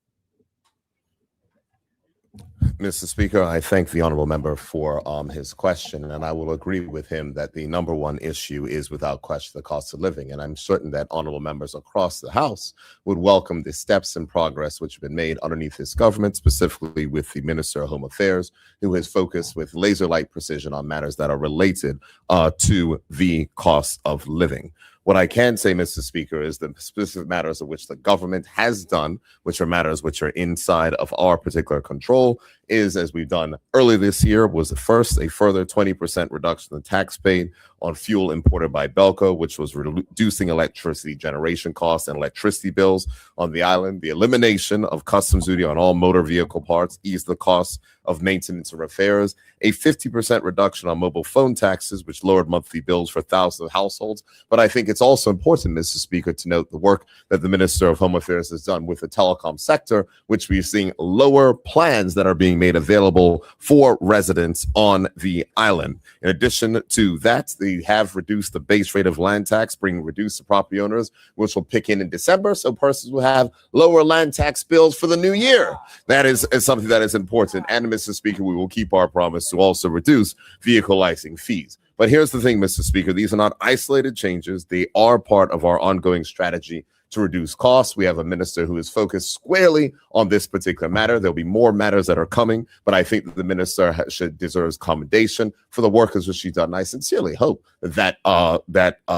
[SPEAKER 3] Mr. Speaker, I thank the honorable member for his question, and I will agree with him that the number one issue is without question the cost of living. And I'm certain that honorable members across the House would welcome the steps and progress which have been made underneath this government, specifically with the Minister of Home Affairs, who has focused with laser-like precision on matters that are related to the cost of living. What I can say, Mr. Speaker, is the specific matters of which the government has done, which are matters which are inside of our particular control, is, as we've done early this year, was the first, a further 20% reduction in tax paid on fuel imported by Belco, which was reducing electricity generation costs and electricity bills on the island. The elimination of customs duty on all motor vehicle parts eased the cost of maintenance and repairs. A 50% reduction on mobile phone taxes, which lowered monthly bills for thousands of households. But I think it's also important, Mr. Speaker, to note the work that the Minister of Home Affairs has done with the telecom sector, which we're seeing lower plans that are being made available for residents on the island. In addition to that, they have reduced the base rate of land tax, bringing reduced to property owners, which will pick in December. So persons will have lower land tax bills for the new year. That is something that is important. And Mr. Speaker, we will keep our promise to also reduce vehicle licensing fees. But here's the thing, Mr. Speaker, these are not isolated changes. They are part of our ongoing strategy to reduce costs. We have a minister who is focused squarely on this particular matter. There'll be more matters that are coming, but I think that the minister deserves commendation for the work which she's done. And I sincerely hope that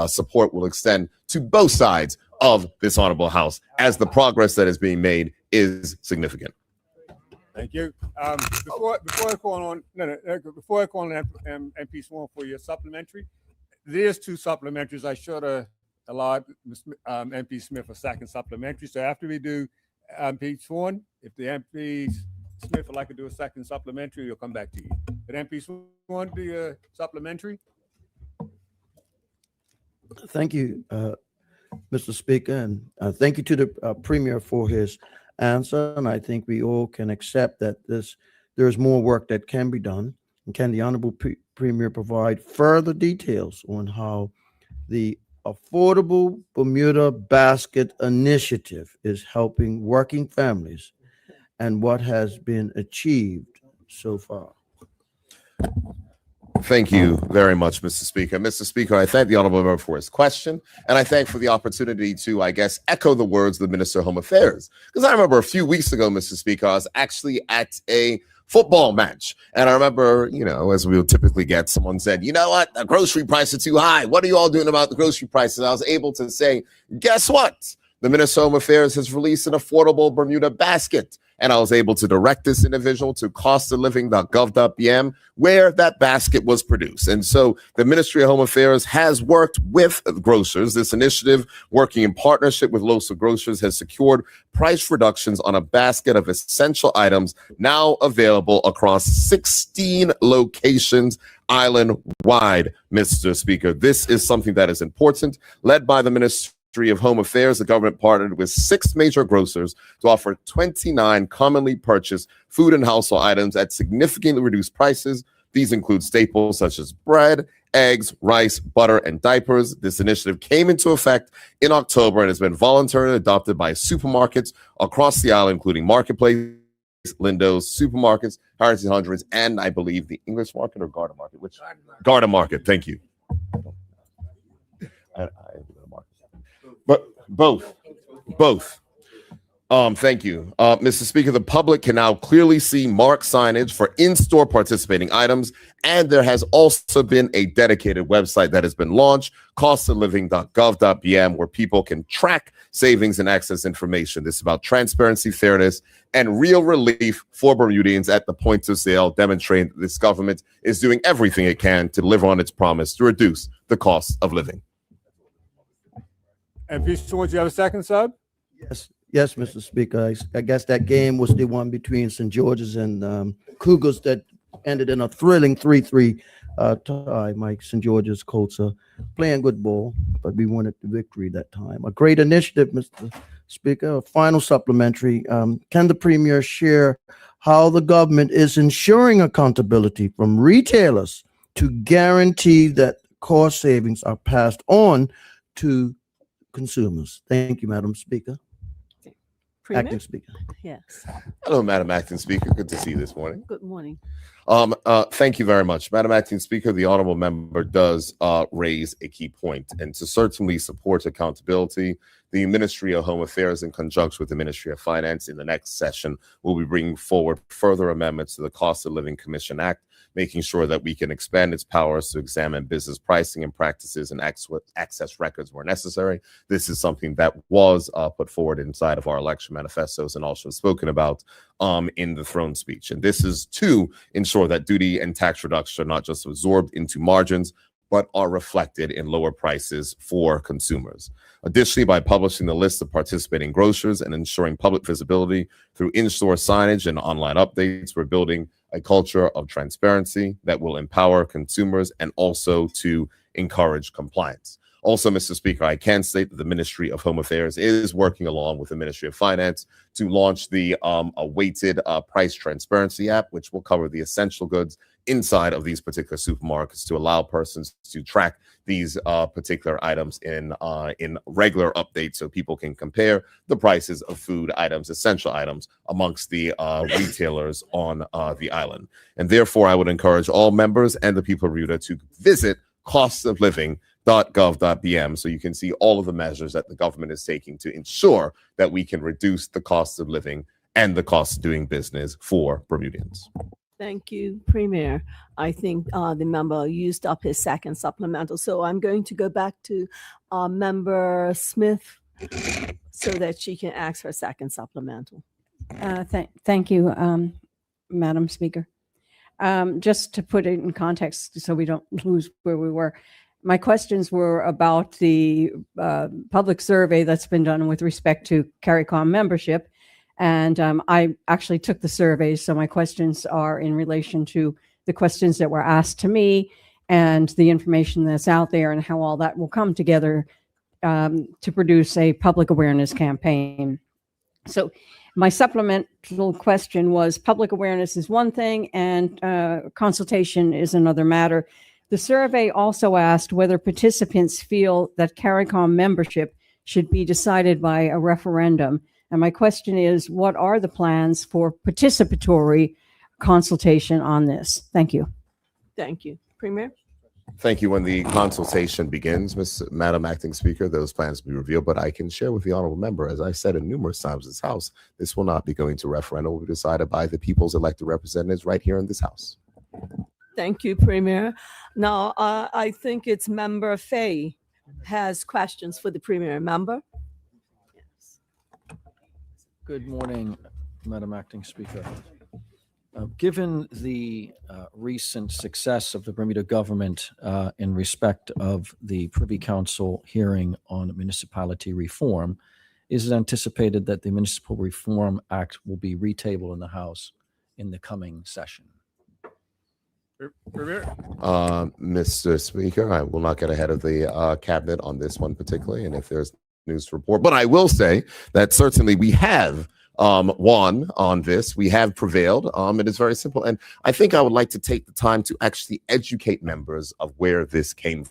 [SPEAKER 3] support will extend to both sides of this honorable House, as the progress that is being made is significant.
[SPEAKER 2] Thank you. Before I call on MP Swan for your supplementary, there's two supplementaries. I should have allowed MP Smith a second supplementary. So after we do MP Swan, if the MP Smith would like to do a second supplementary, we'll come back to you. But MP Swan, do your supplementary.
[SPEAKER 14] Thank you, Mr. Speaker, and thank you to the Premier for his answer. And I think we all can accept that there is more work that can be done. And can the Honorable Premier provide further details on how the Affordable Bermuda Basket Initiative is helping working families and what has been achieved so far?
[SPEAKER 3] Thank you very much, Mr. Speaker. Mr. Speaker, I thank the honorable member for his question, and I thank for the opportunity to, I guess, echo the words of the Minister of Home Affairs. Because I remember a few weeks ago, Mr. Speaker, I was actually at a football match. And I remember, you know, as we would typically get, someone said, you know what, the grocery prices are too high. What are you all doing about the grocery prices? I was able to say, guess what? The Ministry of Home Affairs has released an affordable Bermuda basket. And I was able to direct this individual to costofliving.gov.bm, where that basket was produced. And so the Ministry of Home Affairs has worked with grocers. This initiative, working in partnership with local grocers, has secured price reductions on a basket of essential items now available across 16 locations island-wide, Mr. Speaker. This is something that is important, led by the Ministry of Home Affairs. The government partnered with 6 major grocers to offer 29 commonly purchased food and household items at significantly reduced prices. These include staples such as bread, eggs, rice, butter, and diapers. This initiative came into effect in October and has been voluntarily adopted by supermarkets across the island, including Marketplace, Lindo's, supermarkets, Harrington Hundreds, and I believe the English Market or Garden Market. Which Garden Market? Thank you. But both. Thank you. Mr. Speaker, the public can now clearly see marked signage for in-store participating items, and there has also been a dedicated website that has been launched, costofliving.gov.bm, where people can track savings and access information. This is about transparency, fairness, and real relief for Bermudians at the point of sale, demonstrating that this government is doing everything it can to deliver on its promise to reduce the cost of living.
[SPEAKER 2] And Peace George, you have a second, sub?
[SPEAKER 14] Yes, Mr. Speaker. I guess that game was the one between St. George's and Cougars that ended in a thrilling 3-3 tie. Mike St. George's Colts are playing good ball, but we wanted the victory that time. A great initiative, Mr. Speaker. A final supplementary. Can the Premier share how the government is ensuring accountability from retailers to guarantee that cost savings are passed on to consumers? Thank you, Madam Speaker.
[SPEAKER 15] Premier?
[SPEAKER 14] Acting Speaker.
[SPEAKER 15] Yes.
[SPEAKER 3] Hello, Madam Acting Speaker. Good to see you this morning.
[SPEAKER 15] Good morning.
[SPEAKER 3] Thank you very much. Madam Acting Speaker, the honorable member does raise a key point, and to certainly support accountability, the Ministry of Home Affairs, in conjunction with the Ministry of Finance, in the next session, will be bringing forward further amendments to the Cost of Living Commission Act, making sure that we can expand its powers to examine business pricing and practices and access records where necessary. This is something that was put forward inside of our election manifestos and also spoken about in the throne speech. And this is to ensure that duty and tax reductions are not just absorbed into margins, but are reflected in lower prices for consumers. Additionally, by publishing the list of participating grocers and ensuring public visibility through in-store signage and online updates, we're building a culture of transparency that will empower consumers and also to encourage compliance. Also, Mr. Speaker, I can state that the Ministry of Home Affairs is working along with the Ministry of Finance to launch the awaited price transparency app, which will cover the essential goods inside of these particular supermarkets to allow persons to track these particular items in regular updates so people can compare the prices of food items, essential items, amongst the retailers on the island. And therefore, I would encourage all members and the people of Bermuda to visit costofliving.gov.bm so you can see all of the measures that the government is taking to ensure that we can reduce the cost of living and the cost of doing business for Bermudians.
[SPEAKER 15] Thank you, Premier. I think the member used up his second supplemental. So I'm going to go back to Member Smith so that she can ask her second supplemental.
[SPEAKER 13] Thank you, Madam Speaker. Just to put it in context so we don't lose where we were, my questions were about the public survey that's been done with respect to CARICOM membership. And I actually took the survey, so my questions are in relation to the questions that were asked to me and the information that's out there and how all that will come together to produce a public awareness campaign. So my supplemental question was public awareness is one thing and consultation is another matter. The survey also asked whether participants feel that CARICOM membership should be decided by a referendum. And my question is, what are the plans for participatory consultation on this? Thank you.
[SPEAKER 15] Thank you. Premier?
[SPEAKER 3] Thank you. When the consultation begins, Madam Acting Speaker, those plans will be revealed, but I can share with the honorable member, as I said in numerous times in this House, this will not be going to referendum. It will be decided by the people's elected representatives right here in this House.
[SPEAKER 15] Thank you, Premier. Now, I think it's Member Fay has questions for the Premier. Member?
[SPEAKER 16] Good morning, Madam Acting Speaker. Given the recent success of the Bermuda government in respect of the Privy Council hearing on municipality reform, is it anticipated that the Municipal Reform Act will be retabled in the House in the coming session?
[SPEAKER 2] Premier?
[SPEAKER 3] Mr. Speaker, I will not get ahead of the cabinet on this one particularly, and if there's news to report, but I will say that certainly we have won on this. We have prevailed. It is very simple. And I think I would like to take the time to actually educate members of where this came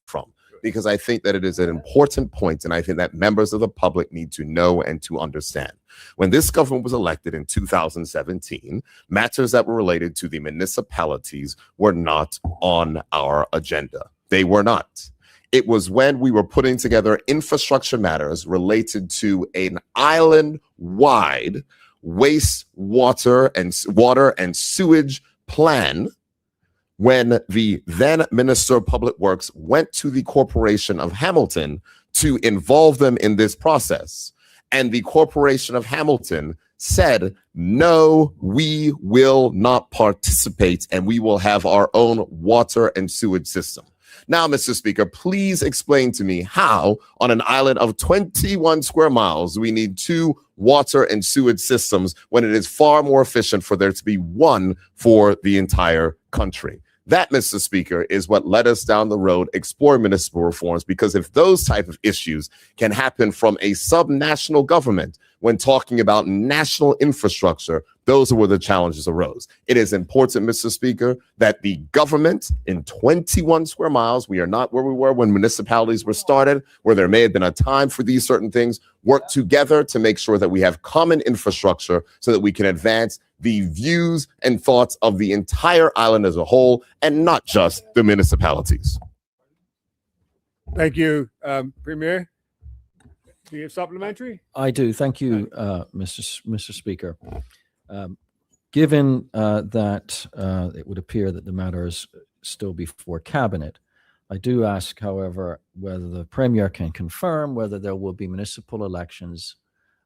[SPEAKER 3] from, because I think that it is an important point, and I think that members of the public need to know and to understand. When this government was elected in 2017, matters that were related to the municipalities were not on our agenda. They were not. It was when we were putting together infrastructure matters related to an island-wide water and sewage plan, when the then Minister of Public Works went to the Corporation of Hamilton to involve them in this process. And the Corporation of Hamilton said, no, we will not participate, and we will have our own water and sewage system. Now, Mr. Speaker, please explain to me how, on an island of 21 square miles, we need 2 water and sewage systems when it is far more efficient for there to be one for the entire country. That, Mr. Speaker, is what led us down the road exploring municipal reforms, because if those type of issues can happen from a subnational government when talking about national infrastructure, those are where the challenges arose. It is important, Mr. Speaker, that the government in 21 square miles, we are not where we were when municipalities were started, where there may have been a time for these certain things, work together to make sure that we have common infrastructure so that we can advance the views and thoughts of the entire island as a whole, and not just the municipalities.
[SPEAKER 2] Thank you, Premier. Do you have supplementary?
[SPEAKER 16] I do. Thank you, Mr. Speaker. Given that it would appear that the matter is still before Cabinet, I do ask, however, whether the Premier can confirm whether there will be municipal elections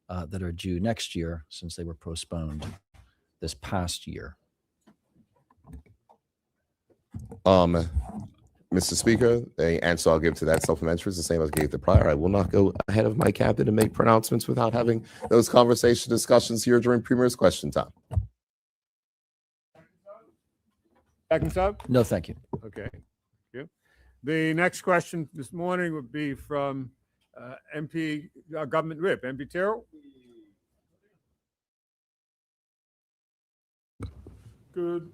[SPEAKER 16] that are due next year, since they were postponed this past year.
[SPEAKER 3] Mr. Speaker, the answer I'll give to that supplementary is the same as I gave the prior. I will not go ahead of my cabinet and make pronouncements without having those discussions here during Premier's question time.
[SPEAKER 2] Seconds up?
[SPEAKER 16] No, thank you.
[SPEAKER 2] Okay. Thank you. The next question this morning would be from MP Government Whip, MP Terrell.
[SPEAKER 17] Good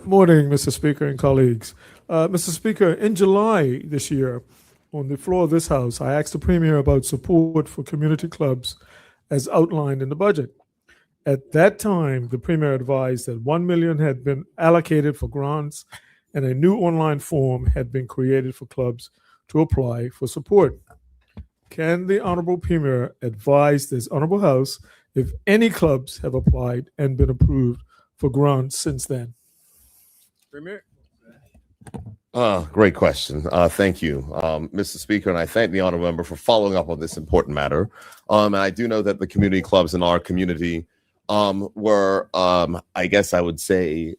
[SPEAKER 17] morning, Mr. Speaker and colleagues. Mr. Speaker, in July this year, on the floor of this House, I asked the Premier about support for community clubs as outlined in the budget. At that time, the Premier advised that $1 million had been allocated for grants and a new online form had been created for clubs to apply for support. Can the Honorable Premier advise this Honorable House if any clubs have applied and been approved for grants since then?
[SPEAKER 2] Premier.
[SPEAKER 3] Great question. Thank you, Mr. Speaker, and I thank the honorable member for following up on this important matter. And I do know that the community clubs in our community were, I guess I would say,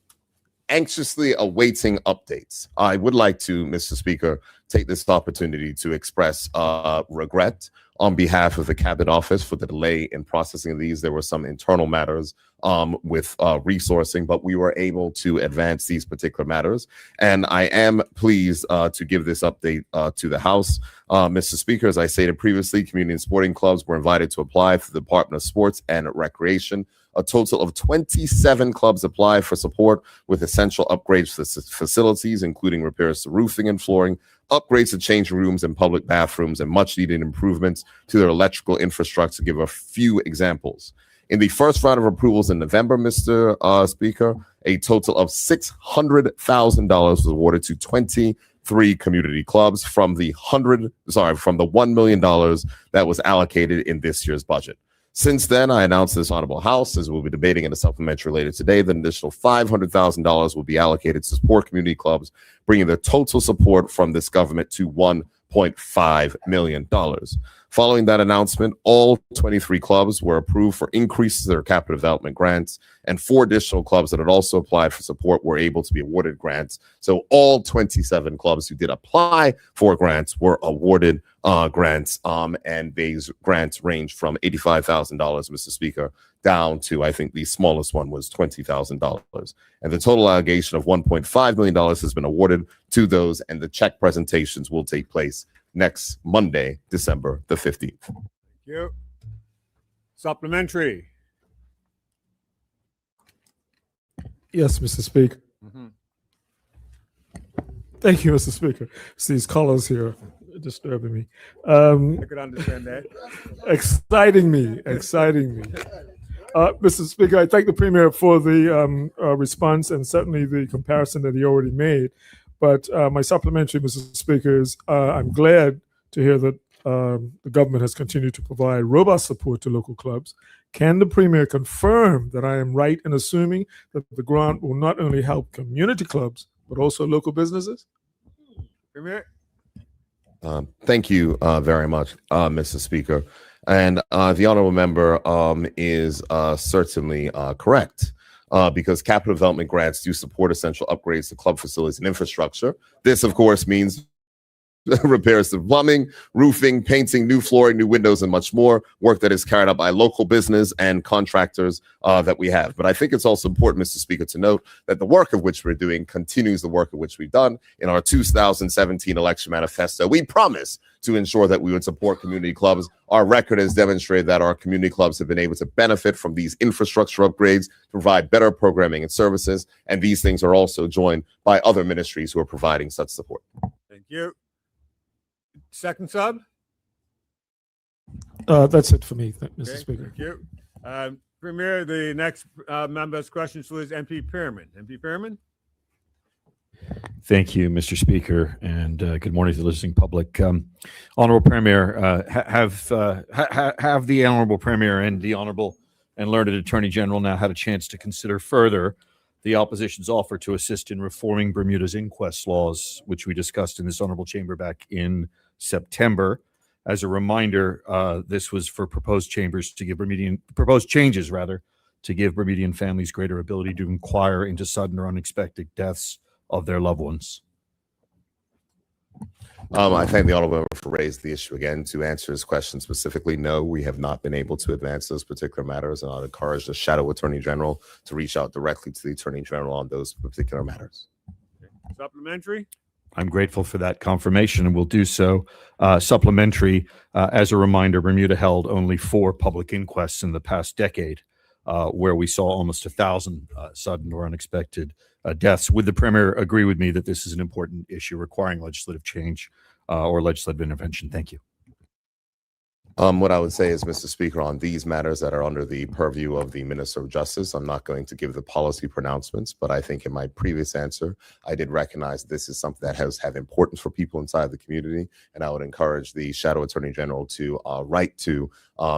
[SPEAKER 3] anxiously awaiting updates. I would like to, Mr. Speaker, take this opportunity to express regret on behalf of the Cabinet Office for the delay in processing of these. There were some internal matters with resourcing, but we were able to advance these particular matters. And I am pleased to give this update to the House. Mr. Speaker, as I stated previously, community and sporting clubs were invited to apply for the Department of Sports and Recreation. A total of 27 clubs applied for support with essential upgrades to the facilities, including repairs to roofing and flooring, upgrades to changing rooms and public bathrooms, and much needed improvements to their electrical infrastructure, to give a few examples. In the first round of approvals in November, Mr. Speaker, a total of $600,000 was awarded to 20 3 community clubs from the $1 million that was allocated in this year's budget. Since then, I announced this honorable House, as we'll be debating in a supplementary later today, that an additional $500,000 will be allocated to support community clubs, bringing the total support from this government to $1.5 million. Following that announcement, all 23 clubs were approved for increases in their capital development grants, and 4 additional clubs that had also applied for support were able to be awarded grants. So all 27 clubs who did apply for grants were awarded grants, and these grants range from $85,000, Mr. Speaker, down to, I think the smallest one was $20,000. And the total allocation of $1.5 million has been awarded to those, and the check presentations will take place next Monday, December the 15th.
[SPEAKER 2] Thank you. Supplementary.
[SPEAKER 17] Yes, Mr. Speaker. Thank you, Mr. Speaker. See these colors here disturbing me.
[SPEAKER 2] I could understand that.
[SPEAKER 17] Exciting me. Mr. Speaker, I thank the Premier for the response and certainly the comparison that he already made. But my supplementary, Mr. Speaker, is I'm glad to hear that the government has continued to provide robust support to local clubs. Can the Premier confirm that I am right in assuming that the grant will not only help community clubs, but also local businesses?
[SPEAKER 2] Premier?
[SPEAKER 3] Thank you very much, Mr. Speaker. And the honorable member is certainly correct. Because capital development grants do support essential upgrades to club facilities and infrastructure. This, of course, means repairs to plumbing, roofing, painting, new flooring, new windows, and much more, work that is carried out by local business and contractors that we have. But I think it's also important, Mr. Speaker, to note that the work of which we're doing continues the work of which we've done. In our 2017 election manifesto, we promised to ensure that we would support community clubs. Our record has demonstrated that our community clubs have been able to benefit from these infrastructure upgrades, to provide better programming and services, and these things are also joined by other ministries who are providing such support.
[SPEAKER 2] Thank you. Second sub?
[SPEAKER 17] That's it for me, Mr.
[SPEAKER 2] Okay,
[SPEAKER 17] Speaker.
[SPEAKER 2] thank you. Premier, the next member's question is MP Pearman. MP Pearman?
[SPEAKER 18] Thank you, Mr. Speaker, and good morning to the listening public. Honorable Premier, have the Honorable Premier and the Honorable and Learned Attorney General now had a chance to consider further the opposition's offer to assist in reforming Bermuda's inquest laws, which we discussed in this honorable chamber back in September? As a reminder, this was for proposed changes to give Bermudian families greater ability to inquire into sudden or unexpected deaths of their loved ones.
[SPEAKER 3] I thank the honorable member for raising the issue again. To answer his question specifically, no, we have not been able to advance those particular matters, and I'd encourage the Shadow Attorney General to reach out directly to the Attorney General on those particular matters.
[SPEAKER 2] Supplementary?
[SPEAKER 18] I'm grateful for that confirmation and will do so. Supplementary, as a reminder, Bermuda held only 4 public inquests in the past decade, where we saw almost 1,000 sudden or unexpected deaths. Would the Premier agree with me that this is an important issue requiring legislative change or legislative intervention? Thank you.
[SPEAKER 3] What I would say is, Mr. Speaker, on these matters that are under the purview of the Minister of Justice, I'm not going to give the policy pronouncements, but I think in my previous answer, I did recognize this is something that has have importance for people inside the community, and I would encourage the Shadow Attorney General to write to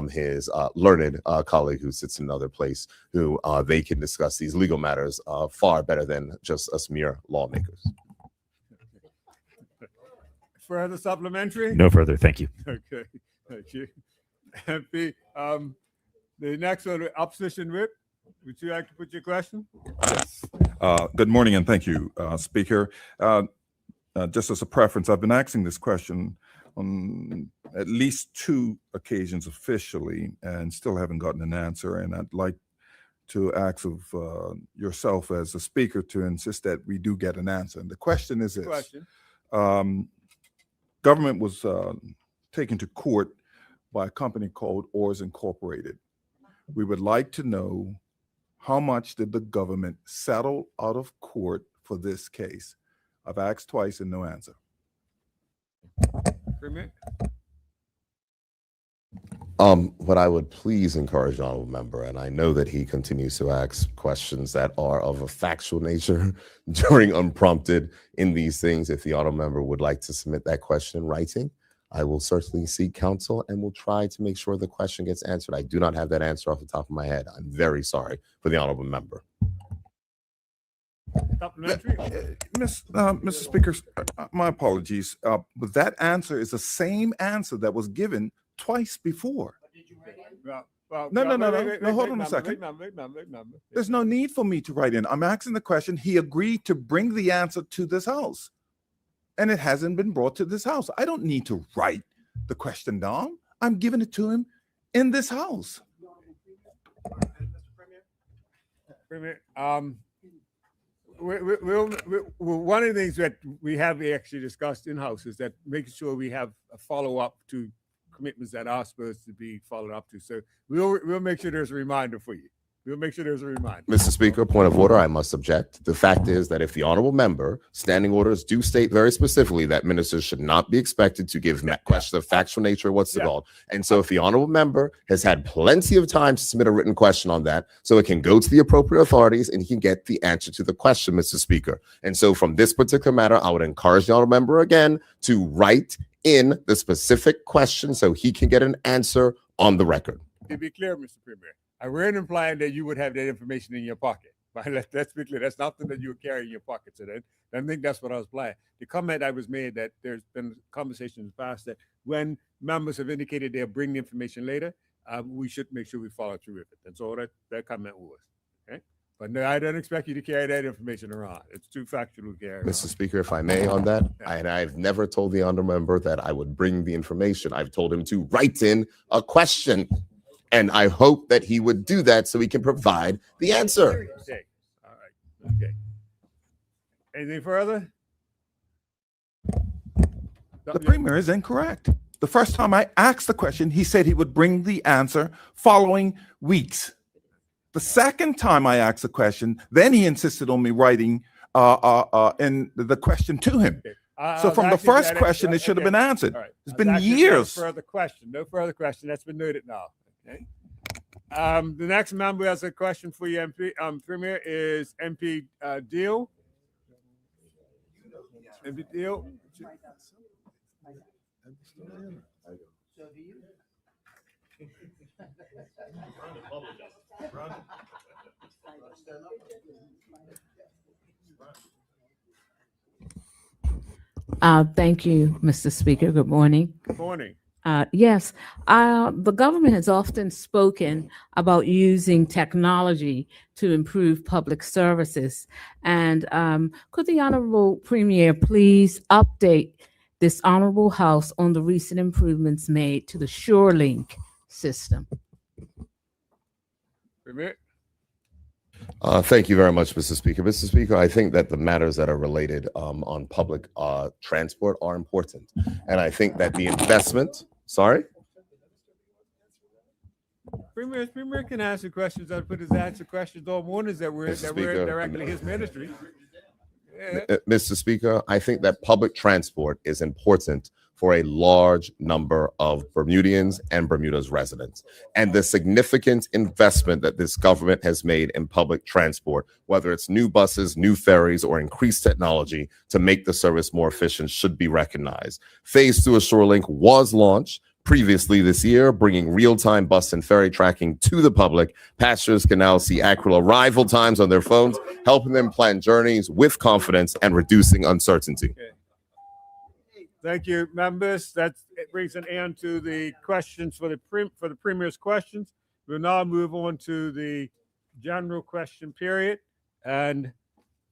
[SPEAKER 3] his learned colleague who sits in another place, who they can discuss these legal matters far better than just us mere lawmakers.
[SPEAKER 2] Further supplementary?
[SPEAKER 18] No further. Thank you.
[SPEAKER 2] Okay. Thank you. MP, the next one, opposition whip. Would you like to put your question?
[SPEAKER 19] Good morning and thank you, Speaker. Just as a preference, I've been asking this question on at least 2 occasions officially and still haven't gotten an answer. And I'd like to ask of yourself as a speaker to insist that we do get an answer. And the question is this. Government was taken to court by a company called Oars Incorporated. We would like to know, how much did the government settle out of court for this case? I've asked twice and no answer.
[SPEAKER 3] What I would please encourage the honorable member, and I know that he continues to ask questions that are of a factual nature during unprompted in these things. If the honorable member would like to submit that question in writing, I will certainly seek counsel and will try to make sure the question gets answered. I do not have that answer off the top of my head. I'm very sorry for the honorable member.
[SPEAKER 19] Mr. Speaker, my apologies, but that answer is the same answer that was given twice before. No, hold on a second. There's no need for me to write in. I'm asking the question. He agreed to bring the answer to this house, and it hasn't been brought to this house. I don't need to write the question down. I'm giving it to him in this house.
[SPEAKER 2] Premier, one of the things that we have actually discussed in-house is that making sure we have a follow-up to commitments that are supposed to be followed up to. So we'll make sure there's a reminder for you. We'll make sure there's a reminder.
[SPEAKER 3] Mr. Speaker, point of order, I must object. The fact is that if the honorable member, standing orders do state very specifically that ministers should not be expected to give questions of factual nature or what's involved. And so if the honorable member has had plenty of time to submit a written question on that, so it can go to the appropriate authorities and he can get the answer to the question, Mr. Speaker. And so from this particular matter, I would encourage the honorable member again to write in the specific question so he can get an answer on the record.
[SPEAKER 2] To be clear, Mr. Premier, I weren't implying that you would have that information in your pocket. But let's be clear, that's nothing that you would carry in your pocket. So I think that's what I was implying. The comment I was made that there's been conversation in the past that when members have indicated they'll bring the information later, we should make sure we follow through with it. That's all that comment was. Okay. But no, I don't expect you to carry that information around. It's too factual to carry.
[SPEAKER 3] Mr. Speaker, if I may on that, I've never told the honorable member that I would bring the information. I've told him to write in a question. And I hope that he would do that so he can provide the answer.
[SPEAKER 2] Okay. All right. Okay. Anything further?
[SPEAKER 19] The Premier is incorrect. The first time I asked the question, he said he would bring the answer following weeks. The second time I asked the question, then he insisted on me writing in the question to him.
[SPEAKER 2] Okay.
[SPEAKER 19] So from the first question, it should have been answered.
[SPEAKER 2] Right.
[SPEAKER 19] It's been years.
[SPEAKER 2] No further question. That's been noted now. Okay. The next member has a question for you, MP. Premier is MP Deal. MP Deal.
[SPEAKER 20] Thank you, Mr. Speaker. Good morning.
[SPEAKER 2] Good morning.
[SPEAKER 20] Yes, the government has often spoken about using technology to improve public services. And could the Honorable Premier please update this Honorable House on the recent improvements made to the SureLink system?
[SPEAKER 2] Premier.
[SPEAKER 3] Thank you very much, Mr. Speaker. Mr. Speaker, I think that the matters that are related on public transport are important. And I think that the investment, sorry?
[SPEAKER 2] Premier can answer questions. I put his answer questions on warnings that we're directly his ministry. Yeah.
[SPEAKER 3] Mr. Speaker, I think that public transport is important for a large number of Bermudians and Bermuda's residents. And the significant investment that this government has made in public transport, whether it's new buses, new ferries, or increased technology to make the service more efficient, should be recognized. Phase 2 of SureLink was launched previously this year, bringing real-time bus and ferry tracking to the public. Passengers can now see accurate arrival times on their phones, helping them plan journeys with confidence and reducing uncertainty.
[SPEAKER 2] Okay. Thank you, members. It brings an end to the questions for the Premier's questions. We'll now move on to the general question period. And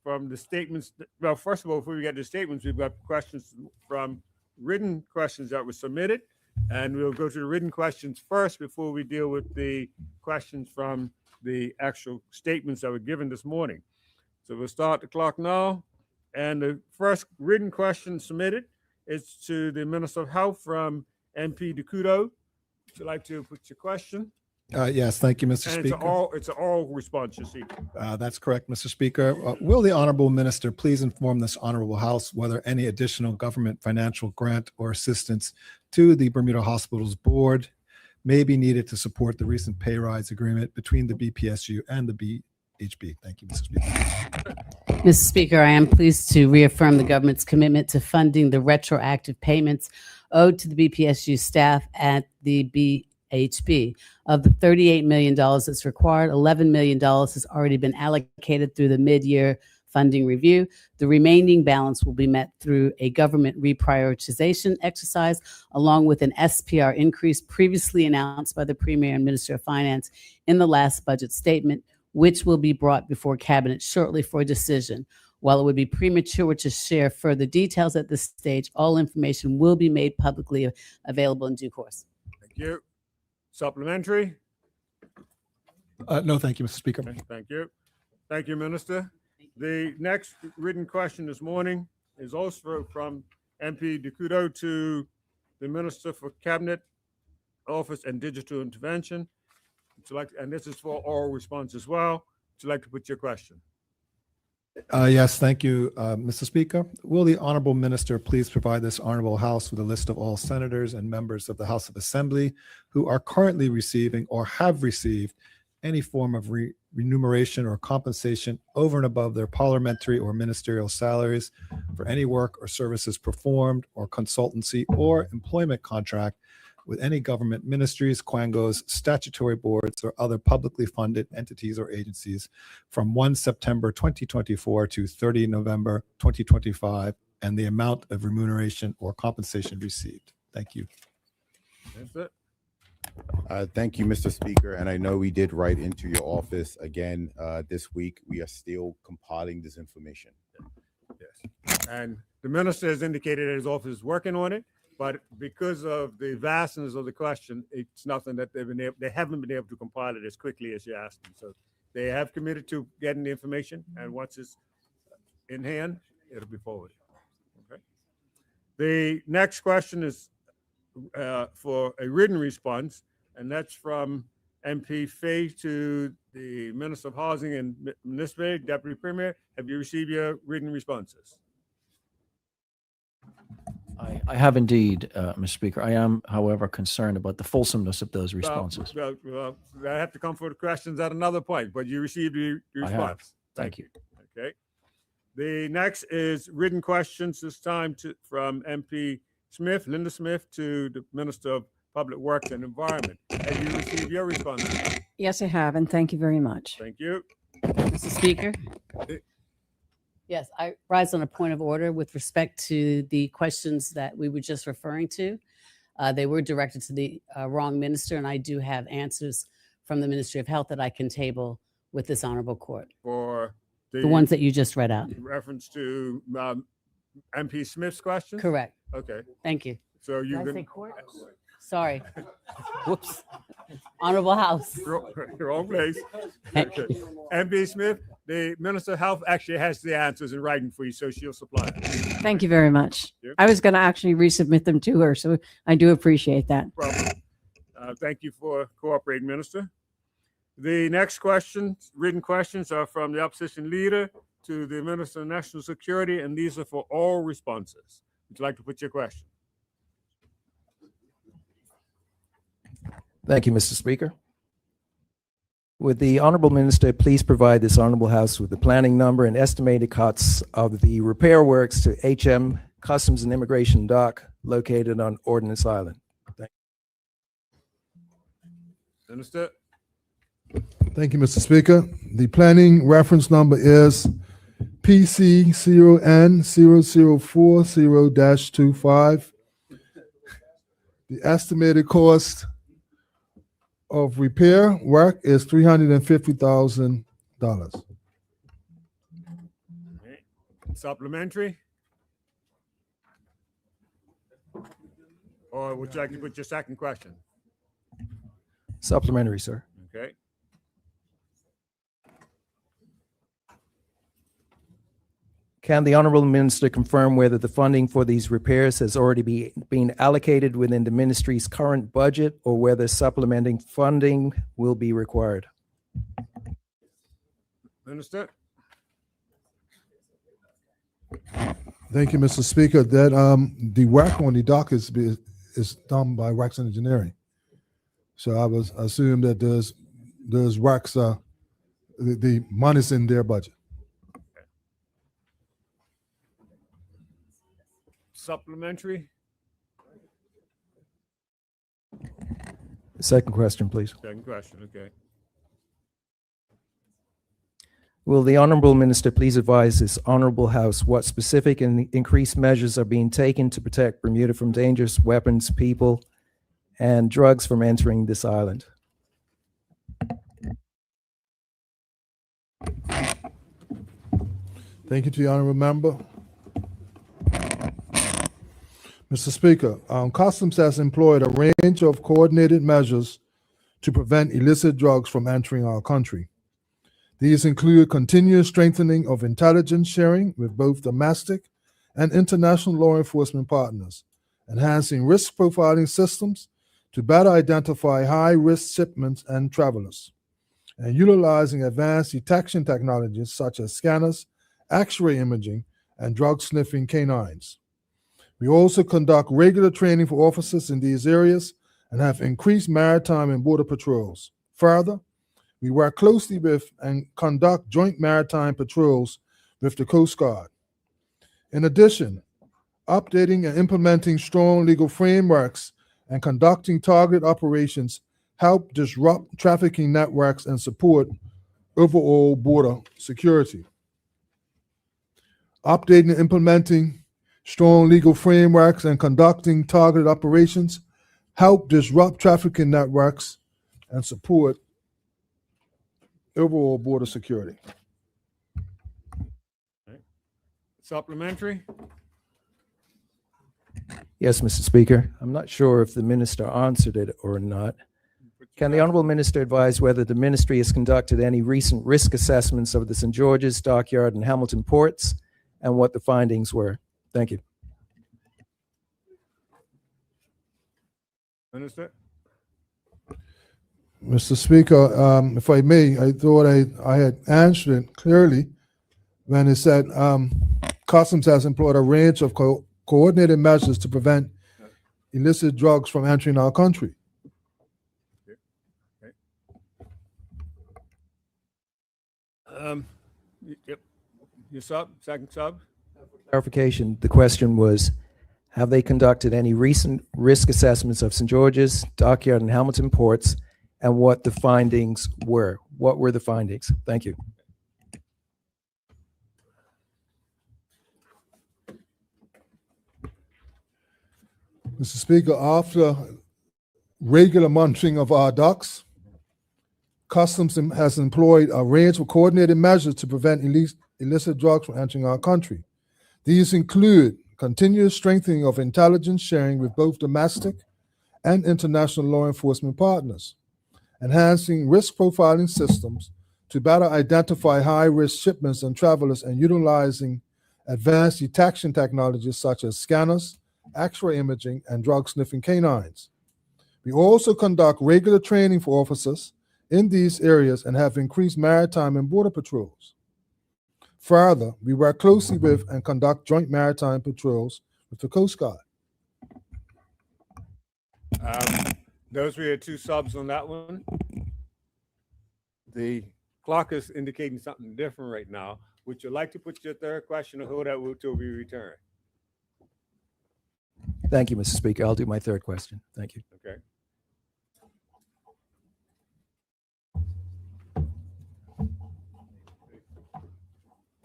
[SPEAKER 2] from the statements, well, first of all, before we get to statements, we've got questions from written questions that were submitted. And we'll go to the written questions first before we deal with the questions from the actual statements that were given this morning. So we'll start the clock now. And the first written question submitted is to the Minister of Health from MP Dukudo. Would you like to put your question?
[SPEAKER 21] Yes, thank you, Mr.
[SPEAKER 2] And
[SPEAKER 21] Speaker.
[SPEAKER 2] it's an oral response, you see.
[SPEAKER 21] That's correct, Mr. Speaker. Will the Honorable Minister please inform this Honorable House whether any additional government financial grant or assistance to the Bermuda Hospitals Board may be needed to support the recent pay rise agreement between the BPSU and the BHB. Thank you, Mr. Speaker.
[SPEAKER 8] Mr. Speaker, I am pleased to reaffirm the government's commitment to funding the retroactive payments owed to the BPSU staff at the BHB. Of the $38 million that's required, $11 million has already been allocated through the mid-year funding review. The remaining balance will be met through a government reprioritization exercise, along with an SPR increase previously announced by the Premier and Minister of Finance in the last budget statement, which will be brought before Cabinet shortly for decision. While it would be premature to share further details at this stage, all information will be made publicly available in due course.
[SPEAKER 2] Thank you. Supplementary?
[SPEAKER 21] No, thank you, Mr. Speaker.
[SPEAKER 2] Thank you. Thank you, Minister. The next written question this morning is also from MP Dekudo to the Minister for Cabinet Office and Digital Intervention. And this is for oral response as well. Would you like to put your question?
[SPEAKER 21] Yes, thank you, Mr. Speaker. Will the Honorable Minister please provide this Honorable House with a list of all senators and members of the House of Assembly who are currently receiving or have received any form of remuneration or compensation over and above their parliamentary or ministerial salaries for any work or services performed or consultancy or employment contract with any government ministries, quangos, statutory boards, or other publicly funded entities or agencies from 1 September 2024 to 30 November 2025, and the amount of remuneration or compensation received. Thank you.
[SPEAKER 2] That's it.
[SPEAKER 10] Thank you, Mr. Speaker. And I know we did write into your office again this week. We are still compiling this information.
[SPEAKER 2] Yes. And the minister has indicated that his office is working on it, but because of the vastness of the question, it's nothing that they haven't been able to compile it as quickly as you asked them. So they have committed to getting the information, and once it's in hand, it'll be forwarded. Okay. The next question is for a written response, and that's from MP Fay to the Minister of Housing and Municipality, Deputy Premier. Have you received your written responses?
[SPEAKER 16] I have indeed, Mr. Speaker. I am, however, concerned about the fulsomeness of those responses.
[SPEAKER 2] Well, I have to come for the questions at another point, but you received your
[SPEAKER 16] I have.
[SPEAKER 2] response.
[SPEAKER 16] Thank you.
[SPEAKER 2] Okay. The next is written questions, this time from MP Smith, Linda Smith, to the Minister of Public Works and Environment. Have you received your response?
[SPEAKER 13] Yes, I have, and thank you very much.
[SPEAKER 2] Thank you.
[SPEAKER 8] Mr. Speaker? Yes, I rise on a point of order with respect to the questions that we were just referring to. They were directed to the wrong minister, and I do have answers from the Ministry of Health that I can table with this honorable court.
[SPEAKER 2] For
[SPEAKER 8] The ones that you just read out.
[SPEAKER 2] reference to MP Smith's question?
[SPEAKER 8] Correct.
[SPEAKER 2] Okay.
[SPEAKER 8] Thank you.
[SPEAKER 2] So
[SPEAKER 8] Did
[SPEAKER 2] you
[SPEAKER 8] I
[SPEAKER 2] can.
[SPEAKER 8] say court? Sorry. Whoops. Honorable House.
[SPEAKER 2] Wrong place. Okay. MP Smith, the Minister of Health actually has the answers in writing for you, so she'll supply it.
[SPEAKER 13] Thank you very much.
[SPEAKER 2] Yep.
[SPEAKER 13] I was going to actually resubmit them to her, so I do appreciate that.
[SPEAKER 2] Problem. Thank you for cooperating, Minister. The next questions, written questions, are from the opposition leader to the Minister of National Security, and these are for all responses. Would you like to put your question?
[SPEAKER 12] Thank you, Mr. Speaker. Would the Honorable Minister please provide this Honorable House with the planning number and estimated costs of the repair works to HM Customs and Immigration Dock located on Ordnance Island? Thank
[SPEAKER 2] Minister?
[SPEAKER 7] Thank you, Mr. Speaker. The planning reference number is PC0N0040-25. The estimated cost of repair work is $350,000.
[SPEAKER 2] Supplementary? Or would you like to put your second question?
[SPEAKER 12] Supplementary, sir.
[SPEAKER 2] Okay.
[SPEAKER 12] Can the Honorable Minister confirm whether the funding for these repairs has already been allocated within the ministry's current budget or whether supplementing funding will be required?
[SPEAKER 2] Minister?
[SPEAKER 7] Thank you, Mr. Speaker. That the work on the dock is done by Wax Engineering. So I was assume that those works are the money's in their budget.
[SPEAKER 2] Supplementary?
[SPEAKER 12] Second question, please.
[SPEAKER 2] Second question, okay.
[SPEAKER 12] Will the Honorable Minister please advise this Honorable House what specific and increased measures are being taken to protect Bermuda from dangerous weapons, people, and drugs from entering this island?
[SPEAKER 7] Thank you to the honorable member. Mr. Speaker, Customs has employed a range of coordinated measures to prevent illicit drugs from entering our country. These include continuous strengthening of intelligence sharing with both domestic and international law enforcement partners, enhancing risk profiling systems to better identify high-risk shipments and travelers, and utilizing advanced detection technologies such as scanners, X-ray imaging, and drug-sniffing canines. We also conduct regular training for officers in these areas and have increased maritime and border patrols. Further, we work closely with and conduct joint maritime patrols with the Coast Guard. In addition, updating and implementing strong legal frameworks and conducting targeted operations help disrupt trafficking networks and support overall border security. Updating and implementing strong legal frameworks and conducting targeted operations help disrupt trafficking networks and support overall border security.
[SPEAKER 2] Supplementary?
[SPEAKER 12] Yes, Mr. Speaker. I'm not sure if the minister answered it or not. Can the Honorable Minister advise whether the ministry has conducted any recent risk assessments of the St. George's, Dockyard, and Hamilton ports, and what the findings were? Thank you.
[SPEAKER 2] Minister?
[SPEAKER 7] Mr. Speaker, if I may, I thought I had answered it clearly when it said Customs has employed a range of coordinated measures to prevent illicit drugs from entering our country.
[SPEAKER 2] Yep. Your sub, second sub?
[SPEAKER 12] Clarification, the question was, have they conducted any recent risk assessments of St. George's, Dockyard, and Hamilton ports, and what the findings were? What were the findings? Thank you.
[SPEAKER 7] Mr. Speaker, after regular monitoring of our docks, Customs has employed a range of coordinated measures to prevent illicit drugs from entering our country. These include continuous strengthening of intelligence sharing with both domestic and international law enforcement partners, enhancing risk profiling systems to better identify high-risk shipments and travelers, and utilizing advanced detection technologies such as scanners, X-ray imaging, and drug-sniffing canines. We also conduct regular training for officers in these areas and have increased maritime and border patrols. Further, we work closely with and conduct joint maritime patrols with the Coast Guard.
[SPEAKER 2] Those were your two subs on that one. The clock is indicating something different right now. Would you like to put your third question or hold that till we return?
[SPEAKER 12] Thank you, Mr. Speaker. I'll do my third question. Thank you.
[SPEAKER 2] Okay.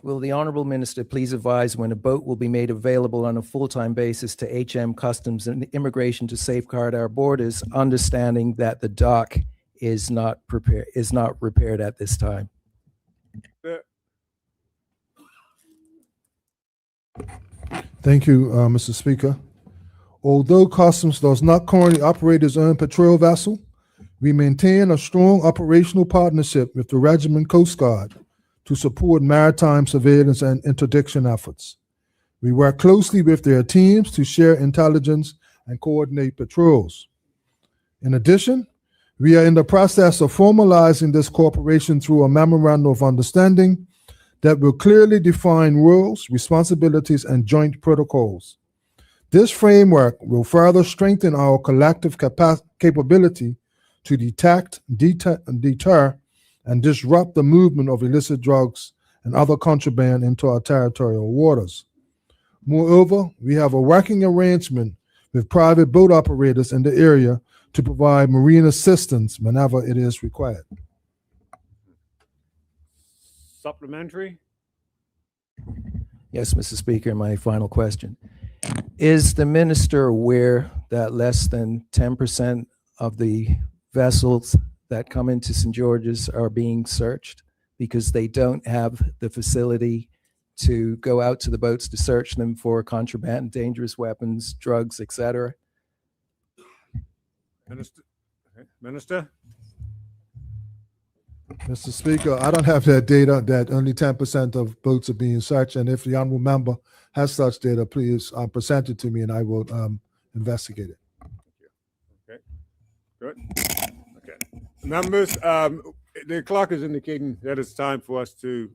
[SPEAKER 12] Will the Honorable Minister please advise when a boat will be made available on a full-time basis to HM Customs and Immigration to safeguard our borders, understanding that the dock is not repaired at this time?
[SPEAKER 7] Thank you, Mr. Speaker. Although Customs does not currently operate its own patrol vessel, we maintain a strong operational partnership with the Regiment Coast Guard to support maritime surveillance and interdiction efforts. We work closely with their teams to share intelligence and coordinate patrols. In addition, we are in the process of formalizing this cooperation through a memorandum of understanding that will clearly define roles, responsibilities, and joint protocols. This framework will further strengthen our collective capability to detect, deter, and disrupt the movement of illicit drugs and other contraband into our territorial waters. Moreover, we have a working arrangement with private boat operators in the area to provide marine assistance whenever it is required.
[SPEAKER 2] Supplementary?
[SPEAKER 12] Yes, Mr. Speaker, my final question. Is the minister aware that less than 10% of the vessels that come into St. George's are being searched because they don't have the facility to go out to the boats to search them for contraband, dangerous weapons, drugs, etc.?
[SPEAKER 2] Minister? Minister?
[SPEAKER 7] Mr. Speaker, I don't have that data that only 10% of boats are being searched. And if the honorable member has such data, please present it to me and I will investigate it.
[SPEAKER 2] Okay, good. Okay. Members, the clock is indicating that it's time for us to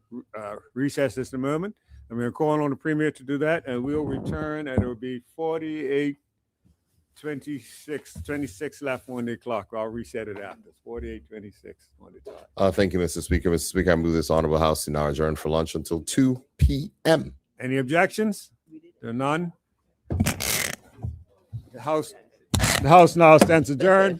[SPEAKER 2] recess this in a moment. I'm going to call on the Premier to do that, and we'll return, and it will be 48:26 left on the clock. I'll reset it after. 48:26 on the time.
[SPEAKER 3] Thank you, Mr. Speaker. Mr. Speaker, I move this honorable House to now adjourn for lunch until 2 p.m.
[SPEAKER 2] Any objections? There are none. The House now stands adjourned.